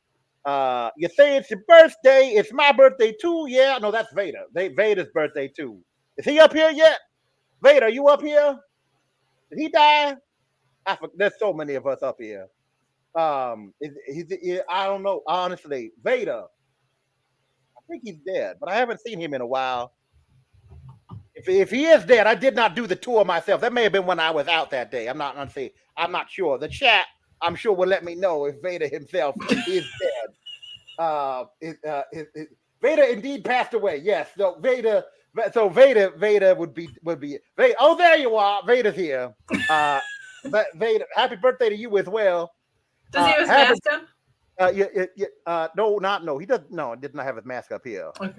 You say it's your birthday. It's my birthday too. Yeah, no, that's Vader. Vader's birthday too. Is he up here yet? Vader, you up here? Did he die? There's so many of us up here. I don't know. Honestly, Vader. I think he's dead, but I haven't seen him in a while. If he is dead, I did not do the tour myself. That may have been when I was out that day. I'm not sure. The chat, I'm sure, will let me know if Vader himself is dead. Vader indeed passed away. Yes. So Vader would be. Vader. Oh, there you are. Vader's here. Vader, happy birthday to you as well. Does he have his mask on? No. He doesn't. No, did not have his mask up here. Okay.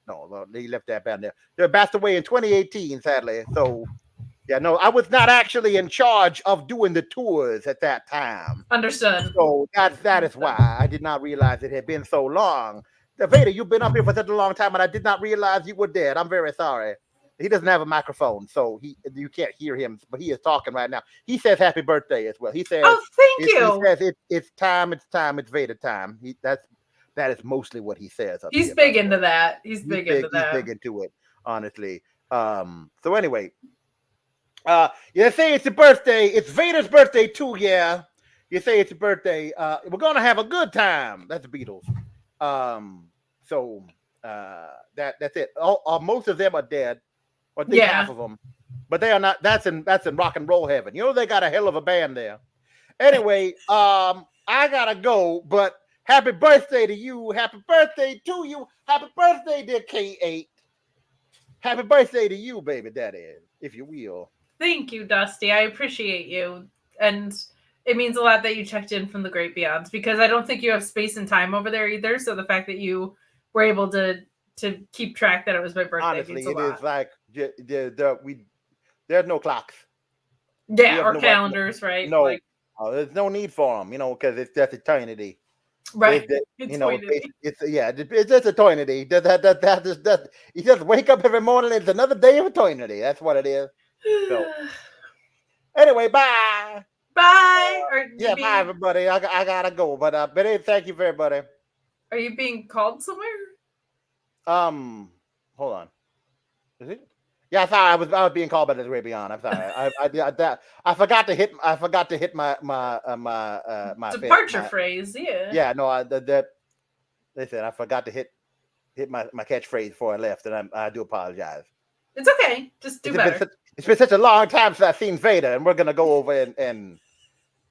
No, he left that down there. They passed away in 2018, sadly. So, yeah, no, I was not actually in charge of doing the tours at that time. Understood. So that is why I did not realize it had been so long. Vader, you've been up here for such a long time, and I did not realize you were dead. I'm very sorry. He doesn't have a microphone, so you can't hear him, but he is talking right now. He says happy birthday as well. He says, "Oh, thank you." He says it's time, it's Vader time. That is mostly what he says. He's big into that. He's big into that. He's big into it, honestly. So anyway, you say it's your birthday. It's Vader's birthday too. Yeah, you say it's your birthday. We're gonna have a good time. That's the Beatles. So that's it. Most of them are dead. Or I think half of them, but they are not. That's in rock and roll heaven. You know they got a hell of a band there. Anyway, I gotta go. But happy birthday to you. Happy birthday to you. Happy birthday, dear K8. Happy birthday to you, baby daddy, if you will. Thank you, Dusty. I appreciate you, and it means a lot that you checked in from the great beyond because I don't think you have space and time over there either. So the fact that you were able to keep track that it was my birthday. Honestly, it is like there's no clocks. Yeah, or calendars, right? No, there's no need for them, because it's just eternity. Right. It's just eternity. You just wake up every morning. It's another day of eternity. That's what it is. So, anyway, bye. Bye. Bye, everybody. I gotta go, but thank you for everybody. Are you being called somewhere? Hold on. Is it? Yeah, sorry, I was being called by the Great Beyond. I'm sorry. I forgot to hit my departure phrase. Yeah. Yeah, no, they said I forgot to hit my catchphrase before I left, and I do apologize. It's okay. Just do better. It's been such a long time since I've seen Vader, and we're gonna go over and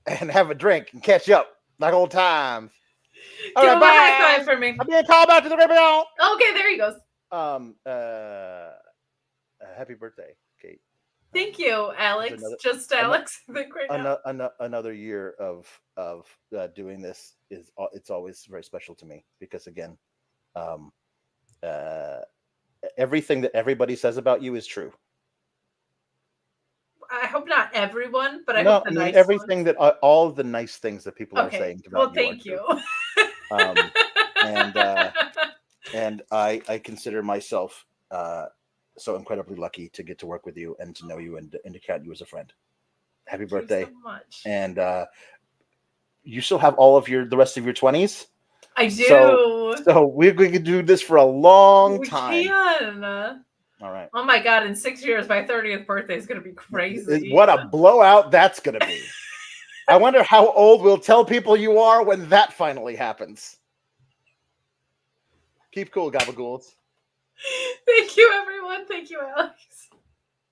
have a drink and catch up like old times. All right, bye. High five for me. I'm being called back to the Great Beyond. Okay, there he goes. Happy birthday, Kate. Thank you, Alex. Alex. Another year of doing this it's always very special to me because again, everything that everybody says about you is true. I hope not everyone, but I hope the nice everything ones. that all of the nice things that people are saying about you. Well, thank you. And I consider myself so incredibly lucky to get to work with you and to know you and to count you as a friend. Happy Thank you birthday. so much. And you still have all of the rest of your 20s. I do. So we can do this for a long time. We can. All right. Oh my God, in 6 years, my 30th birthday is going to be crazy. What a blowout that's going to be. I wonder how old we'll tell people you are when that finally happens. Keep cool, Gabagools. Thank you, everyone. Thank you, Alex.